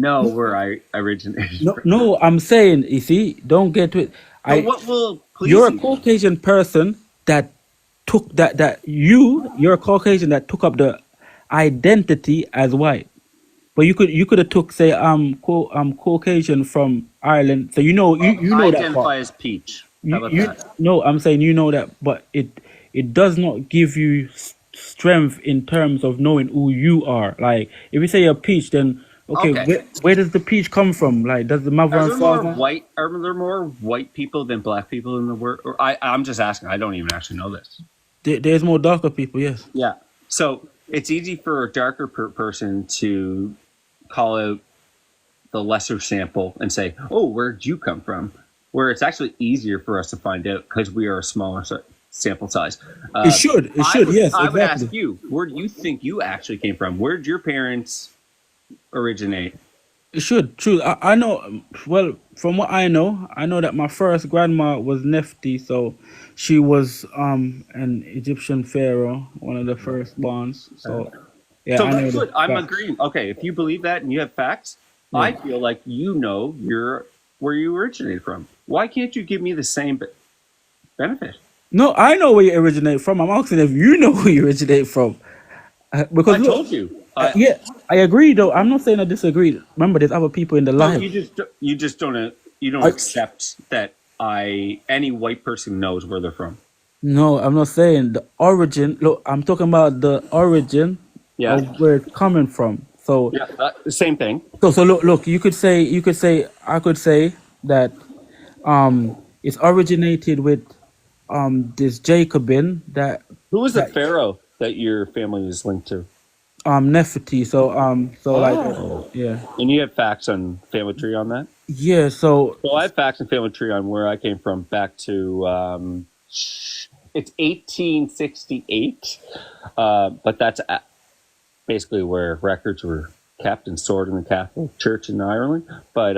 know where I originated No, from. no, I'm saying, you see, don't get to it. But what will please You're a you? Caucasian person that took you're a Caucasian that took up the identity as white. But you could have took, say, I'm Caucasian from Ireland, so you I know that part. identify as Peach. How about You that? no, I'm saying you know that, but it does not give you strength in terms of knowing who you are. Like if you say you're peach, then okay, Okay. where does the peach come from? Like, does the mother Are and there more father? white? Are there more white people than black people in the world? Or I'm just asking. I don't even actually know this. There's more darker people, yes. Yeah. So it's easy for a darker person to call out the lesser sample and say, "Oh, where'd you come from?" Where it's actually easier for us to find out because we are a smaller sample size. It should, yes, I would ask exactly. you, where do you think you actually came from? Where did your parents originate? It should, true. I know. Well, from what I know that my first grandma was Nephti, so she was an Egyptian pharaoh, one of the firstborns. So yeah, So I know that's the good. I'm fact. agreeing. Okay, if you believe that and you have facts, Yeah. I feel like you know where you originated from. Why can't you give me the same benefit? No, I know where you originate from. I'm asking if you know where you originate from. Because I look, told you. yeah, I agree though. I'm not saying I disagree. Remember, there's other people in the So life. you just don't I, accept that any white person knows where they're from. no, I'm not saying the origin. Look, I'm talking about the origin Yeah, of where it's coming from. So, yeah, the same thing. so look. You could say, I could say that it's originated with this Jacobin that Who was the that pharaoh that your family is linked to? Nefertiti. So like Oh, yeah, and you have facts on family tree on that. yeah. So Well, I have facts and family tree on where I came from back to it's 1868, but that's basically where records were kept and stored in the Catholic Church in Ireland. But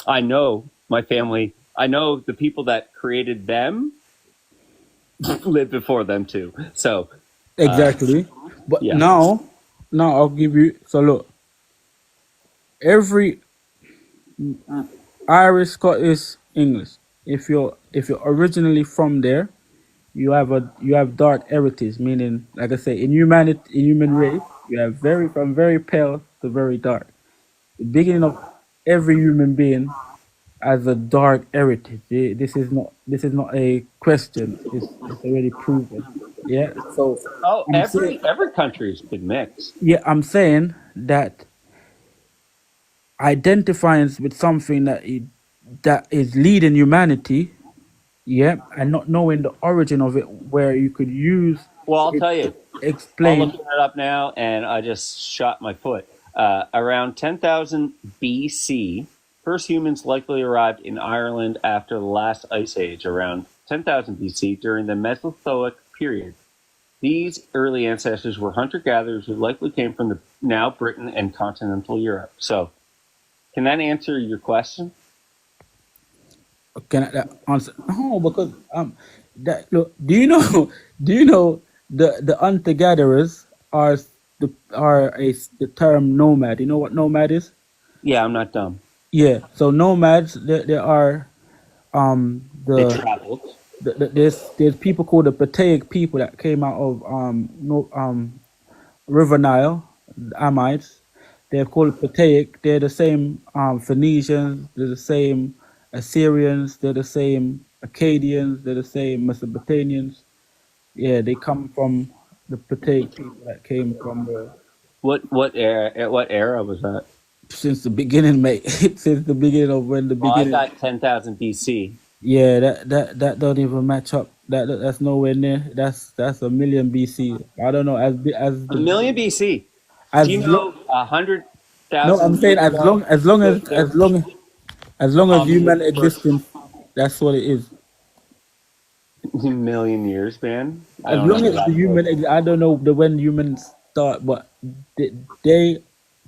I know my family. I know the people that created them lived before them too. So exactly. But yeah, now I'll give you. So look, every Irish, Scottish, English. If you're originally from there, you have dark heritage. Meaning, like I say, in human race, you have from very pale to very dark. The beginning of every human being has a dark heritage. This is not a question. It's already proven. Yeah. So oh, I'm saying every country's been mixed. yeah, I'm saying that identifying with something that is leading humanity, yeah, and not knowing the origin of it, where you could use Well, I'll it tell to you. I'm explain. looking it up now, and I just shot my foot. Around 10,000 BC, first humans likely arrived in Ireland after the last ice age, around 10,000 BC, during the Mesozoic period. These early ancestors were hunter-gatherers who likely came from the now Britain and continental Europe. So, can that answer your question? Can I answer? No, because that look. Do you know? Do you know the hunter gatherers the term nomad? You know what nomad is? Yeah, I'm not dumb. Yeah. So nomads, there are They traveled. there's people called the Pataic people that came out of no River Nile, the Amites. They're called Pataic. They're the same Phoenicians. They're the same Assyrians. They're the same Akkadians. They're the same Mesopotamians. Yeah, they come from the Pataic people that came from What era? At what era was that? since the beginning, mate. Since the beginning of when the Well, I beginning. got 10,000 BC. Yeah, that don't even match up. That's nowhere near. That's a million BC. I don't know as A million BC. as Do you lo- know 100,000 no, I'm saying years ago? as long as The human first existence, that's what it is. million years, man. I As don't know long how as the that works. I don't know when humans start, but they they,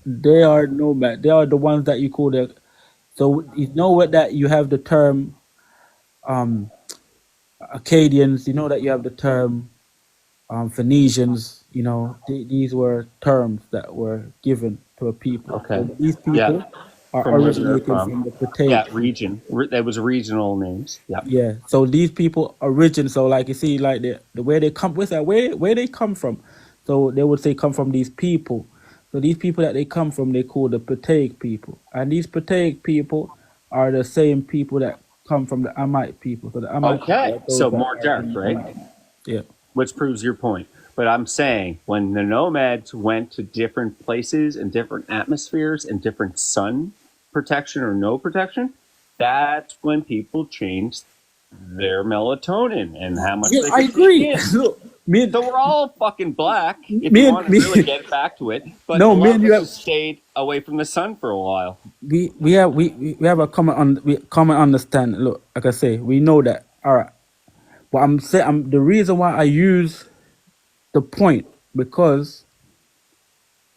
they are nomad. They are the ones that you call the. So you know what that you have the term um Acadians. You know that you have the term Phoenicians. These were terms that were given to a people. Okay. So these Yeah. people are From where they're originating from. from the Patake. Yeah, region. There was regional names. Yeah. Yeah. So these people origin. So like you see, like the way they come, what's that? Where they come from? So they would say come from these people. So these people that they come from, they call the Patake people, and these Patake people are the same people that come from the Amite people. So the Amite people Okay. are those So that more are dark, in the right? Amite. Yeah. Which proves your point. But I'm saying when the nomads went to different places and different atmospheres and different sun protection or no protection, that's when people changed their melatonin and how much Yeah, they I could take agree. in. Look, me and So we're all fucking black if me you and want to me. really get back to it. But a No, me lot and of you us have just stayed away from the sun for a while. we have a common understand. Look, like I say, we know that. All right. But I'm saying the reason why I use the point because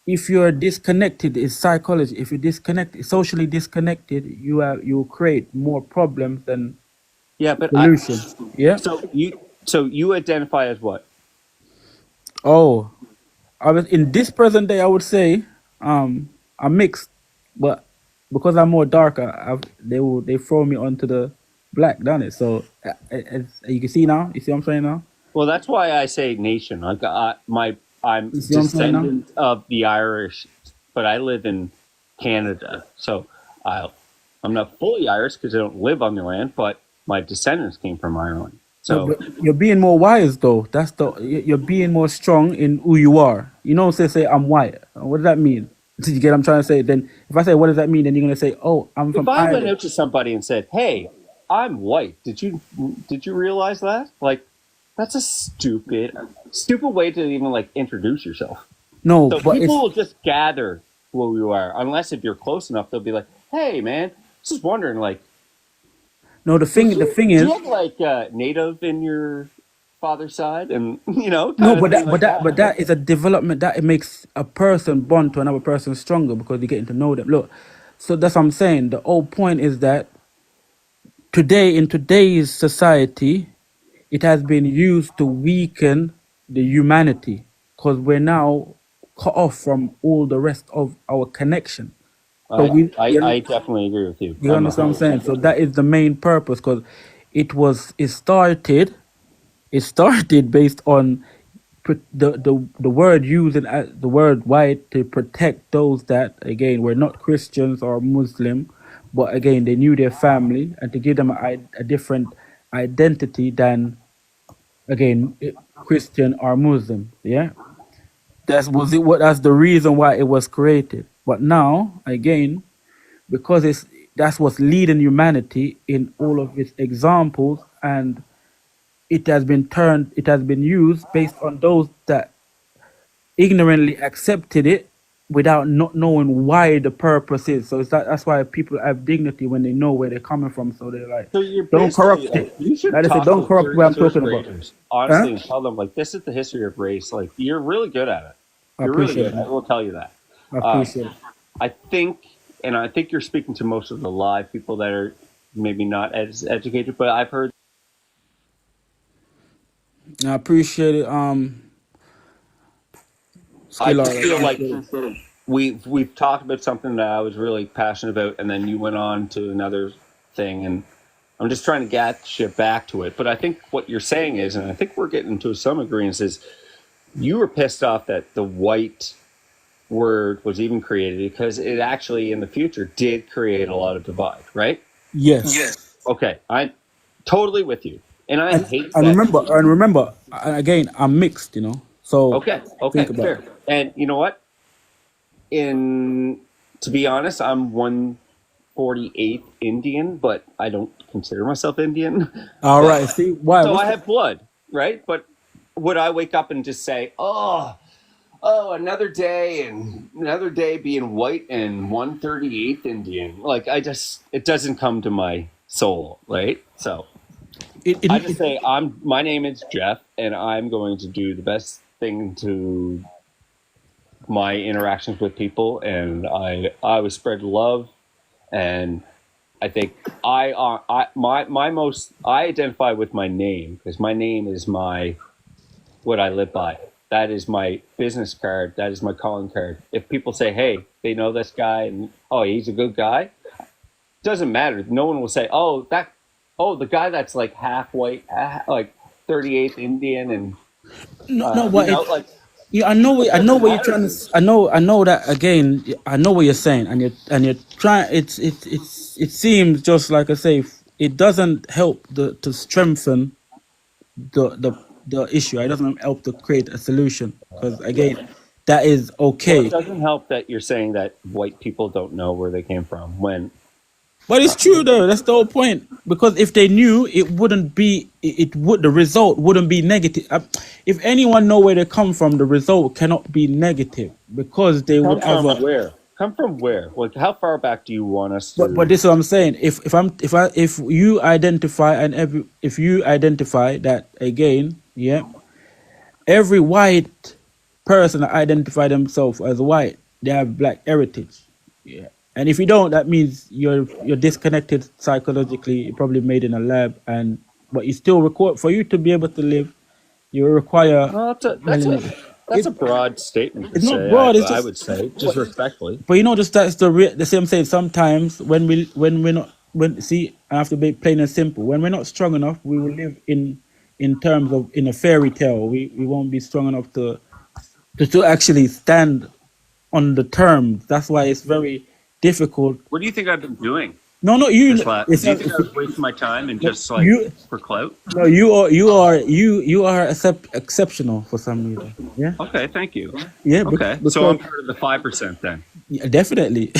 if you're disconnected, it's psychology. If you're disconnected, socially disconnected, you create more problems than Yeah, but solutions. Yeah. so you identify as what? Oh, I was in this present day. I would say I'm mixed, but because I'm more darker, they throw me onto the black, done it. So as you can see now, you see what I'm saying now. Well, that's why I say nation. Like I'm You see what I'm saying now. descendant of the Irish, but I live in Canada, so I'm not fully Irish because I don't live on the land, but my descendants came from Ireland. No, So but you're being more wise though. You're being more strong in who you are. You know, say I'm white. What does that mean? Did you get what I'm trying to say? Then if I say what does that mean, then you're gonna say, oh, I'm if from I went Ireland. out to somebody and said, "Hey, I'm white," did you realize that? Like, that's a stupid way to even like introduce yourself. No, So but people it's will just gather who you are, unless if you're close enough, they'll be like, "Hey, man, just wondering, like, no. The thing do you is have like native in your father's side?" And no, kind of thing like that. but that is a development that it makes a person bond to another person stronger because you're getting to know them. Look, so that's what I'm saying. The whole point is that today in today's society, it has been used to weaken the humanity because we're now cut off from all the rest of our connection. So I, I I definitely agree with you. you I'm understand what I'm saying? 100% So with you. that is the main purpose because it started based on the word used the word white to protect those that again were not Christians or Muslim, but again they knew their family and to give them a different identity than again Christian or Muslim. Yeah, that's the reason why it was created. But now again, because that's what's leading humanity in all of its examples, and it has been used based on those that ignorantly accepted it without not knowing why the purpose is. So that's why people have dignity when they know where they're coming from. So they're like, So you're don't basically corrupt like, it. you should Like I said, talk don't to corrupt what I'm first talking about. graders, Huh? honestly, and tell them like, this is the history of race. Like, you're really good at it. I You're really appreciate good. it. I will tell you that. I Um, appreciate it. I think, and I think you're speaking to most of the live people that are maybe not as educated, but I've heard. I appreciate it. I Skill, I just feel like appreciate it. we've talked about something that I was really passionate about, and then you went on to another thing, and I'm just trying to get you back to it. But I think what you're saying is, and I think we're getting to some agreements, is you were pissed off that the white word was even created because it actually in the future did create a lot of divide, right? Yes. Okay, I'm totally with you, and I And hate and that. remember, again, I'm mixed. So Okay, think about fair. it. And you know what? In To be honest, I'm 148th Indian, but I don't consider myself Indian. All But right. See why? so I have blood, right? But would I wake up and just say, "Oh, another day being white and 138th Indian"? Like it doesn't come to my soul, right? So it, I it, just it, say my name is Jeff, and I'm going to do the best thing to my interactions with people, and I would spread love, and I think I identify with my name because my name is my what I live by. That is my business card. That is my calling card. If people say, "Hey, they know this guy, and oh, he's a good guy," doesn't matter. No one will say, the guy that's like half white, like 38th Indian, and No, but like yeah, I know what you're trying to. I know that again. I know what you're saying, and you're trying. It seems just like I say, it doesn't help to strengthen the issue. It doesn't help to create a solution because again, that is well, okay. it doesn't help that you're saying that white people don't know where they came from when But it's true though. That's the whole point. Because if they knew, it wouldn't be. It would. The result wouldn't be negative. If anyone know where they come from, the result cannot be negative because they come would have from a. where? Come from where? Like, how far back do you want us to? But this is what I'm saying. If you identify if you identify that again, yeah, every white person that identify themselves as white, they have black heritage. Yeah. And if you don't, that means you're disconnected psychologically. You're probably made in a lab, but you still record for you to be able to live. You require. Well, that's a broad statement to It's not say. broad. It's I just. would say, just respectfully. But you know, just that's the same saying. Sometimes when we're not see, I have to be plain and simple. When we're not strong enough, we will live in terms of in a fairy tale. We won't be strong enough to actually stand on the terms. That's why it's very difficult. What do you think I've been doing? No, not you. Do you It's think not, I was wasting my time and just like you. for clout? No, you are exceptional for some reason. Yeah. Okay, thank you. Yeah. Okay, so I'm part of the 5% then. Yeah, definitely.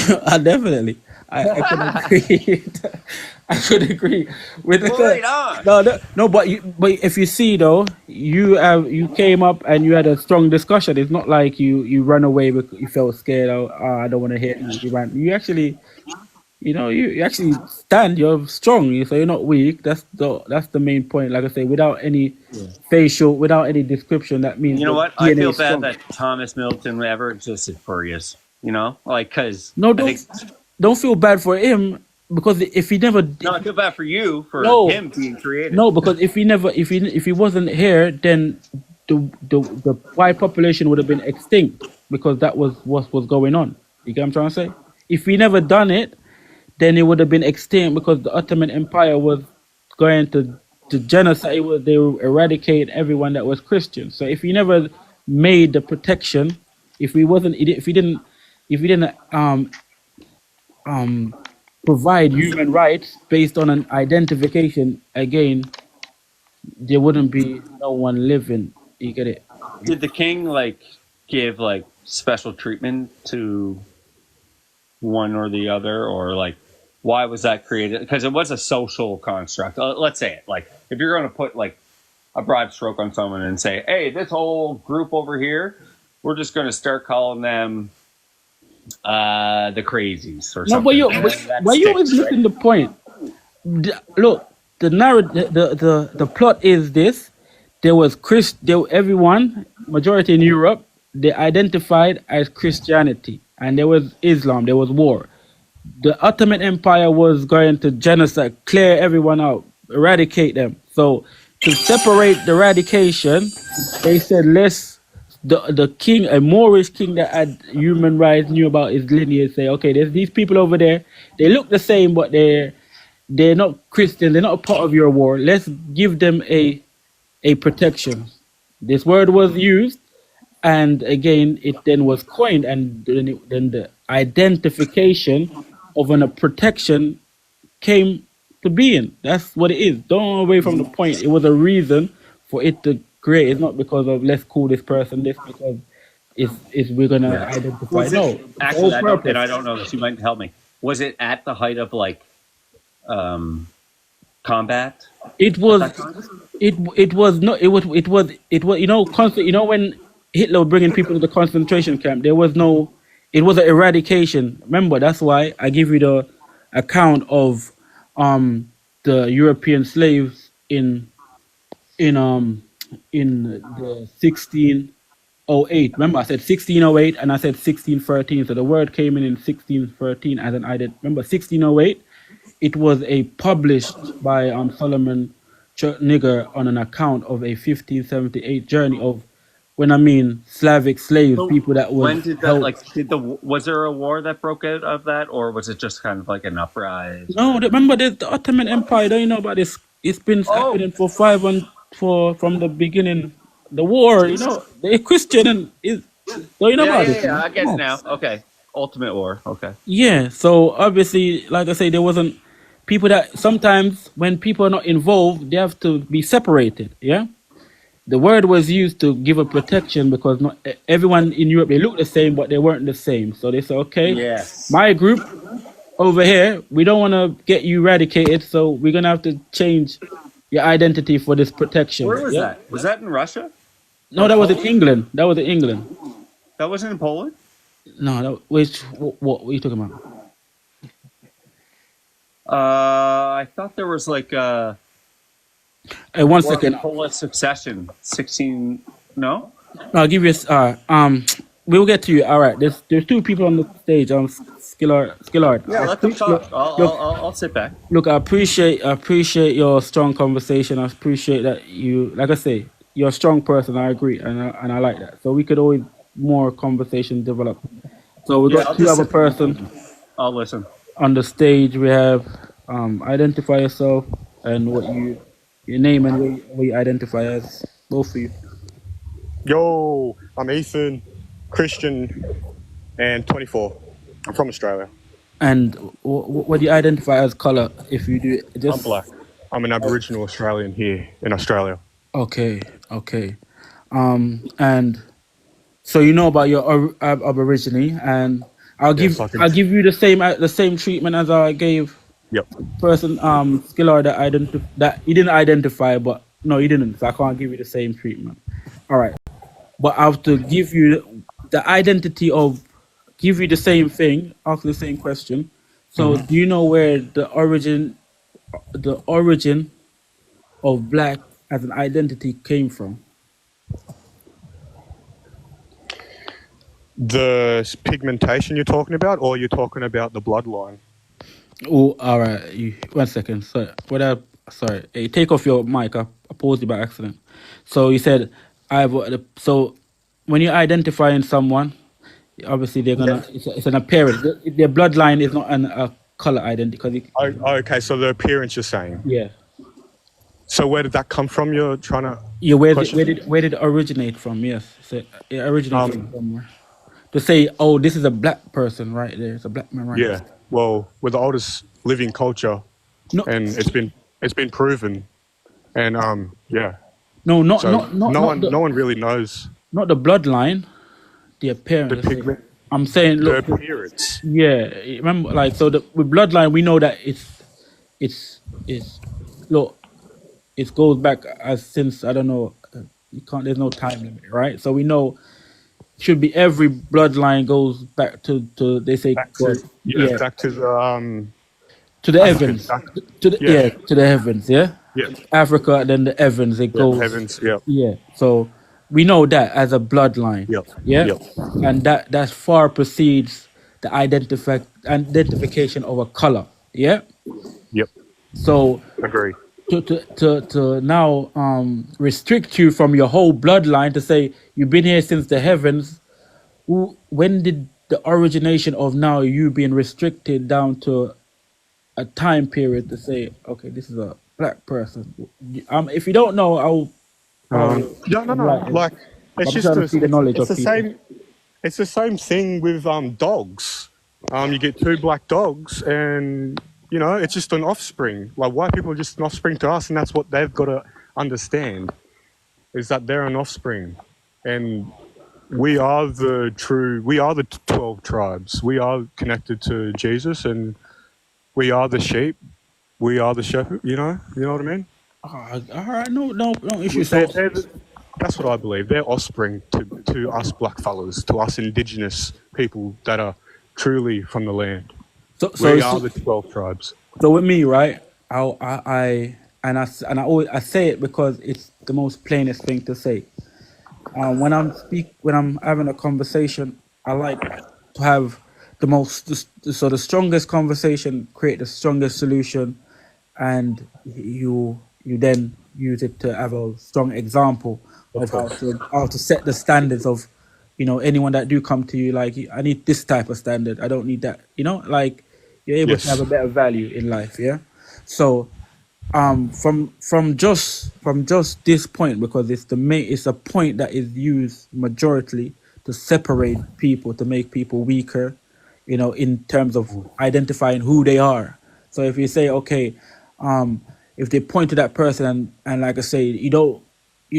I could agree. I could agree with the Right on. no. But if you see though, you came up and you had a strong discussion. It's not like you ran away because you felt scared. Oh, I don't want to hear it. You ran. You actually, you actually stand. You're strong. So you're not weak. That's the main point. Like I say, without any without any description, that means You know the what? I DNA feel is bad strong. that Thomas Middleton ever existed for you. You know, like because No, don't feel bad for him because if he never No, I feel bad for you for No. him being created. no, because if he wasn't here, then the white population would have been extinct because that was what was going on. You get what I'm trying to say? If he never done it, then it would have been extinct because the Ottoman Empire was going to genocide. They would eradicate everyone that was Christian. So if he never made the protection, if he didn't provide human rights based on an identification, again, there wouldn't be no one living. You get it? Did the king like give like special treatment to one or the other, or like why was that created? Because it was a social construct. Let's say it like if you're going to put like a broad stroke on someone and say, "Hey, this whole group over here, we're just going to start calling them the crazies or No, something." but That why you sticks, always right? missing the point? Look, the narrative, the plot is this: there was everyone, majority in Europe, they identified as Christianity, and there was Islam, there was war. The Ottoman Empire was going to genocide, clear everyone out, eradicate them. So to separate the eradication, they said the king, a Moorish king that had human rights, knew about his lineage, say, okay, there's these people over there. They look the same, but they're not Christian. They're not a part of your war. Let's give them a protection. This word was used, and again, it then was coined, and then the identification of a protection came to being. That's what it is. Don't run away from the point. It was a reason for it to create. It's not because of let's call this person this because it's we're gonna identify. Was No, it, the actually, whole purpose. and I don't know this. You might help me. Was it at the height of like combat? It was. It was not. It was. Constant. When Hitler was bringing people to the concentration camp, there was no. It was an eradication. Remember, that's why I give you the account of the European slaves in the 1608. Remember, I said 1608 and I said 1613. So the word came in 1613 as an identity. Remember, 1608. It was published by Solomon nigger on an account of a 1578 journey of, when I mean Slavic slaves, So people that was when did that, held. like, was there a war that broke out of that, or was it just kind of like an uprising? No, remember the Ottoman Empire. Don't you know about this? It's been Oh, happening for from the beginning. The war, you know, they're Christian and is. Don't you know yeah, about yeah, this? yeah. Man? I get Come it on. now. Okay, Ultimate War. Okay. Yeah. So obviously, like I say, there wasn't people that sometimes when people are not involved, they have to be separated. Yeah. The word was used to give a protection because not everyone in Europe they looked the same, but they weren't the same. So they said, okay, Yes. my group over here, we don't want to get you eradicated, so we're gonna have to change your identity for this protection. Where was Yeah. that? Was that in Russia No, or that was in Poland? England. That was in England. That wasn't in Poland. No, what are you talking about? I thought there was like Hey, one War of second. Polish succession. 16. No. I'll give you. We'll get to you. All right. There's two people on the stage. Skillard. Yeah, let them talk. I'll sit back. Look, I appreciate your strong conversation. I appreciate that you, like I say, you're a strong person. I agree, and I like that. So we could always more conversation develop. So we Yeah, got I'll two just other sit. person I'll listen. on the stage. We have identify yourself and what your name and what you identify as. Both of you. Yo, I'm Ethan, Christian, and 24. I'm from Australia. And what do you identify as color? If you do I'm just black. I'm an Aboriginal Australian here in Australia. okay. And so you know about your Aborigine, and Yes, I can. I'll give you the same treatment as I gave Yep. person Skillard that he didn't identify, but no, he didn't. So I can't give you the same treatment. All right, but I have to give you the identity of give you the same thing, ask the same question. So do you know where the origin of black as an identity came from? The pigmentation you're talking about, or you're talking about the bloodline? Oh, all right. 1 second. Sorry. Hey, take off your mic. I paused you by accident. So you said, so when you're identifying someone, obviously they're gonna. Yes. It's an appearance. Their bloodline is not a color identity. Okay, so the appearance you're saying. Yeah. So where did that come from? You're trying to Yeah. Where question? did it originate from? Yes. So it originated from Um, somewhere. To say, oh, this is a black person right there. It's a black man right yeah. there. Well, we're the oldest living culture, No, and it's been proven, and yeah. no, So no the one really knows not the bloodline, the the appearance. pigment, I'm saying, the look, appearance. yeah, remember, like, so with bloodline, we know that it's look, it goes back as since I don't know, you can't. There's no time limit, right? So we know should be every bloodline goes back to they say Back God, to yeah, yeah, back to the to the African. heavens, Yeah, to the heavens, yeah, yeah, Africa, then the heavens, it yeah. goes, Heavens. Yeah, yeah. So we know that as a bloodline, yeah, yeah, yeah, and that far precedes the identification of a color, yeah. yep. So Agree. to now restrict you from your whole bloodline to say you've been here since the heavens. When did the origination of now you being restricted down to a time period to say, okay, this is a black person? If you don't know, I'll No. enlighten. Like I'm it's just just trying to see the knowledge it's of the people. same. It's the same thing with dogs. You get two black dogs, and you know it's just an offspring. Like white people are just an offspring to us, and that's what they've got to understand is that they're an offspring, and we are the 12 tribes. We are connected to Jesus, and we are the sheep. We are the shepherd. You know what I mean. All right, no issue. So That's what I believe. They're offspring to us blackfellas, to us indigenous people that are truly from the land. so We so are the 12 tribes. so with me, right? I always I say it because it's the most plainest thing to say. When I'm having a conversation, I like to have the strongest conversation, create the strongest solution, and you then use it to have a strong example of how to set the standards of, anyone that do come to you. Like, I need this type of standard. I don't need that. Like, you're able to have Yes. a better value in life. Yeah. So from just this point, because it's a point that is used majority to separate people, to make people weaker, in terms of identifying who they are. So if you say, okay, if they point to that person, and like I say, you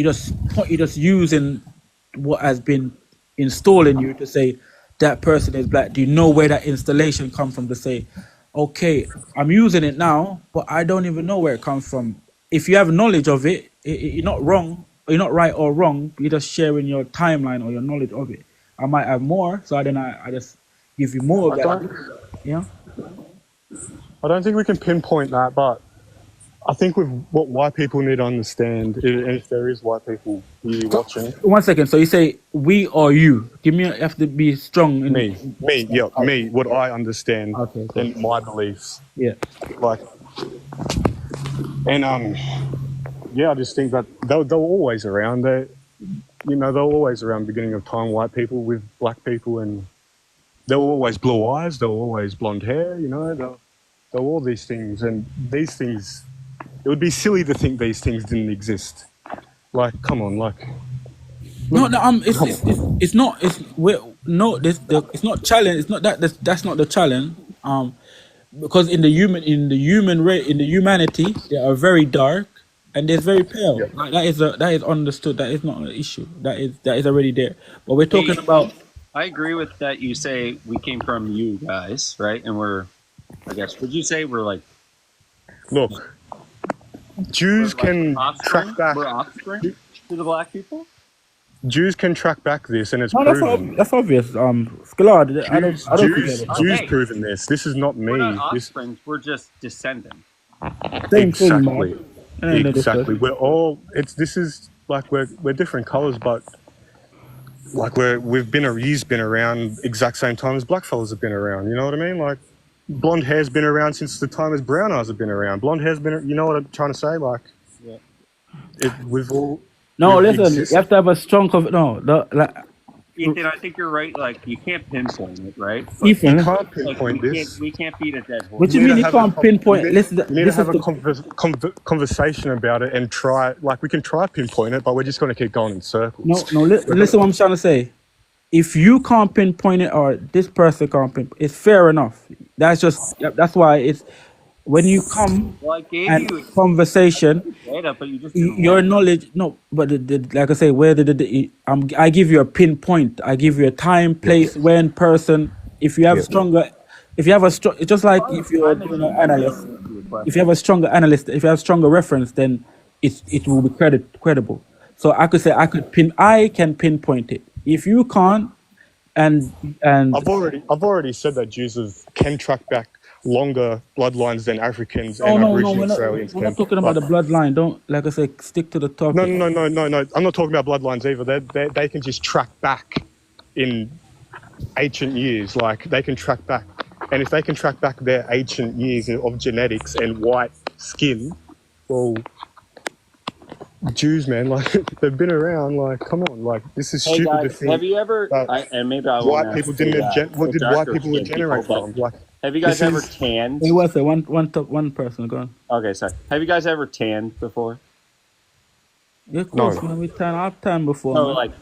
just using what has been installed in you to say that person is black. Do you know where that installation comes from, to say, okay, I'm using it now, but I don't even know where it comes from? If you have knowledge of it, you're not wrong, you're not right or wrong. You're just sharing your timeline or your knowledge of it. I might have more, so then I just give you more of I that. Yeah. don't think we can pinpoint that, but I think with what white people need to understand, and if there is white people really watching, 1 second. So you say we or you? Give me. You have to be strong. me, what I understand Okay, cool. and my beliefs, Yeah. like, and yeah, I just think that they're always around. They're always around. Beginning of time, white people with black people, and they were always blue eyes. They were always blonde hair. They were all these things, and these things. It would be silly to think these things didn't exist. Like, come on, like. No, it's not. It's not challenge. It's not that. That's not the challenge. Because in the humanity, they are very dark and they're very pale. Yeah. Like that is understood. That is not an issue. That is already there. But we're talking about. I agree with that. You say we came from you guys, right? And I guess, would you say we're like Look, Jews can offspring? track back. We're offspring to the black people? Jews can track back this, and it's No, proven. that's obvious. Skillard, I don't Jews, think Jews Okay. proven this. This is not me. We're not This offsprings. We're just descendants. same thing, exactly, man. And exactly. We're all. This is like we're different colors, but like he's been around exact same time as black fellas have been around. You know what I mean? Like, blonde hair's been around since the time as brown eyes have been around. Blonde hair's been. You know what I'm trying to say? Like, we've all. No, we've listen. existed. You have to have a strong. Ethan, I think you're right. Like, you can't pinpoint it, right? But, Ethan, You can't like, pinpoint this. we can't beat a dead horse. what do you need mean to you have a can't con- pinpoint? you need- Listen, You need to this is have a the conversation about it and try. Like, we can try pinpoint it, but we're just going to keep going in circles. no. Listen, what I'm trying to say. If you can't pinpoint it, or this person can't pinpoint, it's fair enough. That's why it's when you come Well, I gave and you conversation. data, but you just Your knowledge, no, but like I say, I give you a pinpoint. I give you a time, place, when, person. If you have it's just like if you're doing an analyst. If you have a stronger analyst, if you have stronger reference, then it will be credible. So I could say I can pinpoint it. If you can't, and I've already said that Jews can track back longer bloodlines than Africans and no, Aboriginal we're not, Australians we're can. not talking about the But- bloodline. Don't, like I say, stick to the topic. No. I'm not talking about bloodlines either. They can just track back in ancient years. Like, they can track back, and if they can track back their ancient years of genetics and white skin, well, Jews, man, like, they've been around. Like, come on, like, this is Hey stupid to guys, think. have you ever? that And maybe I White won't people ask you didn't. that, What the did white darker people skinned generate people, from? but Like, have you guys this ever is- tanned? It was one person. Go on. Okay, sorry. Have you guys ever tanned before? Yeah, of course, No. man. I've time before. So, man. like,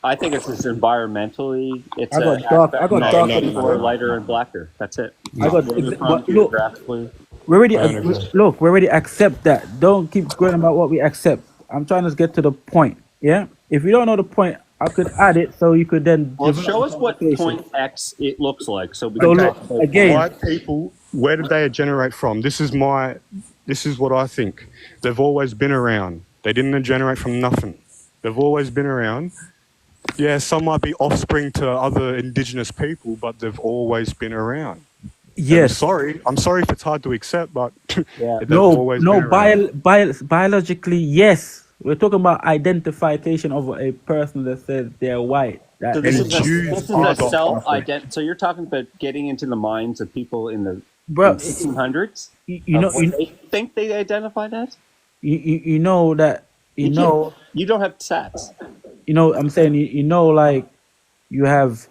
I think it's just environmentally. It's I got dark- I got that darker makes before. people lighter and blacker. That's it. I got- Where they're from but look- geographically. we already I don't agree. look. We already accept that. Don't keep going about what we accept. I'm trying to get to the point. Yeah. If you don't know the point, I could add it so you could then. Well, develop show the us what conversation. point X it looks like. So we So can look, talk about- again- White people, where did they generate from? This is what I think. They've always been around. They didn't generate from nothing. They've always been around. Yeah, some might be offspring to other indigenous people, but they've always been around. Yes. I'm sorry if it's hard to accept, but Yeah. they've No. always been around. Biologically, yes. We're talking about identification of a person that says they're white. That So this And is a, Jews this is are a the self-ident. So you're talking about getting into the minds of people in the bro, 1600s. you know, of what they think they identified as. you know that You can't. You don't have stats. I'm saying like you have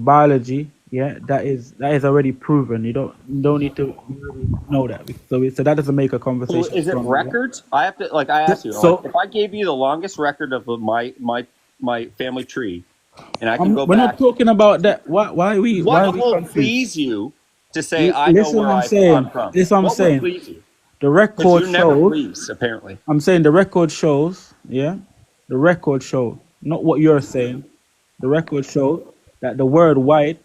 biology, yeah, that is already proven. You don't need to really know that. So that doesn't make a So conversation is it stronger. Yeah? records? I have to like I asked you. So Like, if I gave you the longest record of my family tree, and I can go we're not back, talking about that. Why are we what will confused? please you to say I know Listen, where what I'm I'm saying. from? This what I'm What will saying. please you? The Because record you never shows. please, apparently. I'm saying the record shows. Yeah, the record shows, not what you're saying. The record shows that the word white,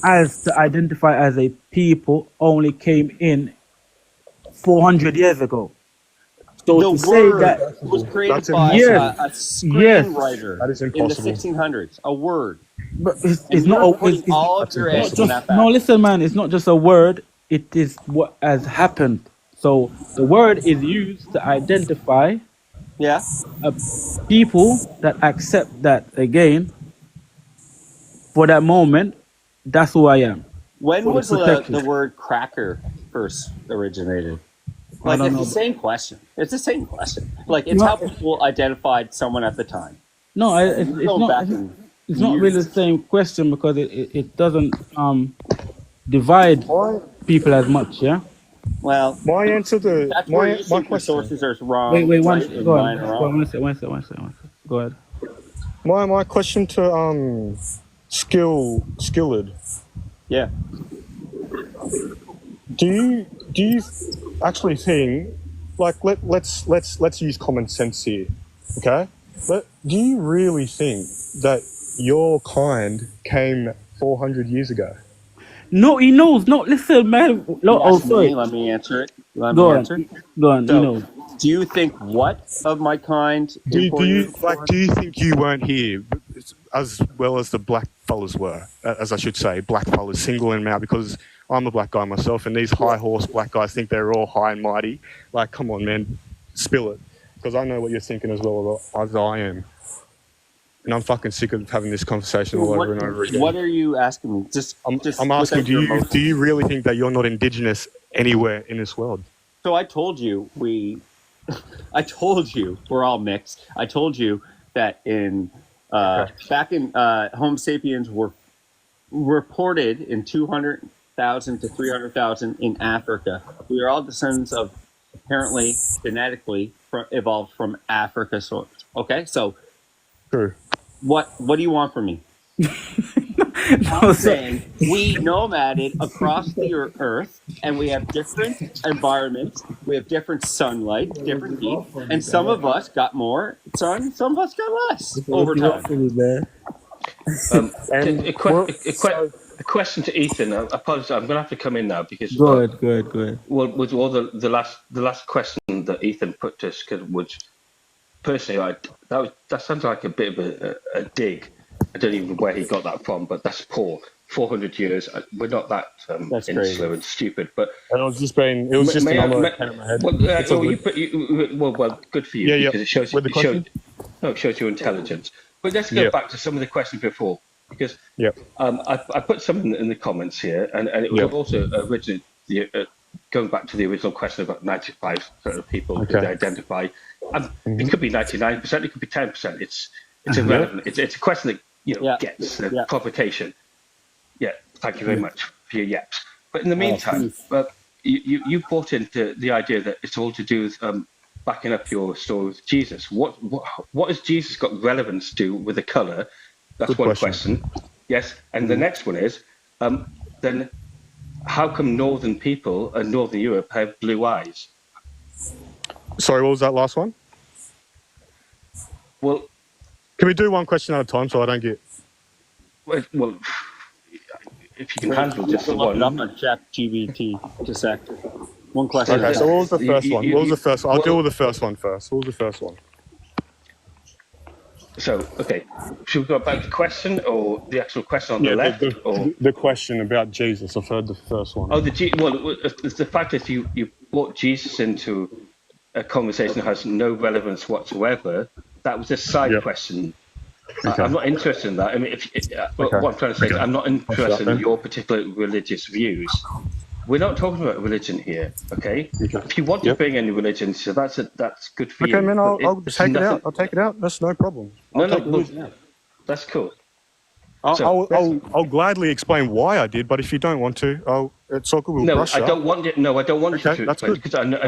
as to identify as a people, only came in 400 years ago. So The to say word that, was created That's by yes, a yes, screenwriter That is in the impossible. 1600s. A word, but it's and not. you're putting It's all of That's your not eggs in impossible. that just no. basket. Listen, man. It's not just a word. It is what has happened. So the word is used to identify Yeah. people that accept that again for that moment. That's who I am. When For the was the protection. word cracker first originated? I Like, don't it's the know. same question. It's the same question. Like, it's No, how people identified someone at the time. no, And you're it's going not. back in It's not really the years. same question because it doesn't divide My people as much. Yeah. Well, my answer to that's where you my think your question. sources are Wait, wrong, one right? second. And Go mine are on. Go on. wrong. One second. Go ahead. My question to Skilled. Yeah. Do you actually think, like, let's use common sense here, okay? But do you really think that your kind came 400 years ago? No, he knows. No, listen, man. No, You oh, asked me. sorry. Let me answer it. Let me Go answer. on. Go on. He So, knows. do you think what of my kind Do imported? you think you weren't here as well as the black fellas were, as I should say, black fellas singling them out, because I'm a black guy myself, and these high horse black guys think they're all high and mighty. Like, come on, man, spill it, because I know what you're thinking as well as I am, and I'm fucking sick of having this conversation all over and over again. What are you asking me? Just I'm without asking, your do emotions. you really think that you're not indigenous anywhere in this world? So I told you I told you we're all mixed. I told you that back in Homo sapiens were reported in 200,000 to 300,000 in Africa. We are all descendants of apparently genetically evolved from Africa source. Okay, so True. what do you want from me? No, I'm saying we nomaded across the earth, and we have different environments. We have different sunlight, different heat, and some of us got more sun, some of us got less over time. And A question to Ethan. I apologize. I'm going to have to come in now because Go ahead. well, with all the last question that Ethan put to us, which personally, that sounds like a bit of a dig. I don't even know where he got that from, but that's poor. 400 years. We're not that That's insular crazy. and stupid, but it was just a number that came in my head. It's all good. well, good for you Yeah. because it shows With the question? it shows your intelligence. But let's go Yeah. back to some of the questions before, because Yeah. I put some in the comments here, and it was Yeah. also originally going back to the original question about 95% of people who Okay. they identify. It could be 99%, it could be 10%. It's irrelevant. It's a question that gets the provocation. Yeah, thank you very much for your yaps. But in the meantime, you brought into the idea that it's all to do with backing up your story with Jesus. What has Jesus got relevance to with the colour? That's Good one question. Yes, and the next one is, then how come Northern people and Northern Europe have blue eyes? Sorry, what was that last one? Well, Can we do one question at a time so I don't get... well, if you can handle just the Look it up one. on ChatGPT. Just a sec. One question. Okay, so what was the first one? What was the first one? I'll well- deal with the first one first. What was the first one? So, okay, should we go back to the question or the actual question on the left? or the question about Jesus. I've heard the first one. Oh, the fact is you brought Jesus into a conversation that has no relevance whatsoever. That was a side question. Okay. I'm not interested in that. I mean, what I'm trying to say is I'm not interested in your particular religious views. we're not talking about religion here, okay? If you want to bring any religion, so that's good for you. Okay, man, I'll It's take it nothing- out. I'll take it out. That's no problem. No, I'll take well, religion out. that's cool. I'll gladly explain why I did, but if you don't want to, it's all good. We'll No, brush I up. don't want it. No, I don't want you Okay, to that's explain good. because I know.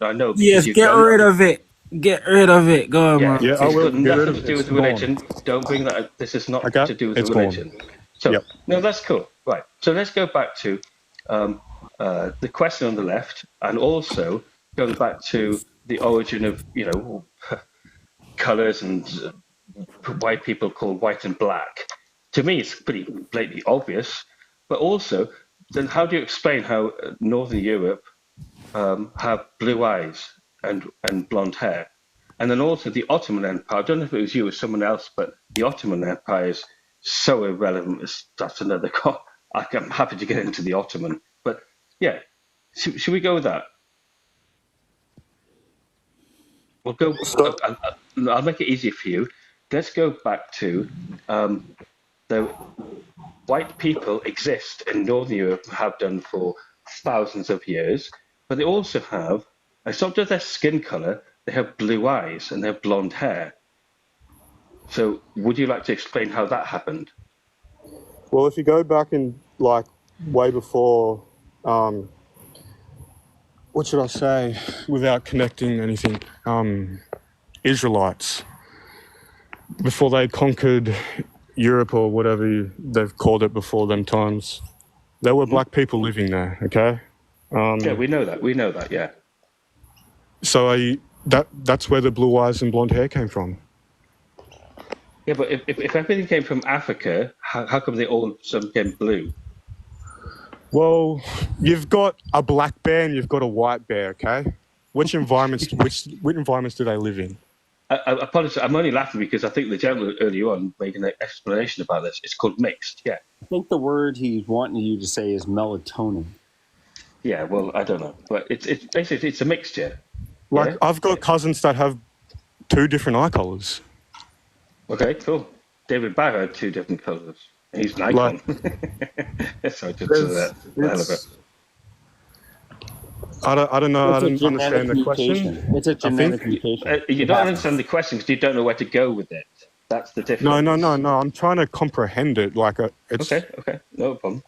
I know. Yes, because get rid of it. Get rid of it. Go on, Yeah, man. Yeah, I it's will. got Get rid nothing of to it. do with It's gone. religion. Don't bring that. This is not Okay, to do with it's religion. gone. So Yep. no, that's cool. Right. So let's go back to the question on the left, and also going back to the origin of colors and why people call white and black. To me, it's pretty blatantly obvious. But also, then how do you explain how Northern Europe have blue eyes and blonde hair? And then also the Ottoman Empire. I don't know if it was you or someone else, but the Ottoman Empire is so irrelevant. That's another. I'm happy to get into the Ottoman, but yeah, should we go with that? We'll go. I'll make it easier for you. Let's go back to the white people exist in Northern Europe, have done for thousands of years, but they also have, it's not just their skin color, they have blue eyes and they have blonde hair. So would you like to explain how that happened? Well, if you go back in like way before, what should I say, without connecting anything, Israelites, before they conquered Europe or whatever they've called it before them times, there were black people living there. Okay. Yeah, we know that. We know that. Yeah. So that's where the blue eyes and blonde hair came from. Yeah, but if everything came from Africa, how come they all some became blue? Well, you've got a black bear and you've got a white bear. Okay. Which environments do they live in? I apologize. I'm only laughing because I think the gentleman earlier on making an explanation about this. It's called mixed. Yeah. I think the word he's wanting you to say is melatonin. Yeah. Well, I don't know, but it's basically it's a mixture. Like Yeah? I've got cousins that have 2 different eye colors. Okay, cool. David Barrow had 2 different colours. He's an icon. Sorry, just that hell of it. I don't know. I don't understand the mutation. question. It's a genetic mutation. You don't understand the question because you don't know where to go with it. That's the difference. No. I'm trying to comprehend it. Like it's Okay, no problem.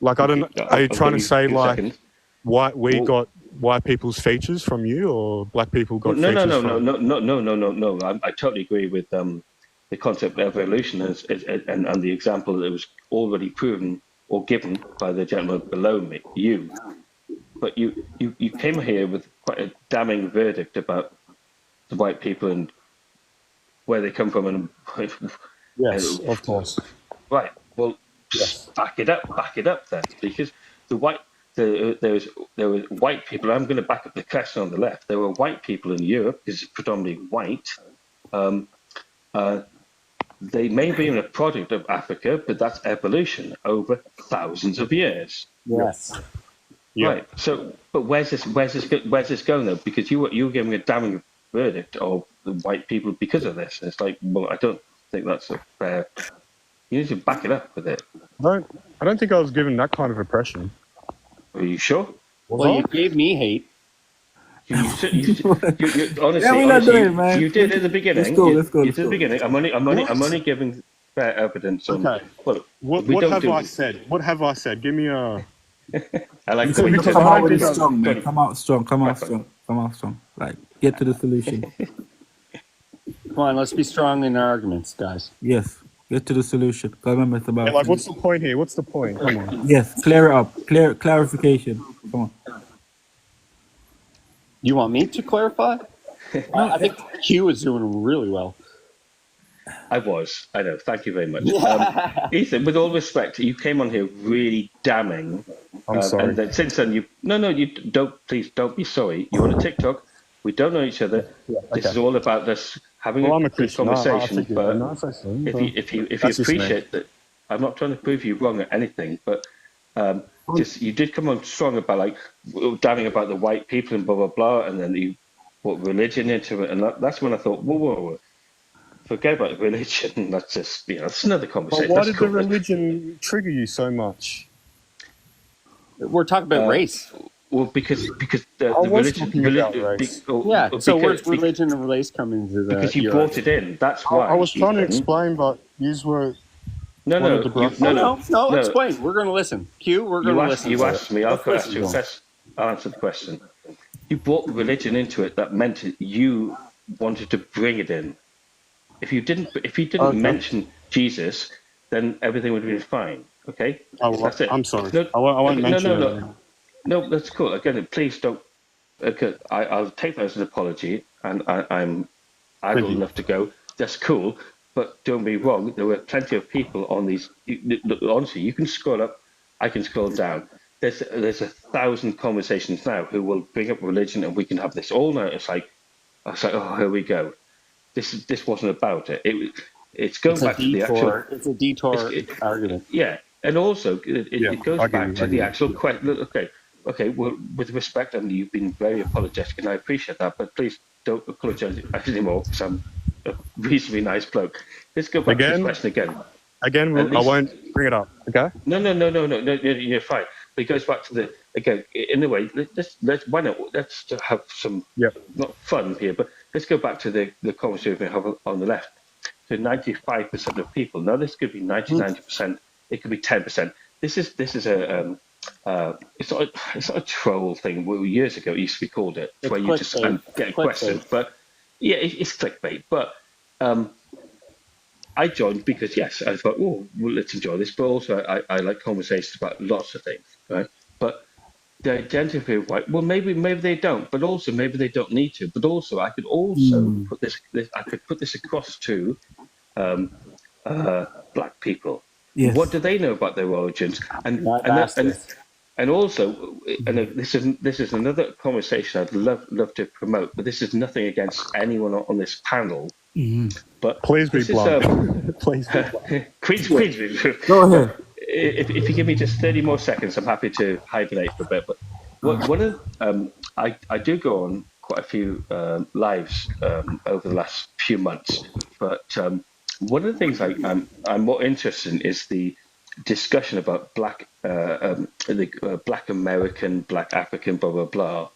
like I don't. Are you trying to say like Seconds. we got white people's features from you, or black people got No. features from? No. I totally agree with the concept of evolution and the example that was already proven or given by the gentleman below me, you. But you came here with quite a damning verdict about the white people and where they come from and Yes, of course. right. Well, back it up then, because there were white people. I'm going to back up the question on the left. There were white people in Europe, because it's predominantly white. They may be a product of Africa, but that's evolution over thousands of years. Yes. Yeah. Right. So, but where's this going though? Because you were giving a damning verdict of the white people because of this. It's like, well, I don't think that's a fair. You need to back it up with it. I don't think I was given that kind of impression. Are you sure? Well, you gave me hate. You honestly, Yeah, we're not doing it, man. you did at the beginning. Let's go. You did at the beginning. I'm only giving fair evidence on. Okay. Well, What have I said? What have I said? Give me a. I like So the way we you talk said Come out with it it. strong, man. Tony. Come out strong. Like, get to the solution. Come on, let's be strong in our arguments, guys. Yes, get to the solution. 'Cause remember, it's about. Like, what's the point here? What's the point? Come on. Yes, clear it up. Clarification. Come on. You want me to clarify? I think Q is doing really well. I know. Thank you very much. Ethan, with all respect, you came on here really damning. I'm sorry. And then since then, you don't. Please don't be sorry. You're on a TikTok. We don't know each other. This is all about this having Well, I'm a good Christian. conversation. But If if you That's just me. appreciate that, I'm not trying to prove you wrong at anything, but just you did come on strong about like damning about the white people and blah blah blah, and then you put religion into it, and that's when I thought, whoa. Forget about religion. That's just that's another conversation. But why That's did the religion trigger you so much? We're talking about race. Well, because the I was religion, talking about race. Yeah. So where's because religion and race come into the? because you brought it in. That's why. I was trying to Ethan. explain, but you were No, wanted no, to you, brush no, it. no, no. Explain. We're going to listen. Q. We're going to listen. You asked me. I'll Let's ask you a listen. question. I'll answer the question. You brought religion into it. That meant you wanted to bring it in. If you didn't Okay. mention Jesus, then everything would have been fine. Okay, that's it. I'm sorry. No, I won't mention it. No, that's cool. Again, please don't. Okay, I'll take that as an apology, and I'm idle enough to go. That's cool, but don't be wrong. There were plenty of people on these. Honestly, you can scroll up. I can scroll down. There's 1,000 conversations now who will bring up religion, and we can have this all night. It's like, oh, here we go. This wasn't about it. It's going back to the actual. It's a detour argument. Yeah, and also it goes back to the actual question. Okay. Well, with respect, and you've been very apologetic, and I appreciate that. But please don't apologize anymore, because I'm a reasonably nice bloke. Let's go back to the question again. I won't bring it up. Okay. No. You're fine. But it goes back to the again. In a way, let's have some not fun here, but let's go back to the conversation we have on the left. So 95% of people. Now this could be 90%. It could be 10%. This is it's not a troll thing. Well, years ago it used to be called it, where you just get a question. But yeah, it's clickbait. But I joined because yes, I thought, oh, well, let's enjoy this. But also, I like conversations about lots of things, right? But they identify white. Well, maybe they don't. But also, maybe they don't need to. But also, I could also put this. I could put this across to black people. Yes. What do they know about their origins? And also, this is another conversation I'd love to promote. But this is nothing against anyone on this panel. But please be blunt. Please be blunt. Please. Go ahead. If you give me just 30 more seconds, I'm happy to hibernate for a bit. But one of I do go on quite a few lives over the last few months. But one of the things I'm more interested in is the discussion about black American, black African, blah blah blah,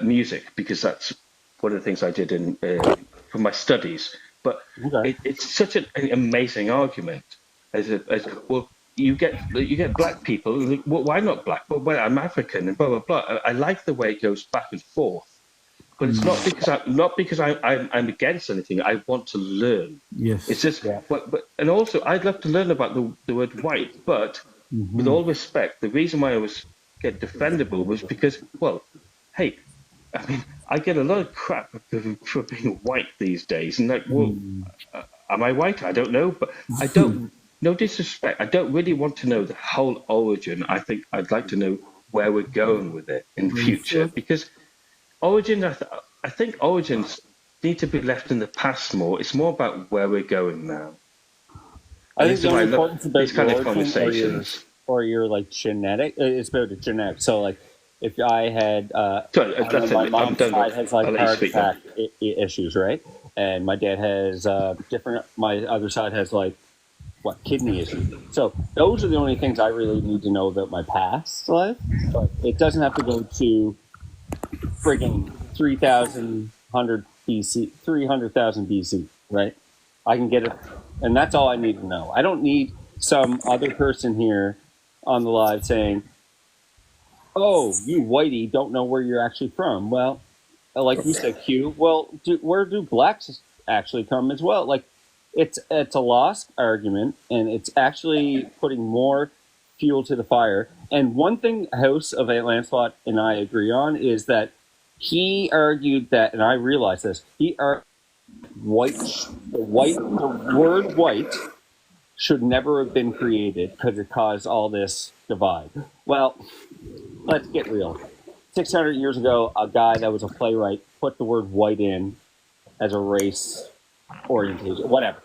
music, because that's one of the things I did in for my studies. But it's such an amazing argument. As well, you get black people. Well, why not black? Well, I'm African and blah blah blah. I like the way it goes back and forth. But it's not because I'm against anything. I want to learn. Yes. It's just, but and also I'd love to learn about the word white. But with all respect, the reason why I was get defendable was because, well, hey, I mean, I get a lot of crap for being white these days, and like, well, am I white? I don't know, but I don't. No disrespect. I don't really want to know the whole origin. I think I'd like to know where we're going with it in the future, because. Origin, I think origins need to be left in the past more. It's more about where we're going now. I think the only importance about these kind of conversations, or your like genetic, it's about the genetic. So like, if I had, my mom's side has like heart attack issues, right? And my dad has my other side has like kidney issues. So those are the only things I really need to know about my past life. But it doesn't have to go to friggin' 3,000 BC, right? I can get it, and that's all I need to know. I don't need some other person here on the live saying, "Oh, you whitey don't know where you're actually from." Well, like you said, Q. Well, where do blacks actually come as well? Like, it's a lost argument, and it's actually putting more fuel to the fire. And one thing House of Lancelot and I agree on is that he argued that, and I realize this, the word white should never have been created because it caused all this divide. Well, let's get real. 600 years ago, a guy that was a playwright put the word white in as a race orientation, whatever.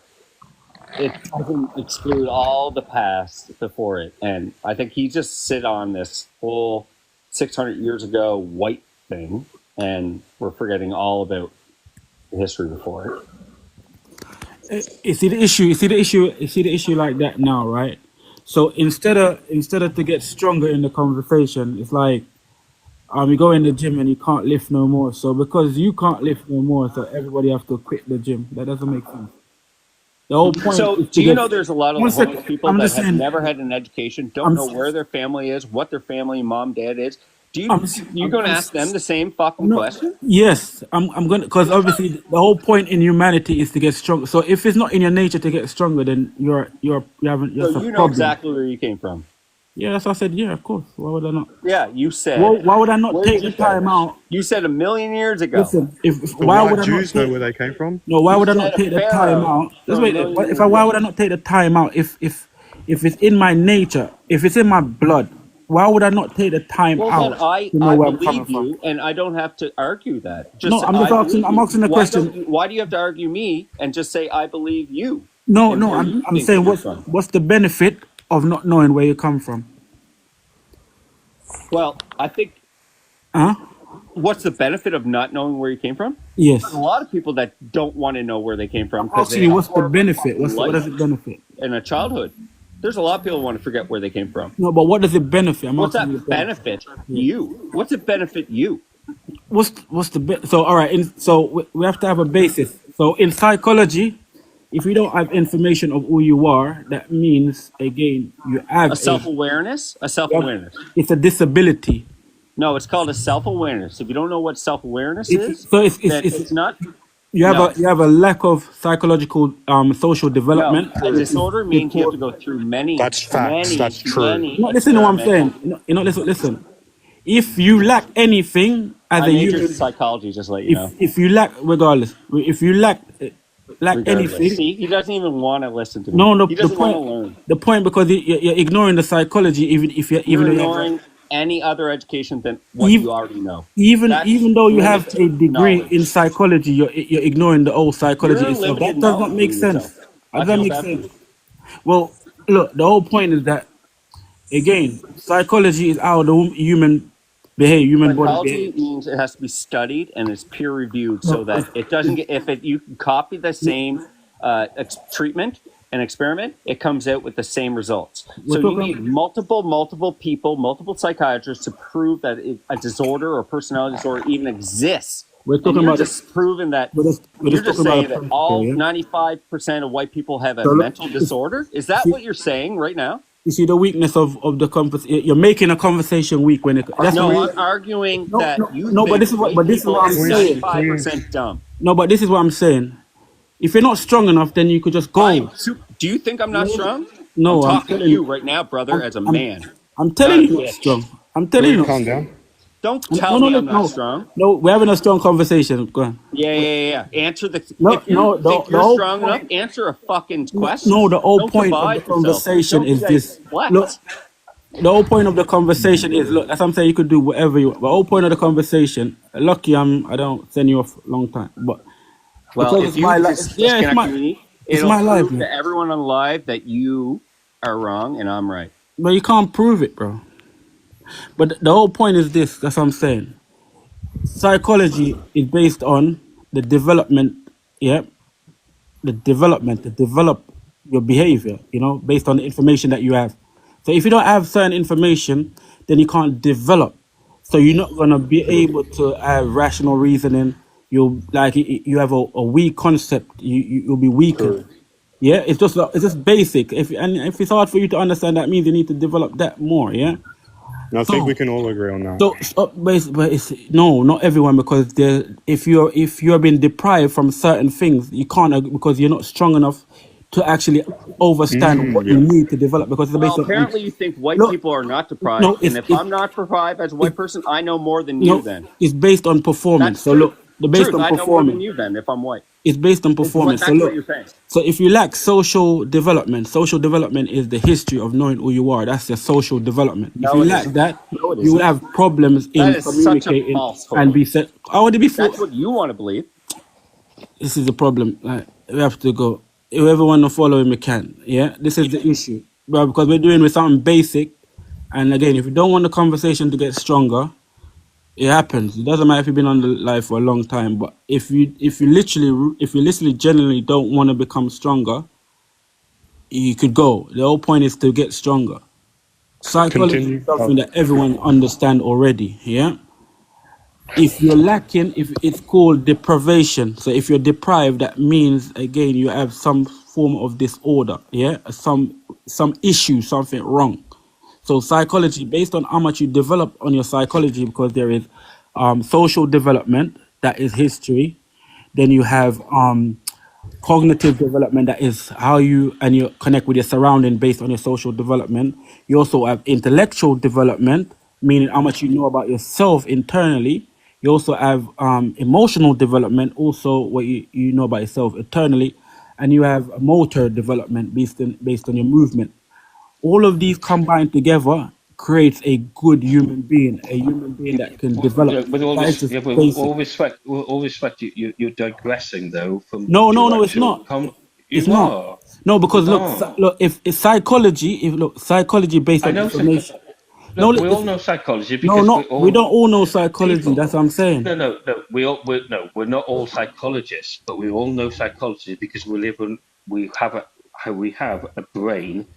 It doesn't exclude all the past before it. And I think he just sit on this whole 600 years ago white thing, and we're forgetting all about the history before it. You see the issue like that now, right? So instead of to get stronger in the conversation, it's like you go in the gym and you can't lift no more. So because you can't lift no more, so everybody have to quit the gym. That doesn't make sense. The whole point So, is to do you get. know there's a lot of One homeless second. people I'm that just have saying. never had an education, don't I'm. know where their family is, what their family, mom, dad is? Do I'm. you going to I'm ask them the same fucking no. question? Yes, I'm gonna, because obviously the whole point in humanity is to get stronger. So if it's not in your nature to get stronger, then you haven't. So That's a you know problem. exactly where you came from. Yeah, that's what I said. Yeah, of course. Why would I not? Yeah, you said. Why would I not Where take did the you say? time out? You said 1,000,000 years ago. Listen, if The why white would I not Jews know take? where they came from. No, why You would I said not a take the time pharaoh out? Just from wait. 1,000,000 If years I why ago. would I not take the time out? If it's in my nature, if it's in my blood, why would I not take the time Well, then out to know I where I'm coming believe from? you, and I don't have to argue that. Just No, say, I'm just I asking. believe I'm you. asking the question. Why do you have to argue me and just say I believe you No, and no, where you I'm think you saying came from? what's the benefit of not knowing where you come from? Well, I think Huh? what's the benefit of not knowing where you came from? Yes. There's a lot of people that don't want to know where they came from I'm because they asking you had a what's the horrible benefit? fucking What does life it benefit? in a childhood. There's a lot of people who want to forget where they came from. No, but what does it benefit? I'm What's asking you that the benefit. benefit you? What's it benefit you? What's so all right? So we have to have a basis. So in psychology, if you don't have information of who you are, that means again you have A self-awareness? A self-awareness. it's a disability. No, it's called a self-awareness. If you don't know what self-awareness It's, is, so then it's not. you have No. you have a lack of psychological social No, development. a disorder means you have to go through many, That's facts. many, That's true. many No, listen to what I'm saying. experimental. Listen. If you lack anything as I a majored in human, psychology, just to let you know. if you lack, regardless, if you lack Regardless. anything, See, he doesn't even want to listen to me. no, He the doesn't want to point, learn. because you're ignoring the psychology, even if you're You're even though you have, ignoring any other education than what even you already know. even That's even though you have a limited degree in knowledge. psychology, you're ignoring the old psychology You're itself. limited That does not knowledge make in sense. yourself. That I doesn't feel make bad for sense. you. Well, look, the whole point is that again, psychology is how the human body Psychology behaves. means it has to be studied and it's peer reviewed so that it doesn't get, if it, you can copy the same treatment and experiment, it comes out with the same results. We're So you talking. need multiple people, multiple psychiatrists to prove that a disorder or personality disorder even exists. We're And talking you're about. just proving that, We're you're just just talking about saying a that principle, all yeah. 95% of white people have a So look, mental disorder. Is that what you're saying right now? you see the weakness of the conversation. You're making a conversation weak when that's the No, reason. I'm arguing No, that no, you no. But think this is what. white But this is people what I'm are saying. 95% dumb. No, but this is what I'm saying. If you're not strong enough, then you could just go. Do you think I'm not strong? No, I'm I'm talking to telling you you. right now, brother, as a I'm, man, I'm not a telling you not bitch. strong. I'm telling you not Calm strong. down. Don't No, tell no, me no, I'm not no. strong. No, we're having a strong conversation. Go on. Yeah. Answer the. No, If you no. think The you're whole strong enough, point. answer a fucking No, question. no, the whole Don't point of the divide yourself. conversation Don't be is that this. Look, flex. the whole point of the conversation is look. That's what I'm saying. You could do whatever you want. The whole point of the conversation. Lucky, I don't send you off a long time, but Well, because if it's you my life. Yeah, disconnect me, it's it'll my life, prove man. to everyone on live that you are wrong and I'm right. But you can't prove it, bro. But the whole point is this. That's what I'm saying. Psychology is based on the development. Yeah, the development to develop your behavior. Based on the information that you have. So if you don't have certain information, then you can't develop. So you're not gonna be able to have rational reasoning. You have a weak concept. You'll be weaker. Yeah, it's just basic. If it's hard for you to understand, that means you need to develop that more. Yeah. And I think So we can all agree on that. but it's no, not everyone, because if you're being deprived from certain things, you can't because you're not strong enough to actually understand what you Yeah. need to develop, because it's Well, based on. apparently you think white No, people are not deprived, no, and if I'm not deprived as a white person, I know more than you. no, Then it's based on performance. that's So true. look, the based Truth, on I know more than performance. you. Then if I'm white, It's based on But performance. So that's what look, you're saying. so if you lack social development is the history of knowing who you are. That's your social development. If No, you it lack isn't. that, No, it you will isn't. have problems in That is such a communicating falsehood. and be set. I would be That's what you want to believe. This is the problem. Like, we have to go. Whoever want to follow him, can. Yeah, this is the issue. Well, because we're doing with something basic, and again, if you don't want the conversation to get stronger, it happens. It doesn't matter if you've been on the life for a long time, but if you literally genuinely don't want to become stronger, you could go. The whole point is to get stronger. Psychology is Continue. something that everyone understand already. Yeah. If you're lacking, if it's called deprivation. So if you're deprived, that means again you have some form of disorder. Yeah. Some issue, something wrong. So psychology, based on how much you develop on your psychology, because there is social development, that is history. Then you have cognitive development, that is how you and you connect with your surrounding based on your social development. You also have intellectual development, meaning how much you know about yourself internally. You also have emotional development, also what you know about yourself internally. And you have motor development based on your movement. All of these combined together creates a good human being, a human being that can develop. With all That is this, just yeah, basic. with all respect, you're digressing though from No, no, your no, it's actual. not. It's You not. are. No, You because look, are. look, if psychology, if look, psychology based I on know. information. No, Look, we all know psychology no, because not we we all don't all know psychology. people. That's what I'm saying. No. We're not all psychologists, but we all know psychology because we have a brain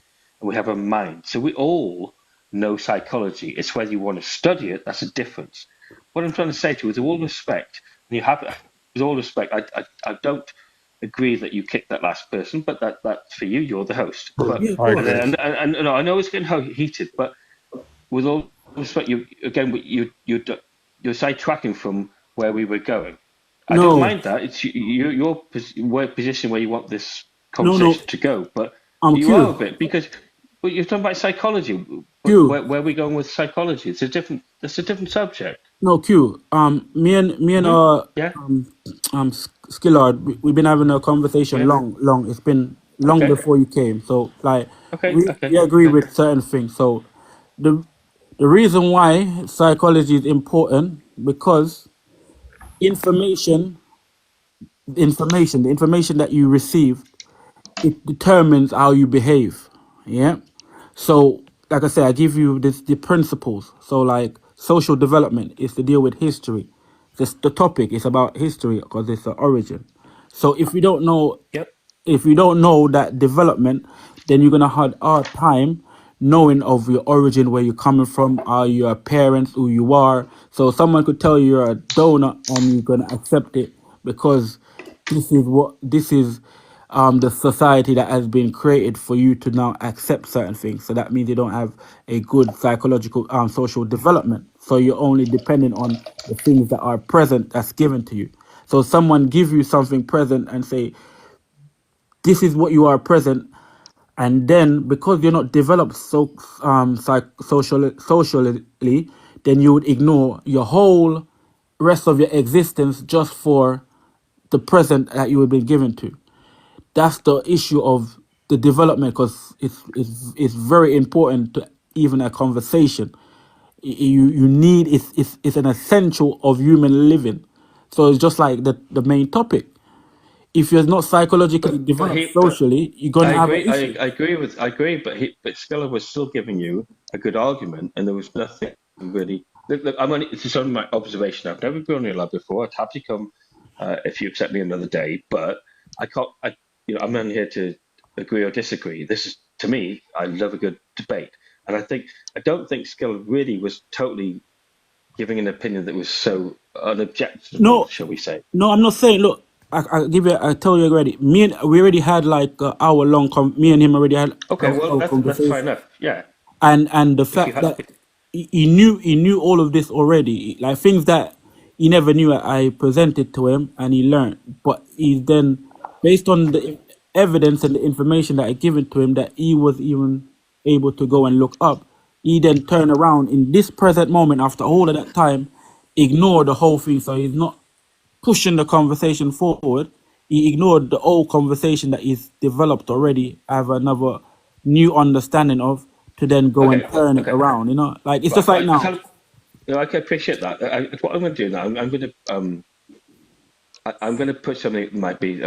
and we have a mind. So we all know psychology. It's whether you want to study it, that's a difference. What I'm trying to say to you, with all respect, with all respect, I don't agree that you kicked that last person, but that's for you. You're the host. But Yeah, of I course. agree. and I know it's getting heated, but with all respect, you're sidetracking from where we were going. I don't No, mind that. It's your position where you want this no. conversation to go, but I'm you are a Q. bit because but you're talking about psychology. But Q. where are we going with psychology? That's a different subject. No, Q. Me and Yeah. Skillard, we've been having a conversation Yeah. long. It's been long Okay. before you came. So like, Okay. we Okay. agree Okay. with certain things. So the the reason why psychology is important, because information, the information that you receive, it determines how you behave. Yeah. So, like I said, I give you the principles. So, like social development is to deal with history. The topic is about history because it's the origin. So, Yep. if you don't know that development, then you're gonna have a hard time knowing of your origin, where you're coming from, are your parents, who you are. So someone could tell you you're a donor and you're gonna accept it because this is the society that has been created for you to now accept certain things. So that means you don't have a good psychological social development. So you're only dependent on the things that are present that's given to you. So someone give you something present and say, this is what you are present, and then because you're not developed socially, then you would ignore your whole rest of your existence just for the present that you have been given to. That's the issue of the development, because it's very important to even a conversation. You need, it's an essential of human living. So it's just like the main topic. If you're not psychologically developed But socially, you're gonna I have an agree. issue. I agree. But Skiller was still giving you a good argument, and there was nothing really. Look, this is only my observation. I've never been on your lab before. I'd happy to come if you accept me another day. But I can't. I'm only here to agree or disagree. This is, to me, I love a good debate, and I don't think Skiller really was totally giving an opinion that was so unobjectionable, No, shall we say? no, I'm not saying. Look, I tell you already. We already had like an hour long. Me and him already had Okay, hour well long that's fair conversation. enough. Yeah, And the if you fact had. that he knew all of this already, like things that he never knew, I presented to him and he learned. But he then, based on the evidence and the information that I given to him, that he was even able to go and look up, he then turned around in this present moment after all of that time, ignore the whole thing. So he's not pushing the conversation forward. He ignored the old conversation that he's developed already, have another new understanding of, to then go and Okay, turn it okay. around. Like it's Well, just like I now. tell you know, I can appreciate that. What I'm going to do now, I'm going to put something that might be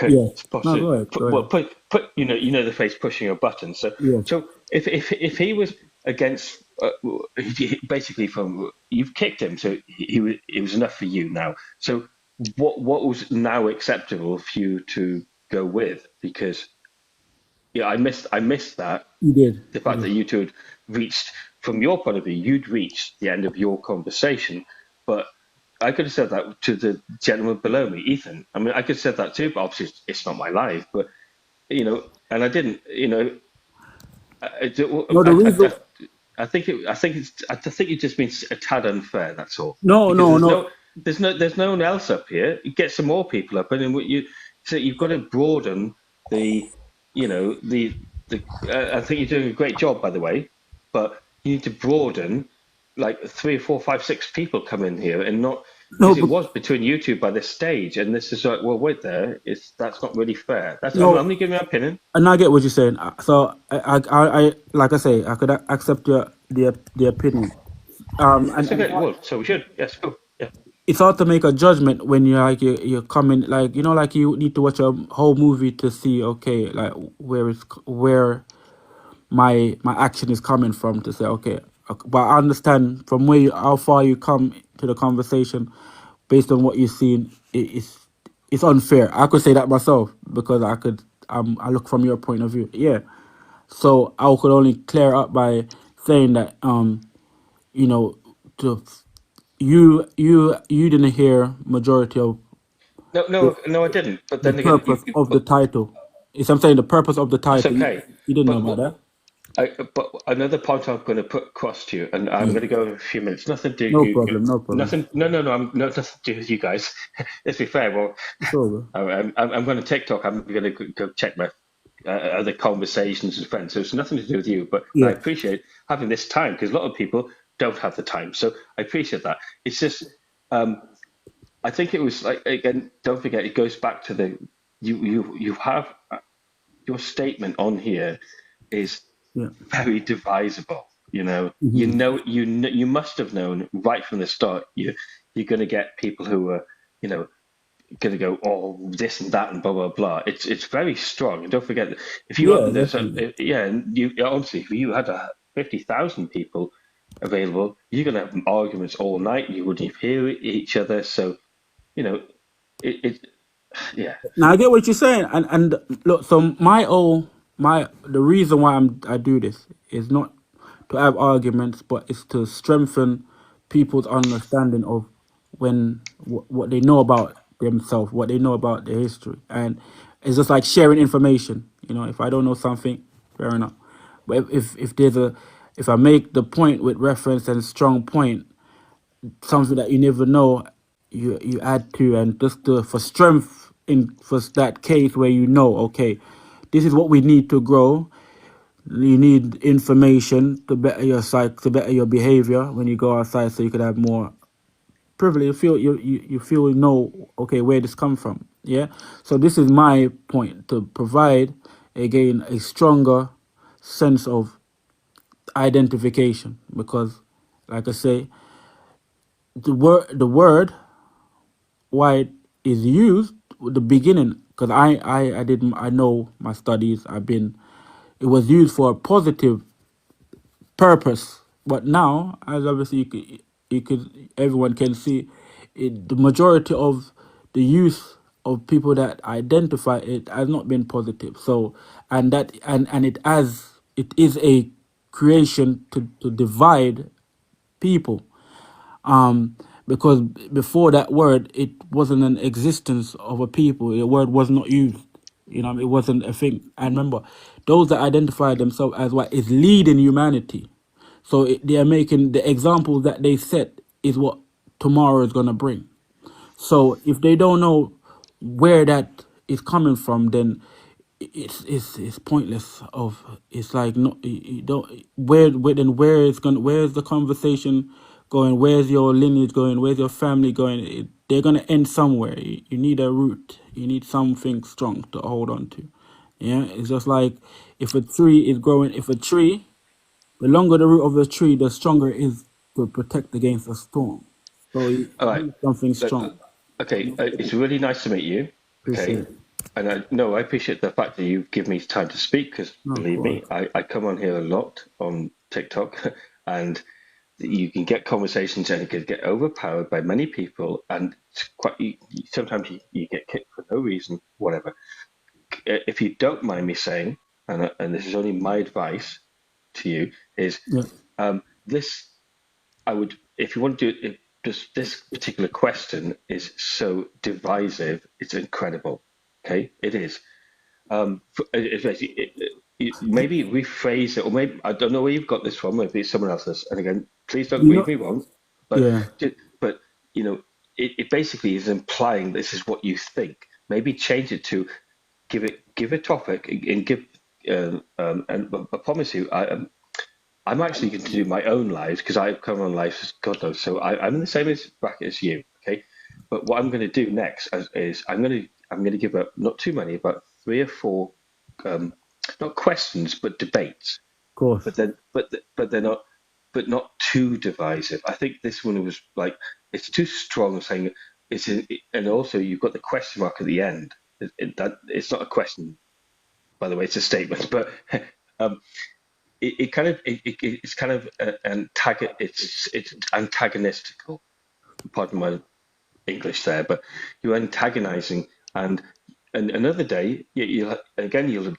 Yeah. No, possibly go ahead. Go well ahead. put the phrase pushing a button. So Yes. so if he was against basically from you've kicked him, so it was enough for you now. So what was now acceptable for you to go with? Because I missed that. You did. The fact that you two had reached, from your point of view, you'd reached the end of your conversation, but I could have said that to the gentleman below me, Ethan. I mean, I could have said that too, but obviously it's not my life. But and I didn't. No, the reason. I think you've just been a tad unfair. That's all. No, Because no, no. there's no one else up here. Get some more people up, and then you've got to broaden the, I think you're doing a great job, by the way, but you need to broaden, like 3 or 4, 5, 6 people come in here, and not No, because it was between you two by this stage, and this is like, well, wait there, that's not really fair. I'm only giving my opinion. and I get what you're saying. So I like I say, I could accept the opinion. It's okay. Well, so we should. Yes, go. Yeah. It's hard to make a judgment when you're coming, like, like you need to watch a whole movie to see, okay, like where my action is coming from, to say, okay. But I understand from how far you come to the conversation based on what you've seen. It's unfair. I could say that myself, because I look from your point of view. Yeah. So I could only clear up by saying that to you didn't hear majority of No, I didn't. But the then again, purpose of the title. It's I'm saying the purpose of the it's title. okay. You didn't know But about that. but another point I'm going to put across to you, and I'm going to go in a few minutes. Nothing to do No you. problem. No problem. Nothing. No. Nothing to do with you guys. Let's be fair. Well, It's over. I'm going to TikTok. I'm going to go check my other conversations with friends. So it's nothing to do with you. But I Yeah. appreciate having this time, because a lot of people don't have the time. So I appreciate that. It's just. I think it was like, again, don't forget, it goes back to you have your statement on here is Yeah. very divisible. Mhm. You must have known right from the start you're going to get people who are going to go, oh, this and that and blah blah blah. It's very strong, and don't forget that if you Yeah, have definitely. and you honestly, if you had 50,000 people available, you're going to have arguments all night. You wouldn't hear each other, so it yeah. Now I get what you're saying, and look. So the reason why I do this is not to have arguments, but it's to strengthen people's understanding of what they know about themselves, what they know about their history, and it's just like sharing information. If I don't know something, fair enough. But if I make the point with reference and strong point, something that you never know, you add to, and just for strength in for that case where okay, this is what we need to grow. You need information to better your to better your behavior when you go outside, so you could have more privilege. You feel okay, where this come from. Yeah. So this is my point, to provide again a stronger sense of identification, because, like I say, the word why it is used the beginning, because I know my studies, it was used for a positive purpose, but now, as obviously everyone can see, the majority of the use of people that identify it has not been positive. So, and it is a creation to divide people, because before that word, it wasn't an existence of a people. The word was not used. It wasn't a thing. And remember, those that identify themselves as what is leading humanity. So they are making the example that they set is what tomorrow is gonna bring. So if they don't know where that is coming from, then it's pointless. It's like, no, you don't, where's the conversation going? Where's your lineage going? Where's your family going? They're gonna end somewhere. You need a root. You need something strong to hold on to. Yeah, it's just like if a tree is growing. If a tree, the longer the root of the tree, the stronger it is to protect against a storm. So you All right. need something strong. Okay, it's really nice to meet you. Appreciate Okay, it. and I appreciate the fact that you give me time to speak, because No, of believe me, course. I come on here a lot on TikTok, and you can get conversations and it can get overpowered by many people, and it's sometimes you get kicked for no reason, whatever. If you don't mind me saying, and this is only my advice to you, is this. I would, if you want to do it, just this particular question is so divisive. It's incredible. Okay, it is. It's basically, maybe rephrase it, or maybe I don't know where you've got this from. Maybe it's someone else's. And again, please don't You read know, me wrong, but yeah. but you know, it basically is implying this is what you think. Maybe change it to give a topic and give and I promise you, I'm actually going to do my own lives because I've come on lives, God knows. So I'm in the same bracket as you, okay? But what I'm going to do next is I'm going to give up not too many, but 3 or 4, not questions but debates. Of course. But they're not, but not too divisive. I think this one was like it's too strong, saying and also you've got the question mark at the end. That it's not a question, by the way, it's a statement, but. Um, it's kind of it's antagonistical. Pardon my English there, but you're antagonizing, and another day you'll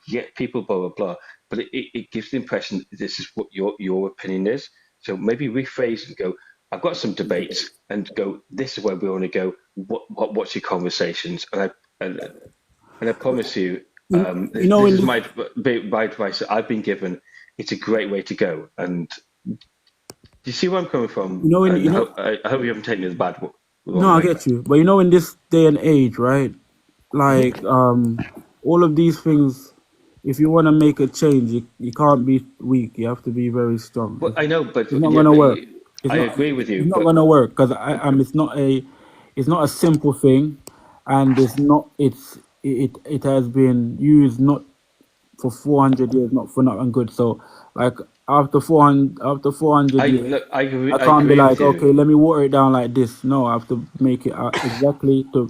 get people blah blah blah, but it gives the impression that this is what your opinion is. So maybe rephrase and go. I've got some debates, and go. This is where we want to go. What's your conversations? And I promise you, You this know, in is this, my advice that I've been given. It's a great way to go. And do you see where I'm coming from? you know, in, And you know, I hope you haven't taken it the no, wrong I way. get you. But you know, in this day and age, right? Like, all of these things, if you want to make a change, you can't be weak. You have to be very strong. Well, I know, It's but not yeah, gonna but work. It's I not. agree with It's you. not But gonna work because it's not a simple thing, and it's not. It has been used not for 400 years, not for nothing good. So, like after 400 years, look, I I can't be agree with like, okay, you. let me water it down like this. No, I have to make it exactly to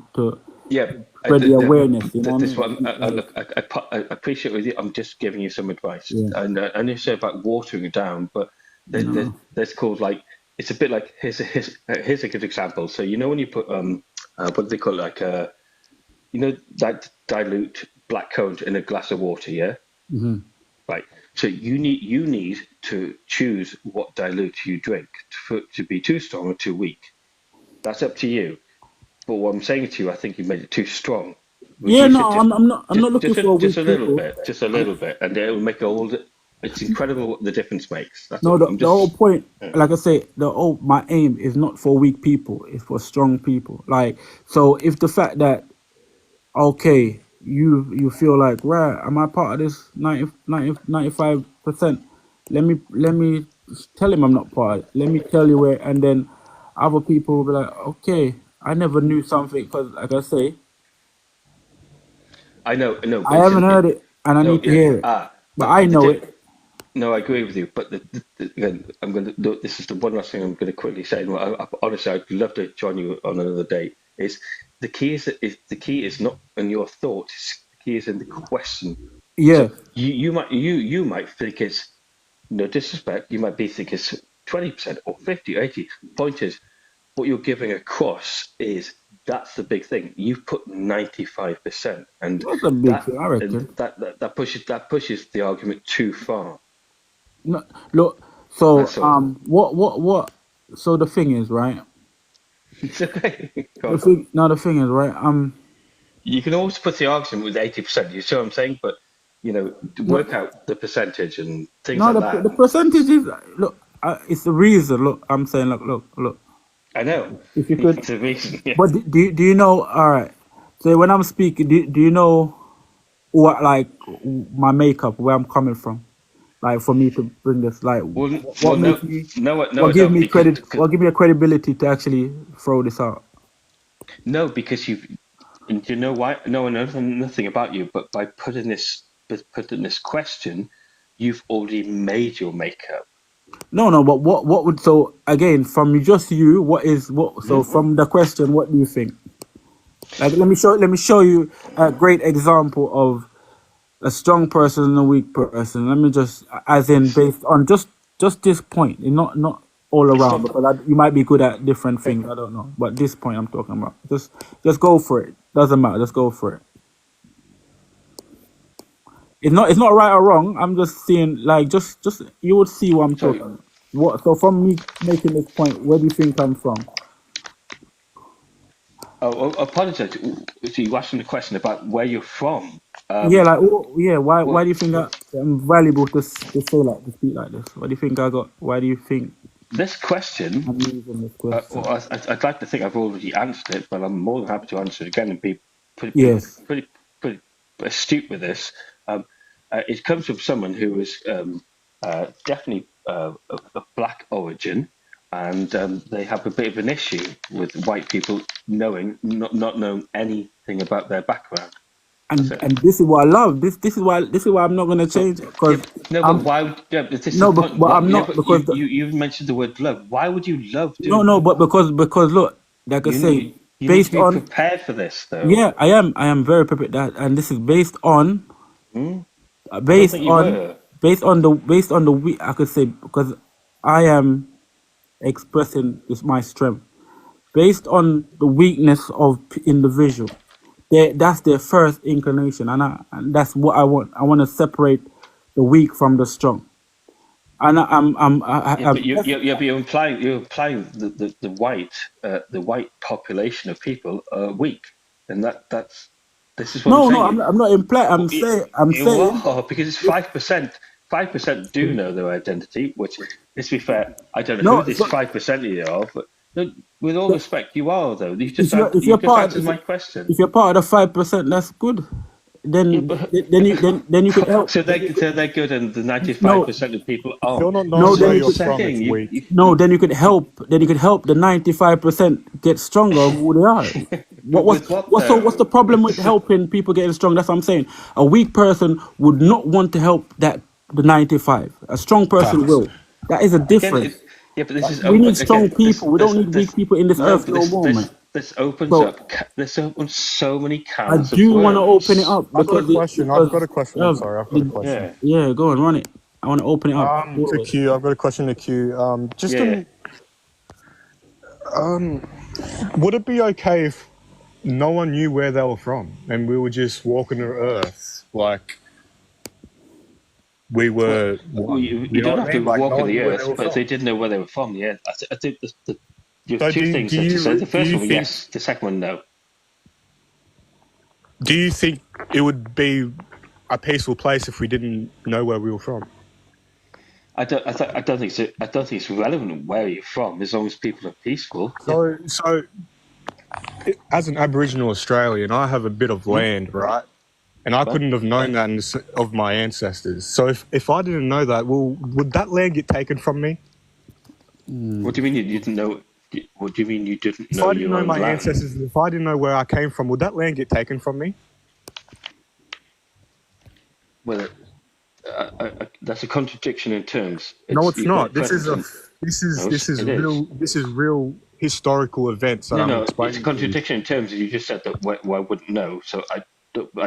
Yeah, spread the awareness. You know what I this mean? one. Look, I appreciate with you. I'm just giving you some advice. Yeah, And I know you say about watering it down, but no, that's called like it's a bit like here's a good example. So you know when you put what do they call it, like you know that dilute black currant in a glass of water, yeah? hmm Right. So you need to choose what dilute you drink for it to be too strong or too weak. That's up to you. But what I'm saying to you, I think you made it too strong. yeah, Reduce it no, I'm not looking for just weak people. just a little bit, and it will make it's incredible what the difference makes. That's No, all. the whole point, Yeah. like I say, my aim is not for weak people. It's for strong people. Like, so if the fact that okay, you feel like, right, am I part of this 95%? Let me tell him I'm not part of it. Let me tell you where, and then other people will be like, okay, I never knew something because, like I say, I know, I but haven't heard it and I no, need to yeah, hear it, but but I know it. no, I agree with you. But again, I'm going to. This is the one last thing I'm going to quickly say. And honestly, I'd love to join you on another day. Is the key is not in your thoughts. The key is in the question. Yeah, So you might think it's no disrespect. You might be think it's 20% or 50, 80. Point is, what you're giving across is that's the big thing. You've put 95%, and that's a big thing, I reckon. that pushes the argument too far. No, look, so That's all. what? So the thing is, right? It's okay. Go The on. thing, no, the thing is, right? You can always put the argument with 80%. You see what I'm saying? But to No, work out the percentage and things no, like the that. percentage is look. It's the reason. Look, I'm saying, look. I know If you could, it's a reason. Yeah. but do you know? All right. So when I'm speaking, do you know what like my makeup, where I'm coming from? Like for me to bring this, like Well, what no, makes me, no, I don't what give me a credibility to actually throw this out? no, because and you know why? No, I know nothing about you, but by putting this question, you've already made your makeup. No, but what would, so again, from just you, what is what? So from the question, what do you think? Like let me show you a great example of a strong person and a weak person. Let me just, as in based on just this point, and not all It's around, not. because you might be good at different things. I don't know, but this point I'm talking about. Just go for it. Doesn't matter. Just go for it. It's not right or wrong. I'm just saying, like, just you would see what I'm Sorry. talking about. What? So from me making this point, where do you think I'm from? Oh, apologize. So you asking the question about where you're from. Yeah, like, yeah. Why Well, do you think I'm valuable to say like to speak like this? What do you think I got? Why do you think this question, I'm using this question? well, I'd like to think I've already answered it, but I'm more than happy to answer it again and be Yes. pretty astute with this. It comes from someone who is definitely of black origin, and they have a bit of an issue with white people not knowing anything about their background. And this is what I love. This is why I'm not gonna change it because No, but why? Yeah, but this is no, the point. but I'm Yeah, not but because you mentioned the word love. Why would you love no, doing? but because look, like I say, you need to based be on prepared for this, though. yeah, I am very prepared that, and this is based on I don't think you were. based on the week. I could say because I am expressing this my strength based on the weakness of individual. That's their first inclination, and that's what I want. I want to separate the weak from the strong. And But you're implying the white population of people are weak, and that's this is what I'm saying. I'm not implying. I'm saying are, because it's 5%. 5% do know their identity, which, let's be fair, I don't know no. who this 5% of you are, but no, with all respect, you are though. You just If you're part, answered my question. if you're part of the 5%, that's good. Then you could help. So they're good, and the 95% of people aren't. You're not No, knowing then where you you're could- from, it's weak. No, then you could help. Then you could help the 95% get stronger of who they are. What's the problem with helping people getting strong? That's what I'm saying. A weak person would not want to help the 95. A strong person Facts. will. That is a difference. Yeah, but this is We need strong people. We don't need weak people in this earth no more, man. This opens So- up. This opens so many I cans. do want to open it up I've got a because question. I've got a question. I'm sorry. I've got a question. Yeah, go on, run it. I want to open it up. To Q, I've got a question to Q. Would it be okay if no one knew where they were from and we were just walking the earth like we were? You don't have to walk on the earth, but if they didn't know where they were from, yeah. I think you have two things to say. The first one, yes. The second one, no. Do you think it would be a peaceful place if we didn't know where we were from? I don't think so. I don't think it's relevant where you're from, as long as people are peaceful. So, as an Aboriginal Australian, I have a bit of land, right? And I couldn't have known that of my ancestors. So if I didn't know that, well, would that land get taken from me? What do you mean you didn't know? What do you mean you didn't know? If I didn't know my ancestors, if I didn't know where I came from, would that land get taken from me? Well, that's a contradiction in terms. No, it's not. This is real historical events. No, it's a contradiction in terms. You just said that I wouldn't know. So I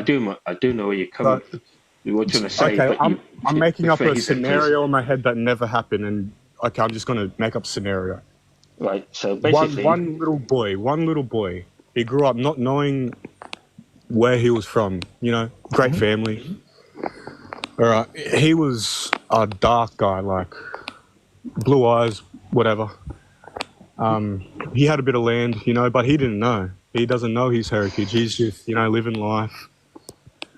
do know where you're coming from. What you're trying to say. Okay, but I'm making up a scenario in my head that never happened, and okay, I'm just going to make up a scenario. Right. So basically, one little boy. He grew up not knowing where he was from. You know, great family. All right, he was a dark guy, like blue eyes, whatever. He had a bit of land, you know, but he didn't know. He doesn't know his heritage. He's just, you know, living life.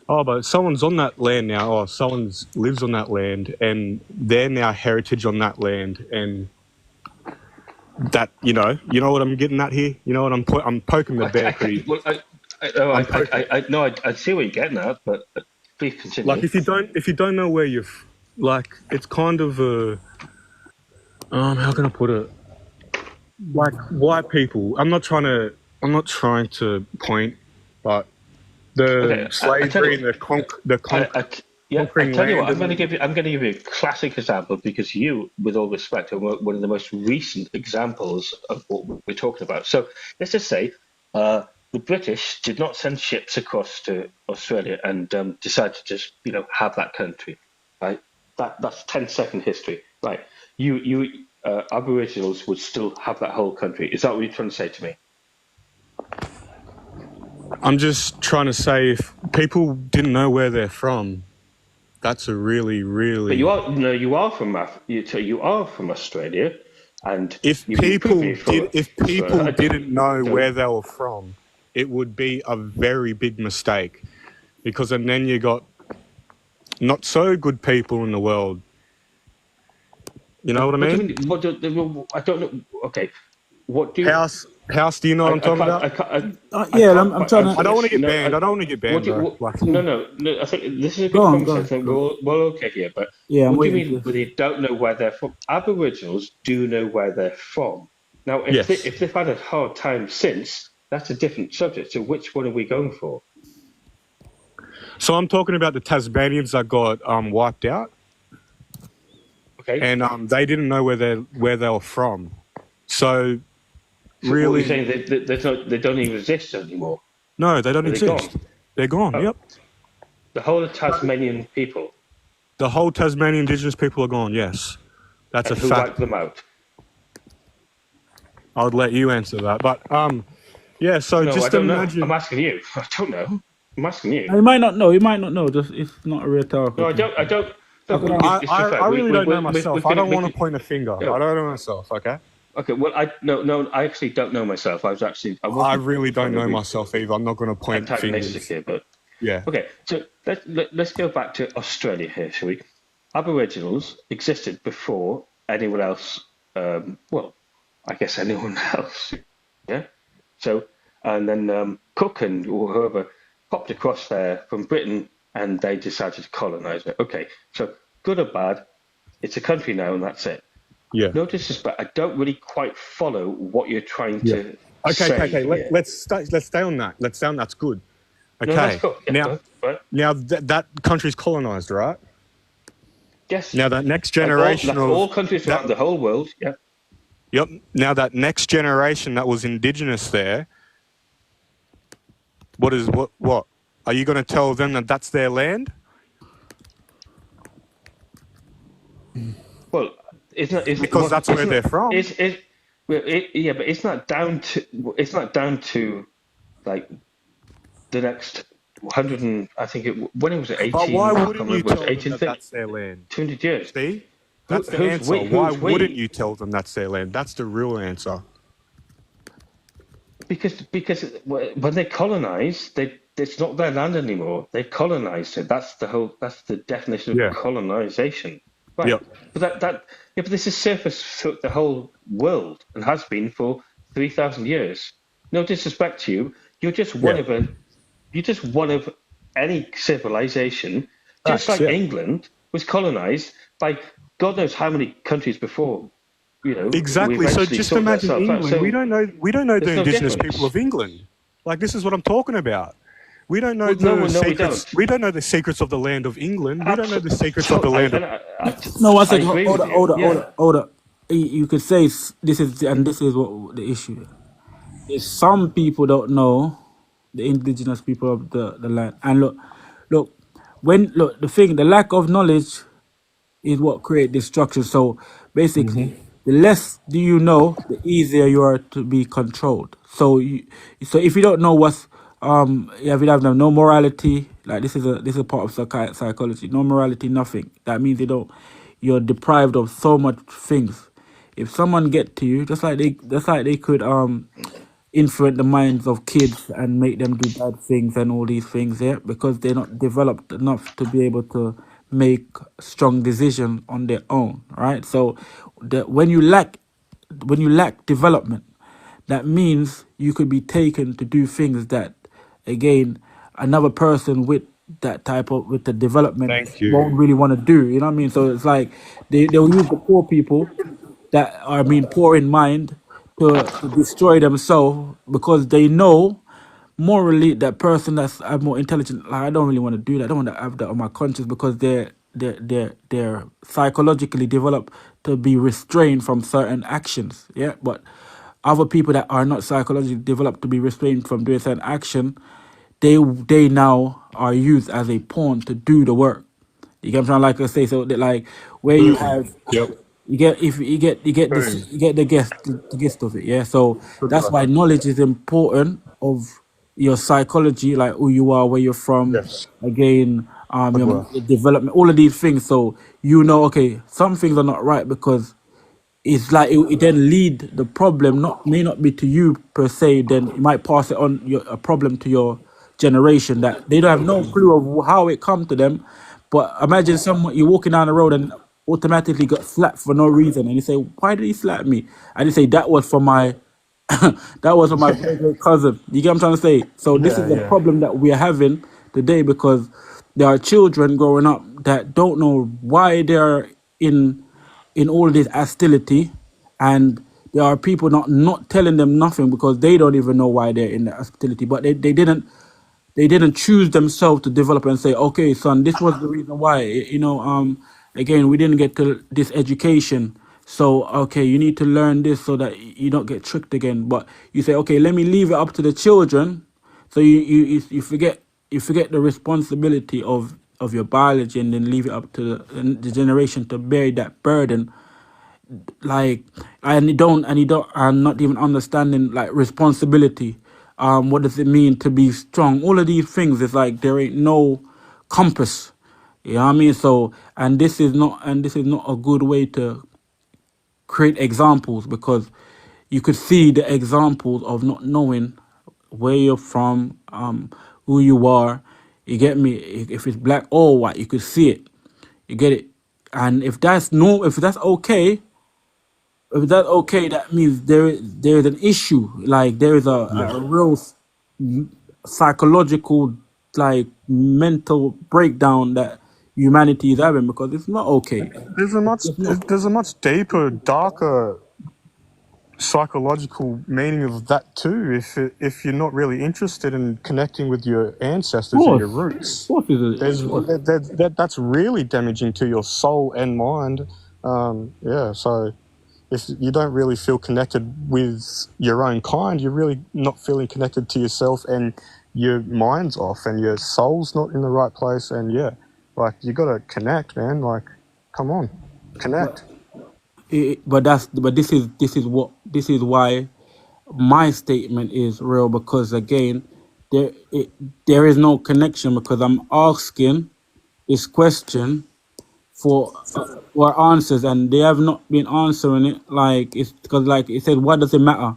Oh, but someone's on that land now. Oh, someone lives on that land, and they're now heritage on that land, and that, you know what I'm getting at here. You know what I'm poking the bear pretty. I see what you're getting at, but please continue. Like if you don't know where you're, like it's kind of a, how can I put it? Like white people. I'm not trying to point, but the slavery and the conquering. I tell you what, I'm going to give you a classic example because you, with all respect, are one of the most recent examples of what we're talking about. So let's just say the British did not send ships across to Australia and decide to just have that country, right? That's 10-second history, right? You Aboriginals would still have that whole country. Is that what you're trying to say to me? I'm just trying to say if people didn't know where they're from, That's a really, But you really. are no, you are from you are from Australia, and If you've proven people you're from. didn't know So, where they were from, it would be a very big mistake, because and then you got not so good people in the world. You know what I what do mean? you mean? I don't know. Okay, what do you? House, do you know what I'm talking about? I Yeah, can't I'm quite trying to I answer don't want this. to get No, banned. I don't want to get what banned, do you, bro. what, Like, no. I think this is a go good on, go conversation. on. Go on. We're okay here, but Yeah, I'm what do you waiting mean to. when they don't know where they're from? Aboriginals do know where they're from. Now, yes. if they've had a hard time since, that's a different subject. So, which one are we going for? So I'm talking about the Tasmanians that got wiped out, Okay, and they didn't know where they were from. So so what really, you're saying they don't even exist anymore? no, they don't Are they gone? exist. They're gone. Oh, Yep. the whole of Tasmanian people, The whole Tasmanian Indigenous people are gone. Yes, that's a and who fact. wiped them out? I would let you answer that, but yeah. So No, I just don't know. imagine. I'm asking you. I don't know. I'm asking you. You might not know. You might not know. Just it's not a rhetorical No, I thing. don't. I don't. No, How can but I? it's just fair. I really don't know we myself. I can, don't we want to can, point a finger. no. I don't know myself. Okay. Okay. Well, no. I actually don't know myself. I I wasn't really don't trying to know be myself either. I'm not going to point antagonistic fingers. here, but Yeah. okay. So let's go back to Australia here, shall we? Aboriginals existed before anyone else. Well, I guess anyone else. Yeah. So and then Cook and or whoever popped across there from Britain, and they decided to colonize it. Okay. So good or bad, it's a country now, and that's it. Yeah. No disrespect. I don't really quite follow what you're trying Yeah. to Okay. say. Okay. Let's stay on that. Let's stay on. That's good. Okay. No, that's cool. Yeah, now that country's colonized, right? yes. Now that next generation all countries around the whole world. Yeah. Yep. Now that next generation that was indigenous there, what are you going to tell them that that's their land? Well, Because that's where they're from. But it's not down to like the next 100 and I think when it was 18. But why wouldn't you tell them 18, that that's their land? 200 years. See, that's the answer. Why wouldn't you tell them that's their land? That's the real answer. Because when they colonize, it's not their land anymore. They've colonized it. That's the definition of colonization. Right. Yep. But this is surface throughout the whole world and has been for 3,000 years. No disrespect to you, you're just one of any civilization. Just like England was colonized by God knows how many countries before. Exactly. So just imagine England. So we don't know the indigenous people of England. Like, this is what I'm talking about. We don't know the secrets. We don't know the secrets of the land of England. We don't know the secrets of the land of. No, one second. Hold up. You could say this is what the issue is. Some people don't know the indigenous people of the land, and look, the lack of knowledge is what create destruction. So basically, the less do you know, the easier you are to be controlled. So if you don't know what's if you have no morality, like this is a part of psychology. No morality, nothing. That means you're deprived of so much things. If someone get to you, just like they could influence the minds of kids and make them do bad things and all these things, yeah, because they're not developed enough to be able to make strong decisions on their own, right? So when you lack development, that means you could be taken to do things that, again, another person with with the development won't really want to do. You know what I mean? So it's like they'll use the poor people that are poor in mind to destroy themselves because they know morally that person that's more intelligent. Like, I don't really want to do that. I don't want to have that on my conscience because they're psychologically developed to be restrained from certain actions. Yeah, but other people that are not psychologically developed to be restrained from doing certain action, they now are used as a pawn to do the work. You get what I'm trying like to say? So that, like, where you have you get the gist of it, yeah. So that's why knowledge is important of your psychology, like who you are, where you're from, again, your development, all of these things. So you know, okay, some things are not right because it's like it then lead the problem may not be to you per se. Then you might pass it on a problem to your generation that they don't have no clue of how it come to them. But imagine someone you're walking down the road and automatically got slapped for no reason, and you say, "Why did he slap me?" And you say, "That was for my that was for my great cousin." You get what I'm trying to say? So this is a problem that we are having today because there are children growing up that don't know why they're in all this hostility, and there are people not telling them nothing because they don't even know why they're in the hostility, but they didn't choose themselves to develop and say, okay, son, this was the reason why, again, we didn't get to this education, so okay, you need to learn this so that you don't get tricked again. But you say, okay, let me leave it up to the children. So you forget the responsibility of your biology, and then leave it up to the generation to bear that burden. Like, and you don't and not even understanding like responsibility. What does it mean to be strong? All of these things, it's like there ain't no compass. You know what I mean? So, and this is not a good way to create examples, because you could see the examples of not knowing where you're from, who you are. You get me? If it's black or white, you could see it. You get it? And if that's okay, that means there is an issue. Like there is a real psychological, like mental breakdown that humanity is having, because it's not okay. There's a much deeper, darker psychological meaning of that too. If you're not really interested in connecting with your ancestors and your roots, that's really damaging to your soul and mind. So if you don't really feel connected with your own kind, you're really not feeling connected to yourself, and your mind's off and your soul's not in the right place. And like you got to connect, man. Like, come on, connect. But this is why my statement is real, because again, there is no connection, because I'm asking this question for answers, and they have not been answering it. Like, it's because, like it said, what does it matter?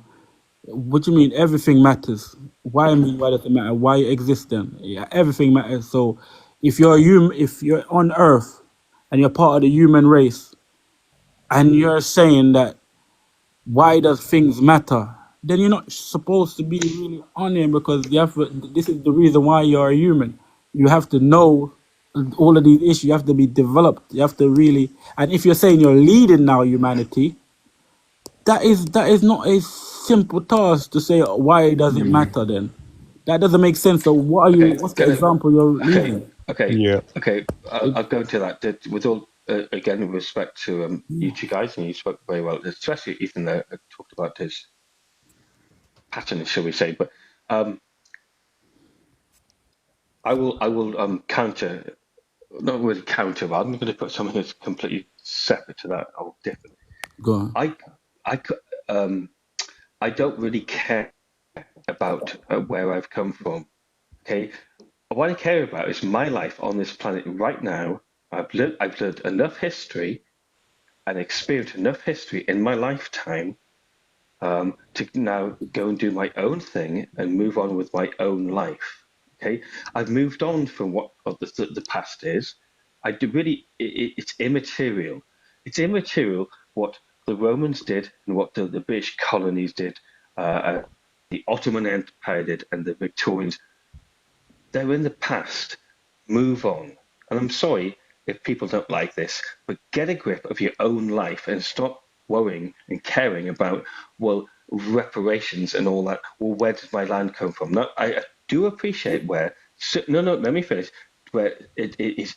What do you mean? Everything matters. Why does it matter? Why you exist then? Yeah, everything matters. So if you're if you're on Earth and you're part of the human race, and you're saying that why does things matter, then you're not supposed to be really on here, because this is the reason why you're a human. You have to know all of these issues. You have to be developed. You have to really, and if you're saying you're leading now humanity, that is not a simple task to say why does it matter then. That doesn't make sense. So what's the example you're leading? Okay. I'll go into that. With all, again, with respect to you two guys, and you spoke very well, especially Ethan there talked about his pattern, shall we say. But I will counter, not really counter, but I'm going to put something that's completely separate to that, or different. Go on. I don't really care about where I've come from. Okay, what I care about is my life on this planet right now. I've learned enough history and experienced enough history in my lifetime to now go and do my own thing and move on with my own life. Okay, I've moved on from what the past is. It's immaterial. It's immaterial what the Romans did and what the British colonies did, the Ottoman Empire did, and the Victorians. They're in the past. Move on. And I'm sorry if people don't like this, but get a grip of your own life and stop worrying and caring about, well, reparations and all that. Well, where does my land come from? No, I do appreciate where. Let me finish. Where it is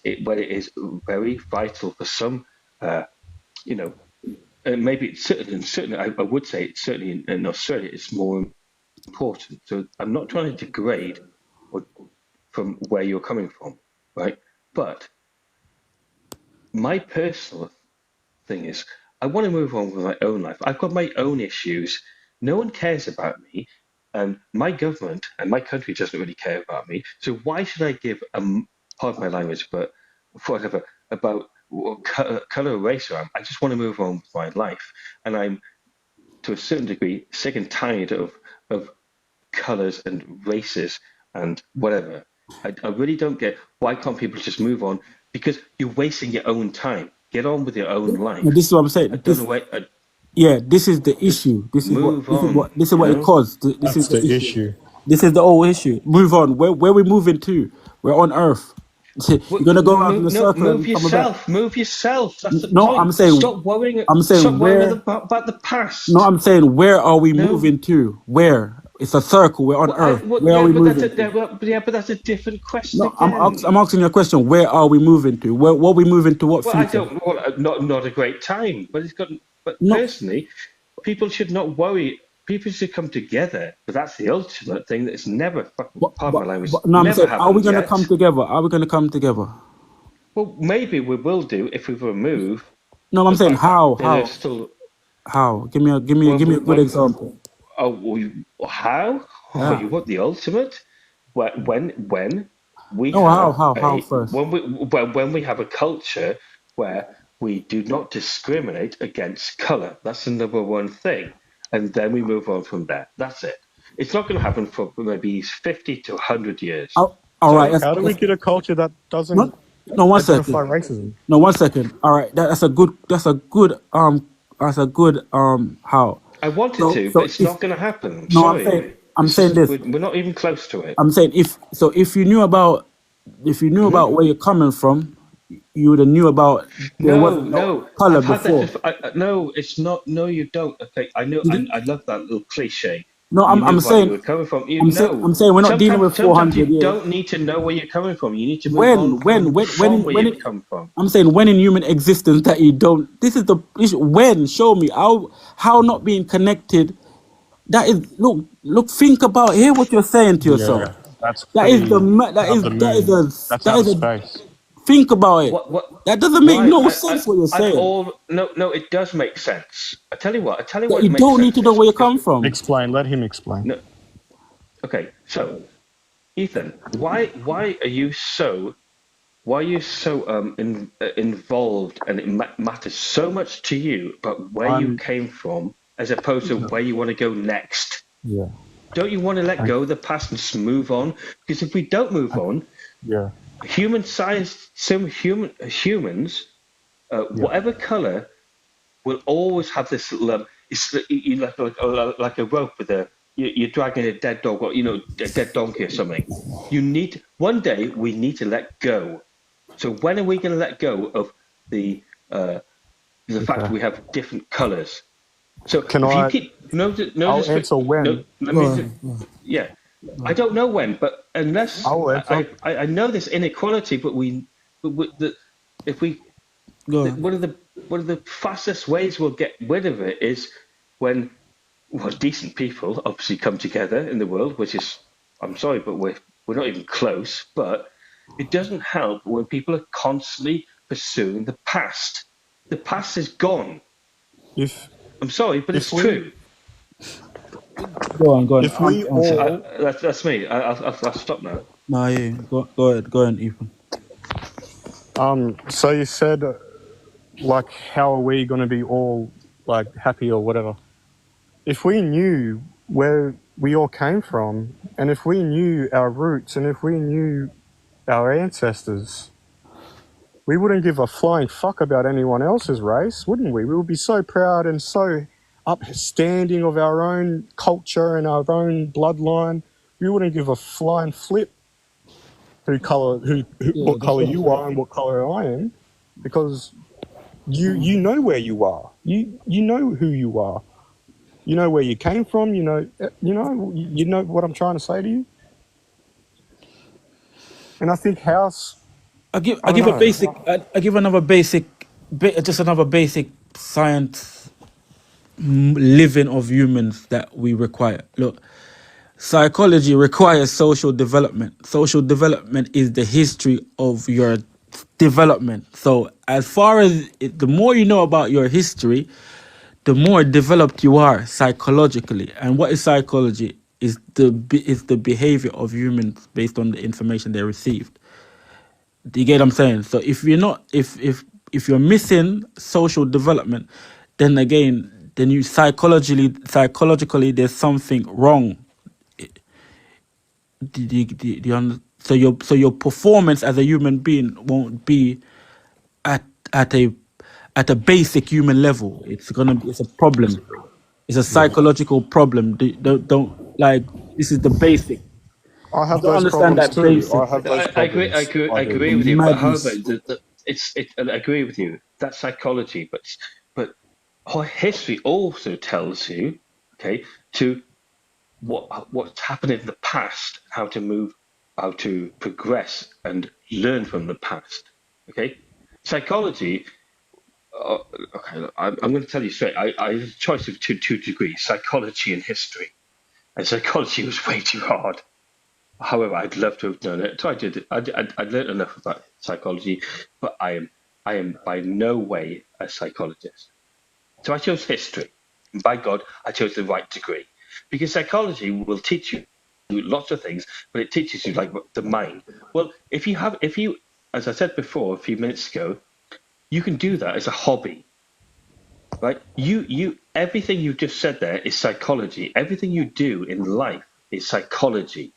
very vital for some, maybe it's certainly I would say it's certainly in Australia it's more important. So I'm not trying to degrade from where you're coming from, right? But my personal thing is I want to move on with my own life. I've got my own issues. No one cares about me, and my government and my country doesn't really care about me. So why should I give pardon my language, but whatever, about what color or race I am. I just want to move on with my life. And I'm, to a certain degree, sick and tired of colors and races and whatever. I really don't get why can't people just move on? Because you're wasting your own time. Get on with your own No, life. this is what I'm I saying. don't know why. Yeah, this is the Just issue. move on. This is You what it know. caused. This That's is the the issue. issue. This is the whole issue. Move on. Where we moving to? We're on Earth. You're gonna go around in a No, circle and come back. move yourself. That's the No, point. Stop worrying. I'm Stop saying worrying where. about the No, past. I'm saying where are we No. moving to? Where? It's a circle. We're on Earth. Where are Yeah, we but moving to? but that's a different question No, again. I'm asking you a question. Where are we moving to? What are we moving to? What Well, I future? don't. Well, not a great time, but it's got. But No, personally, people should not worry. People should come together. But that's the ultimate thing that's never fucking. Pardon my language. no. I'm Never saying, are we happened gonna yet. come together? Are we gonna come together? Well, maybe we will do if we remove No, I'm the saying fact that how? there's still. How? Give me a good example. Oh, how? Oh, Yeah. you want the ultimate? When we No, have how first? when we have a culture where we do not discriminate against color. That's the number one thing, and then we move on from there. That's it. It's not going to happen for maybe 50 to 100 years. All right. Sorry. How do we get a culture that doesn't No, one identify second. racism? No, 1 second. All right. That's a good. How? I wanted to, So but it's if not going to happen. no, Sorry. I'm saying this. We're not even close to it. I'm saying if you knew about where you're coming from, you would have knew about there wasn't no color I've had before. that. No, it's not. No, you don't. Okay, I know. I love that little cliche. No, You knew I'm where saying you were coming from. I'm saying we're not dealing with Sometimes 400 you years. don't need to know where you're coming from. You need to move on from where you've come from. I'm saying when in human existence that you don't. This is the issue. When? Show me how not being connected. That is look. Think about hear what you're saying to yourself. Yeah, that's That is the pretty that is out the that is moon. a That's that out is of a space. think about it. What? That doesn't make Why? no sense what you're saying. No, it does make sense. I tell you what. That It you makes don't sense need to know is where you because come from. Explain. Let him explain. no. Okay, so Ethan, why are you so involved, and it matters so much to you about where you came from as opposed to where you want to go next? Yeah. Don't you want to let go of the past and just move on? Because if we don't move on, Yeah. humans, whatever color, will always have this little. It's like a rope with you're dragging a dead dog, or a dead donkey or something. One day we need to let go. So when are we going to let go of the fact that we have different colors? So Can if I? you keep notice, I'll answer when. yeah, I don't know when, but unless I'll answer. I know there's inequality, but if we Go on. one of the fastest ways we'll get rid of it is when decent people obviously come together in the world, which is, I'm sorry, but we're not even close. But it doesn't help when people are constantly pursuing the past. The past is gone. I'm sorry, but it's true. Go on. If we all, That's me. I'll stop now. No, yeah. Go ahead, Ethan. so you said, like, how are we going to be all like happy or whatever? If we knew where we all came from, and if we knew our roots, and if we knew our ancestors, we wouldn't give a flying fuck about anyone else's race, wouldn't we? We would be so proud and so upstanding of our own culture and our own bloodline. We wouldn't give a flying flip what color you are and what color I am, because you know where you are. You know who you are. You know where you came from. You know what I'm trying to say to you. And I think I give another basic science living of humans that we require. Look, psychology requires social development. Social development is the history of your development. So as far as the more you know about your history, the more developed you are psychologically. And what is psychology? Is the behavior of humans based on the information they received. Do you get what I'm saying? So if you're not, if you're missing social development, then again, then you psychologically there's something wrong. So your performance as a human being won't be at at a at a basic human level. It's a problem. It's a psychological problem. Don't like this is the basic. I You have don't those understand problems that too. I basic. have those I agree. I problems. agree. I I do. agree with you. But however, Madness. I agree with you. That's psychology, but history also tells you, okay, to what's happened in the past, how to move, how to progress and learn from the past. Okay, psychology. Okay, look, I'm going to tell you straight. I have a choice of two degrees: psychology and history. And psychology was way too hard. However, I'd love to have done it. So I did. I learned enough about psychology, but I am by no way a psychologist. So I chose history. And by God, I chose the right degree, because psychology will teach you lots of things, but it teaches you like the mind. Well, if you, as I said before a few minutes ago, you can do that as a hobby, right? Everything you just said there is psychology. Everything you do in life is psychology.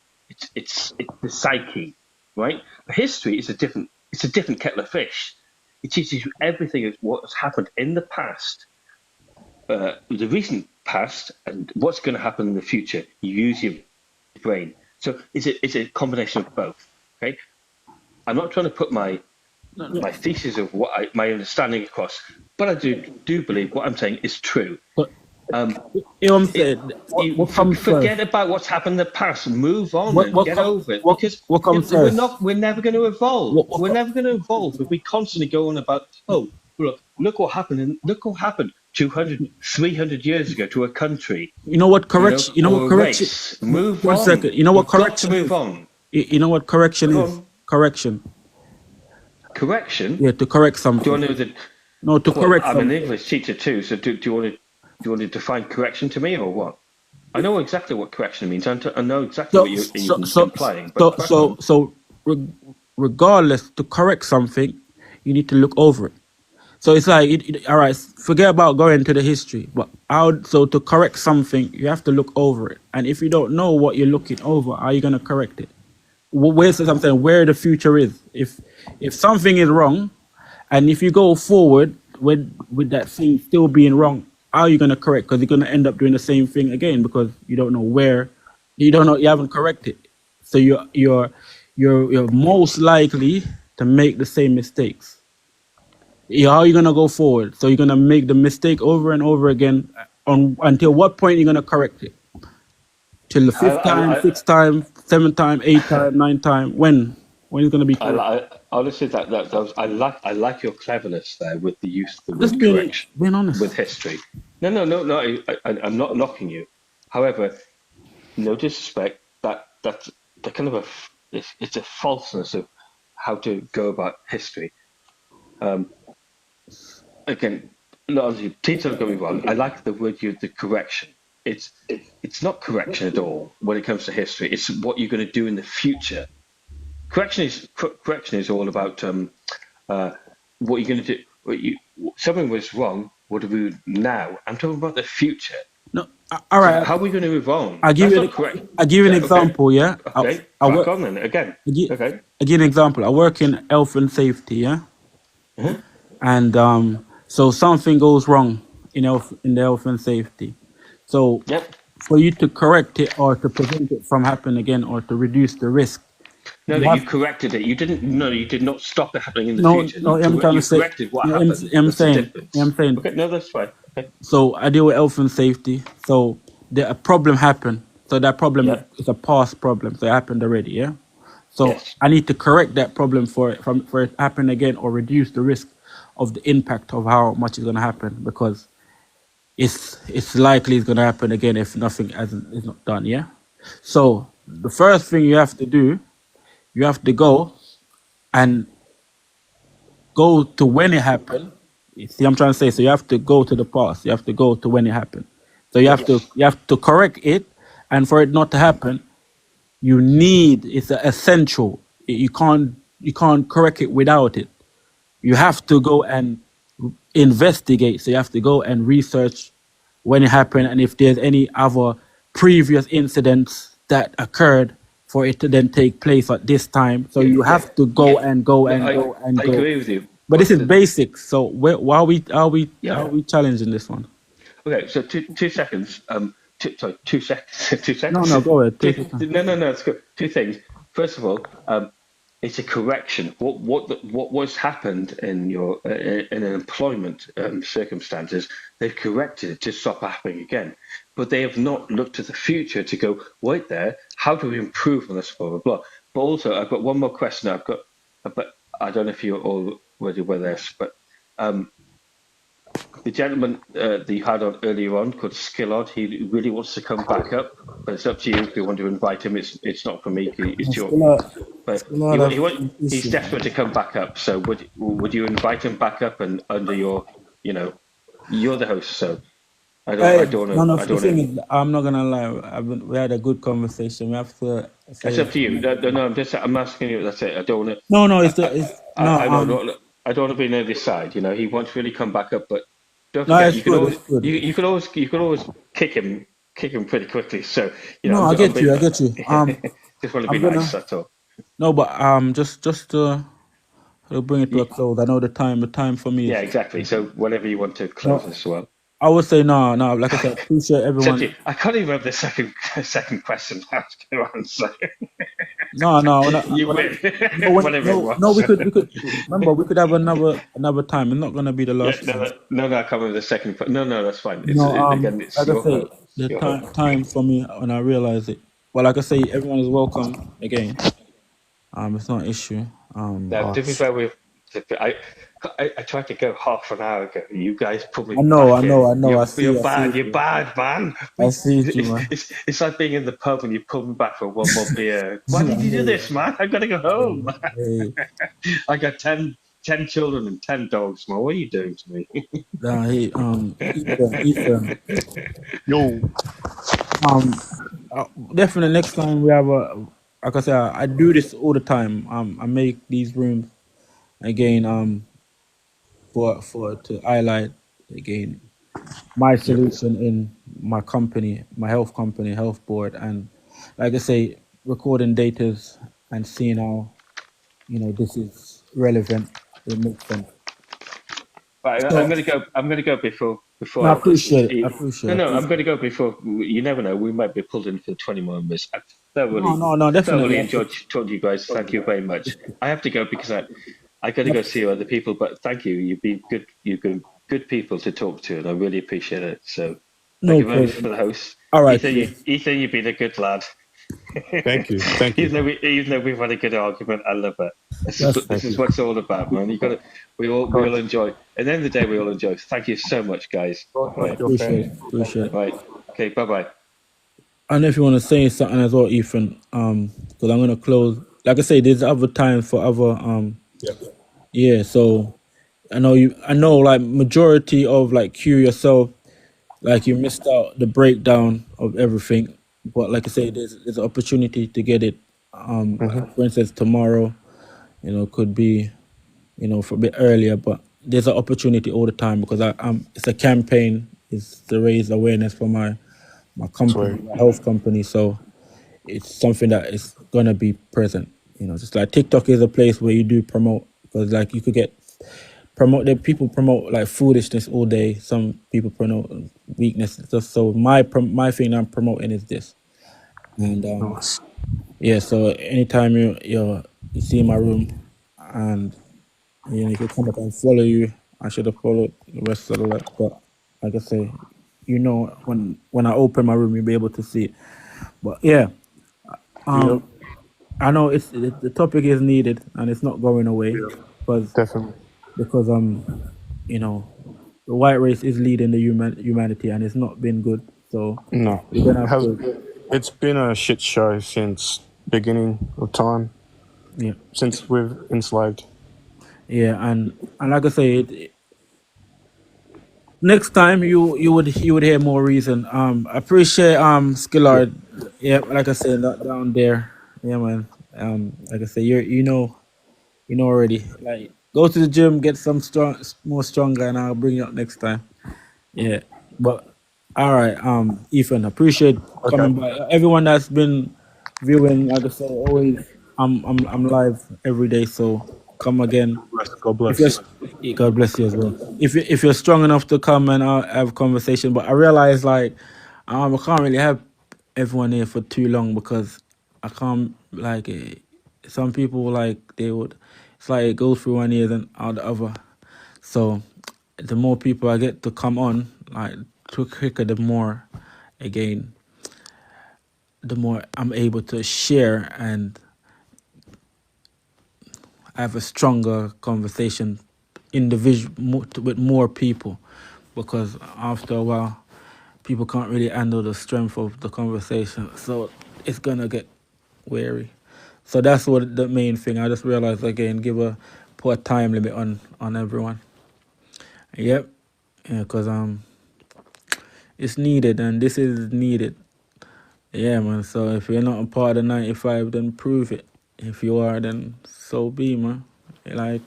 It's the psyche, right? History is it's a different kettle of fish. It teaches you everything of what's happened in the past, the recent past, and what's going to happen in the future. You use your brain. So it's a combination of both. Okay, I'm not trying to put my thesis of my understanding across, but I do believe what I'm saying is true. But you know what I'm saying? What comes Forget first? about what's happened in the past. Move on and get over it. Because What comes first? we're never going to evolve. What, We're what, never going to evolve if we constantly go on about, oh, look what happened, and look what happened 200, 300 years ago to a country, you know what correction? You know what or a correction? race. Move One on. second. You know what You've got to correction move is? on. You know what correction Go is? on. Correction. Correction. Yeah, to correct Do you something. want to know that? No, to Well, correct I'm an something. English teacher too, so do you want to define correction to me, or what? I know exactly what correction means. I know exactly So what you're so so implying, so but crack so, on. so regardless, to correct something, you need to look over it. So it's like, all right, forget about going to the history, but so to correct something, you have to look over it. And if you don't know what you're looking over, how are you going to correct it? Where's something where the future is? If something is wrong, and if you go forward with that thing still being wrong, how are you going to correct? Because you're going to end up doing the same thing again because you don't know where, you haven't corrected. So you're most likely to make the same mistakes. How are you gonna go forward? So you're gonna make the mistake over and over again until what point you're gonna correct it? Till the fifth time, I, sixth time, seventh time, eighth time, ninth time. When? When is gonna be correct? honestly, that was, I like your cleverness there with the use of the Just word correction being honest. with history. No. I'm not knocking you. However, no disrespect. That's the kind of it's a falseness of how to go about history. Again, not only please don't get me wrong. I like the word the correction. It's not correction at all when it comes to history. It's what you're going to do in the future. Correction is all about what you're going to do. Something was wrong. What do we do now? I'm talking about the future. No, all right. How are we going to move on? I'll give That's you. not correct. I'll give you an Okay. example. Yeah. Okay. I Crack work. on then. Again. Okay. I give you an example. I work in health and safety. Yeah. Uh-huh. And so something goes wrong in the health and safety. So Yep. for you to correct it or to prevent it from happening again or to reduce the risk, No, you that you have corrected it. You didn't. No, you did not stop it happening in the no future. no. I'm trying to You say. corrected what No, happened. I'm That's the saying. difference. I'm saying. Okay. No, that's fine. Okay. So I deal with health and safety. So a problem happened. So that problem Yeah. is a past problem. So it happened already. Yeah. So Yes. I need to correct that problem for it to happen again or reduce the risk of the impact of how much is going to happen because it's likely it's going to happen again if nothing is not done. Yeah. So the first thing you have to do, you have to go to when it happened. You see, I'm trying to say. So you have to go to the past. You have to go to when it happened. So you have to correct it, and for it not to happen, it's essential. You can't you can't correct it without it. You have to go and investigate. So you have to go and research when it happened and if there's any other previous incidents that occurred for it to then take place at this time. So you have to go and go and go and I go. agree with you. But this is basic. So why are we Yeah. are we challenging this one? Okay, so 2 seconds. Sorry, 2 seconds. 2 seconds. No, go ahead. Take your time. No. It's good. 2 things. First of all, it's a correction. What was happened in your in an employment circumstances? They've corrected it to stop happening again, but they have not looked to the future to go wait there. How do we improve on this? Blah blah blah. But also, I've got one more question. But I don't know if you're already with this, but the gentleman that you had on earlier on called Skillard, he really wants to come back up, but it's up to you if you want to invite him. It's not for me. It's your. But he's desperate to come back up. So would you invite him back up and under your, you're the host. So I don't know. The thing is, I'm not gonna lie. We had a good conversation. We have to. It's up to you. No, I'm asking you. That's it. I don't want to. No, I don't want to be on this side. He wants to really come back up, but don't No, forget, you could always kick him pretty quickly. So No, I get you. just want to be nice. That's all. No, but just to bring it to a close. I know the time for me. Yeah, exactly. So whenever you want to close as well. I would say no. Like I said, appreciate everyone. I can't even remember the second question I was going to answer. No. You win. No, we could. Remember, we could have another time. It's not going to be the last. No, I can't remember the second. No, that's fine. Like I say, the time for me when I realize it. Well, like I say, everyone is welcome again. It's not an issue. To be fair, I tried to go half an hour ago. You guys probably. I know. You're bad, man. I see you, man. It's like being in the pub and you pull me back for one more beer. Why did you do this, man? I gotta go home. Hey. I got 10 children and 10 dogs, man. What are you doing to me? Ethan. Yo. Definitely next time we have like I said, I do this all the time. I make these rooms again. For to highlight again my solution in my company, my health company, health board, and like I say, recording datas and seeing how this is relevant. It makes sense. Right, I'm gonna go before. No, I appreciate it. No, I'm gonna go before. You never know. We might be pulled in for 20 more minutes. I definitely thoroughly enjoyed talking to you guys. Thank you very much. I have to go because I got to go see other people. But thank you. You've been good. You've been good people to talk to, and I really appreciate it. So thank you very much for the host. All right, Ethan, you've been a good lad. Thank you. Even though we've had a good argument, I love it. This is what it's all about, man. We all enjoy. At the end of the day, we all enjoy. Thank you so much, guys. Right. Appreciate it. Right. Okay. Bye. I don't know if you want to say something as well, Ethan. Because I'm gonna close. Like I say, there's other time for other. Yeah. So I know. Like majority of like Q yourself, like you missed out the breakdown of everything. But like I say, there's an opportunity to get it. For instance, tomorrow, could be, for a bit earlier, but there's an opportunity all the time because it's a campaign. It's to raise awareness for my company, my health company. So it's something that is gonna be present. Just like TikTok is a place where you do promote because like you could get people promote like foolishness all day. Some people promote weakness. So my thing I'm promoting is this, and yeah. So anytime you see my room, and you can come up and follow you. I should have followed the rest of the lot, but like I say, when I open my room, you'll be able to see it. But yeah, I know the topic is needed and it's not going away because Definitely. the white race is leading the humanity and it's not been good. So No, we're gonna have it's been a shit show since beginning of time. Yeah. Since we've enslaved. Yeah, and like I say, next time you would hear more reason. I appreciate Skillard. Yeah, like I said, down there. Yeah, man. Like I say, You know already. Like, go to the gym, get some more stronger, and I'll bring you up next time. Yeah, but all right, Ethan, appreciate Okay. coming by. Everyone that's been viewing, like I say, always, I'm live every day, so come again. God If you're, bless. God bless you as well. If you're strong enough to come and have conversation, but I realize like, I can't really have everyone here for too long because I can't like some people like they would. It's like it goes through one ear and out the other. So the more people I get to come on, like the quicker, the more, again, the more I'm able to share and have a stronger conversation with more people, because after a while, people can't really handle the strength of the conversation, so it's gonna get weary. So that's what the main thing. I just realized again, put a time limit on everyone. Yep, yeah, because it's needed and this is needed. Yeah, man. So if you're not a part of 95, then prove it. If you are, then so be, man. Like,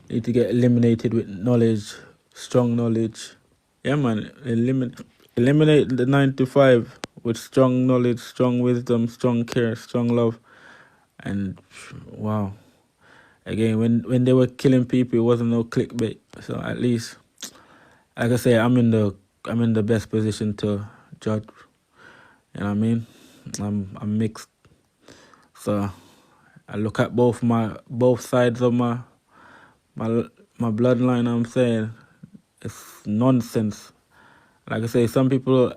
need to get eliminated with knowledge, strong knowledge. Yeah, man. Eliminate the 95 with strong knowledge, strong wisdom, strong care, strong love. And wow. Again, when they were killing people, it wasn't no clickbait. So at least, like I say, I'm in the best position to judge. You know what I mean? I'm mixed. So I look at both sides of my bloodline. I'm saying it's nonsense. Like I say, some people,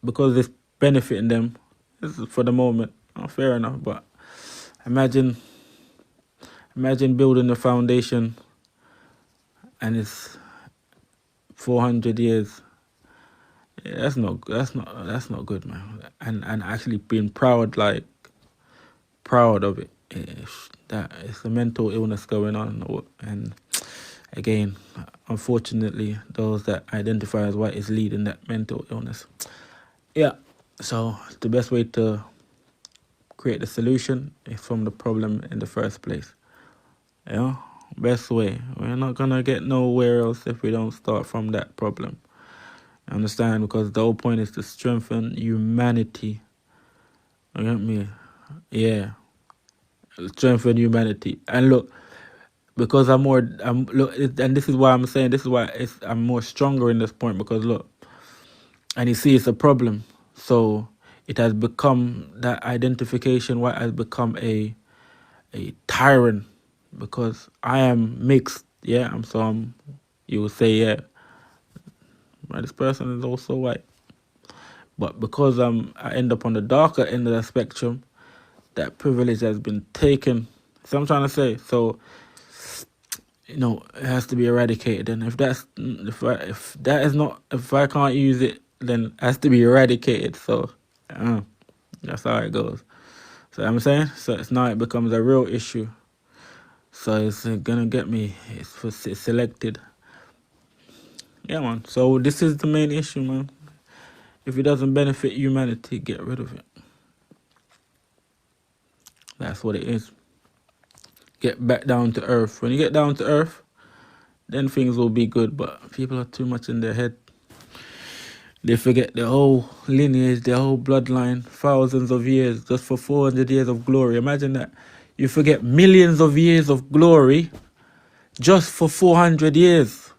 because it's benefiting them, this is for the moment. Fair enough, but imagine building a foundation and it's 400 years. Yeah, that's not good, man. And actually being proud of it. That it's a mental illness going on, and again, unfortunately, those that identify as white is leading that mental illness. Yeah, so the best way to create the solution is from the problem in the first place. Yeah, best way. We're not gonna get nowhere else if we don't start from that problem. Understand? Because the whole point is to strengthen humanity. You get me? Yeah, strengthen humanity. And look, because I'm look, and this is why I'm saying this is why I'm more stronger in this point, because look, and you see it's a problem. So it has become that identification. What has become a tyrant, because I am mixed. Yeah, you would say, yeah, right, this person is also white, but because I end up on the darker end of the spectrum, that privilege has been taken. So I'm trying to say, so it has to be eradicated. And if I can't use it, then it has to be eradicated. So that's how it goes. So I'm saying, so it's now it becomes a real issue. So it's gonna get me. It's selected. Yeah, man. So this is the main issue, man. If it doesn't benefit humanity, get rid of it. That's what it is. Get back down to earth. When you get down to earth, then things will be good. But people are too much in their head. They forget their whole lineage, their whole bloodline, thousands of years, just for 400 years of glory. Imagine that. You forget millions of years of glory just for 400 years.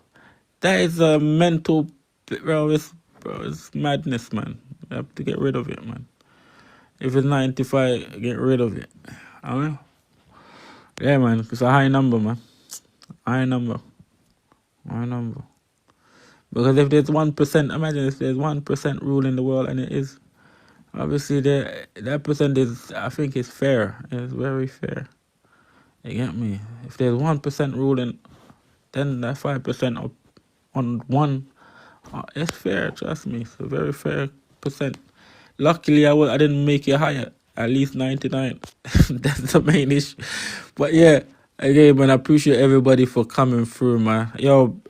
That is a mental, it's madness, man. You have to get rid of it, man. If it's 95, get rid of it. I mean, yeah, man, it's a high number, man. High number. Because if there's 1%, imagine if there's 1% rule in the world, and it is, obviously that percent is, I think it's fair. It's very fair. You get me? If there's 1% ruling, then that 5% on one, it's fair. Trust me, it's a very fair percent. Luckily, I didn't make it higher. At least 99. That's the main issue. But yeah, again, man, I appreciate everybody for coming through, man. Yo,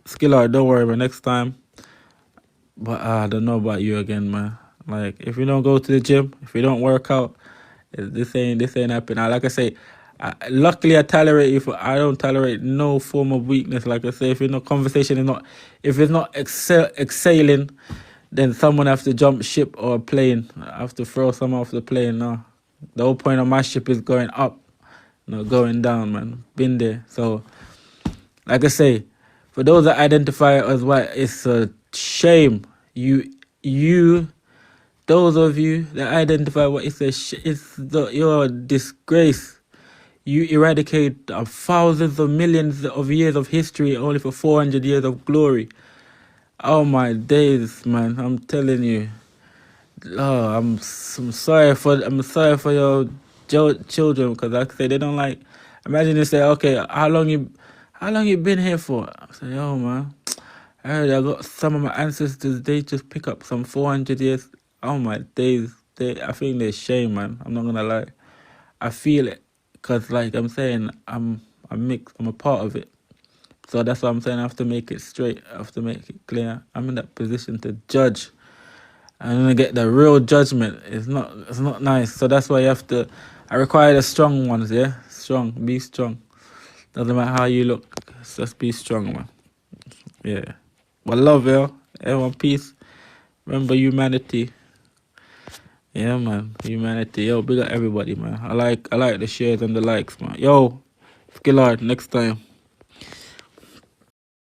Skiller, don't worry, but next time. But I don't know about you again, man. Like, if you don't go to the gym, if you don't work out, this ain't happening. Like I say, Luckily, I tolerate you. I don't tolerate no form of weakness. Like I say, if in a conversation is not, if it's not exhaling, then someone have to jump ship or a plane. I have to throw someone off the plane. No, the whole point of my ship is going up, not going down, man. Been there. So, like I say, for those that identify as white, it's a shame. Those of you that identify what you're a disgrace. You eradicate thousands of millions of years of history only for 400 years of glory. Oh my days, man! I'm telling you. Oh, I'm sorry for your children, because like I say, they don't like. Imagine they say, okay, how long you been here for? I say, oh man, I heard I got some of my ancestors. They just pick up some 400 years. Oh my days, I think they're shame, man. I'm not gonna lie. I feel it, cause like I'm saying, I'm mixed. I'm a part of it. So that's why I'm saying I have to make it straight. I have to make it clear. I'm in that position to judge. I'm gonna get the real judgment. It's not nice. So that's why you have to. I require the strong ones. Yeah, strong. Be strong. Doesn't matter how you look. Just be strong, man. Yeah. But love, yo. Everyone, peace. Remember humanity. Yeah, man. Humanity. Yo, big up everybody, man. I like the shares and the likes, man. Yo, Skillard, next time.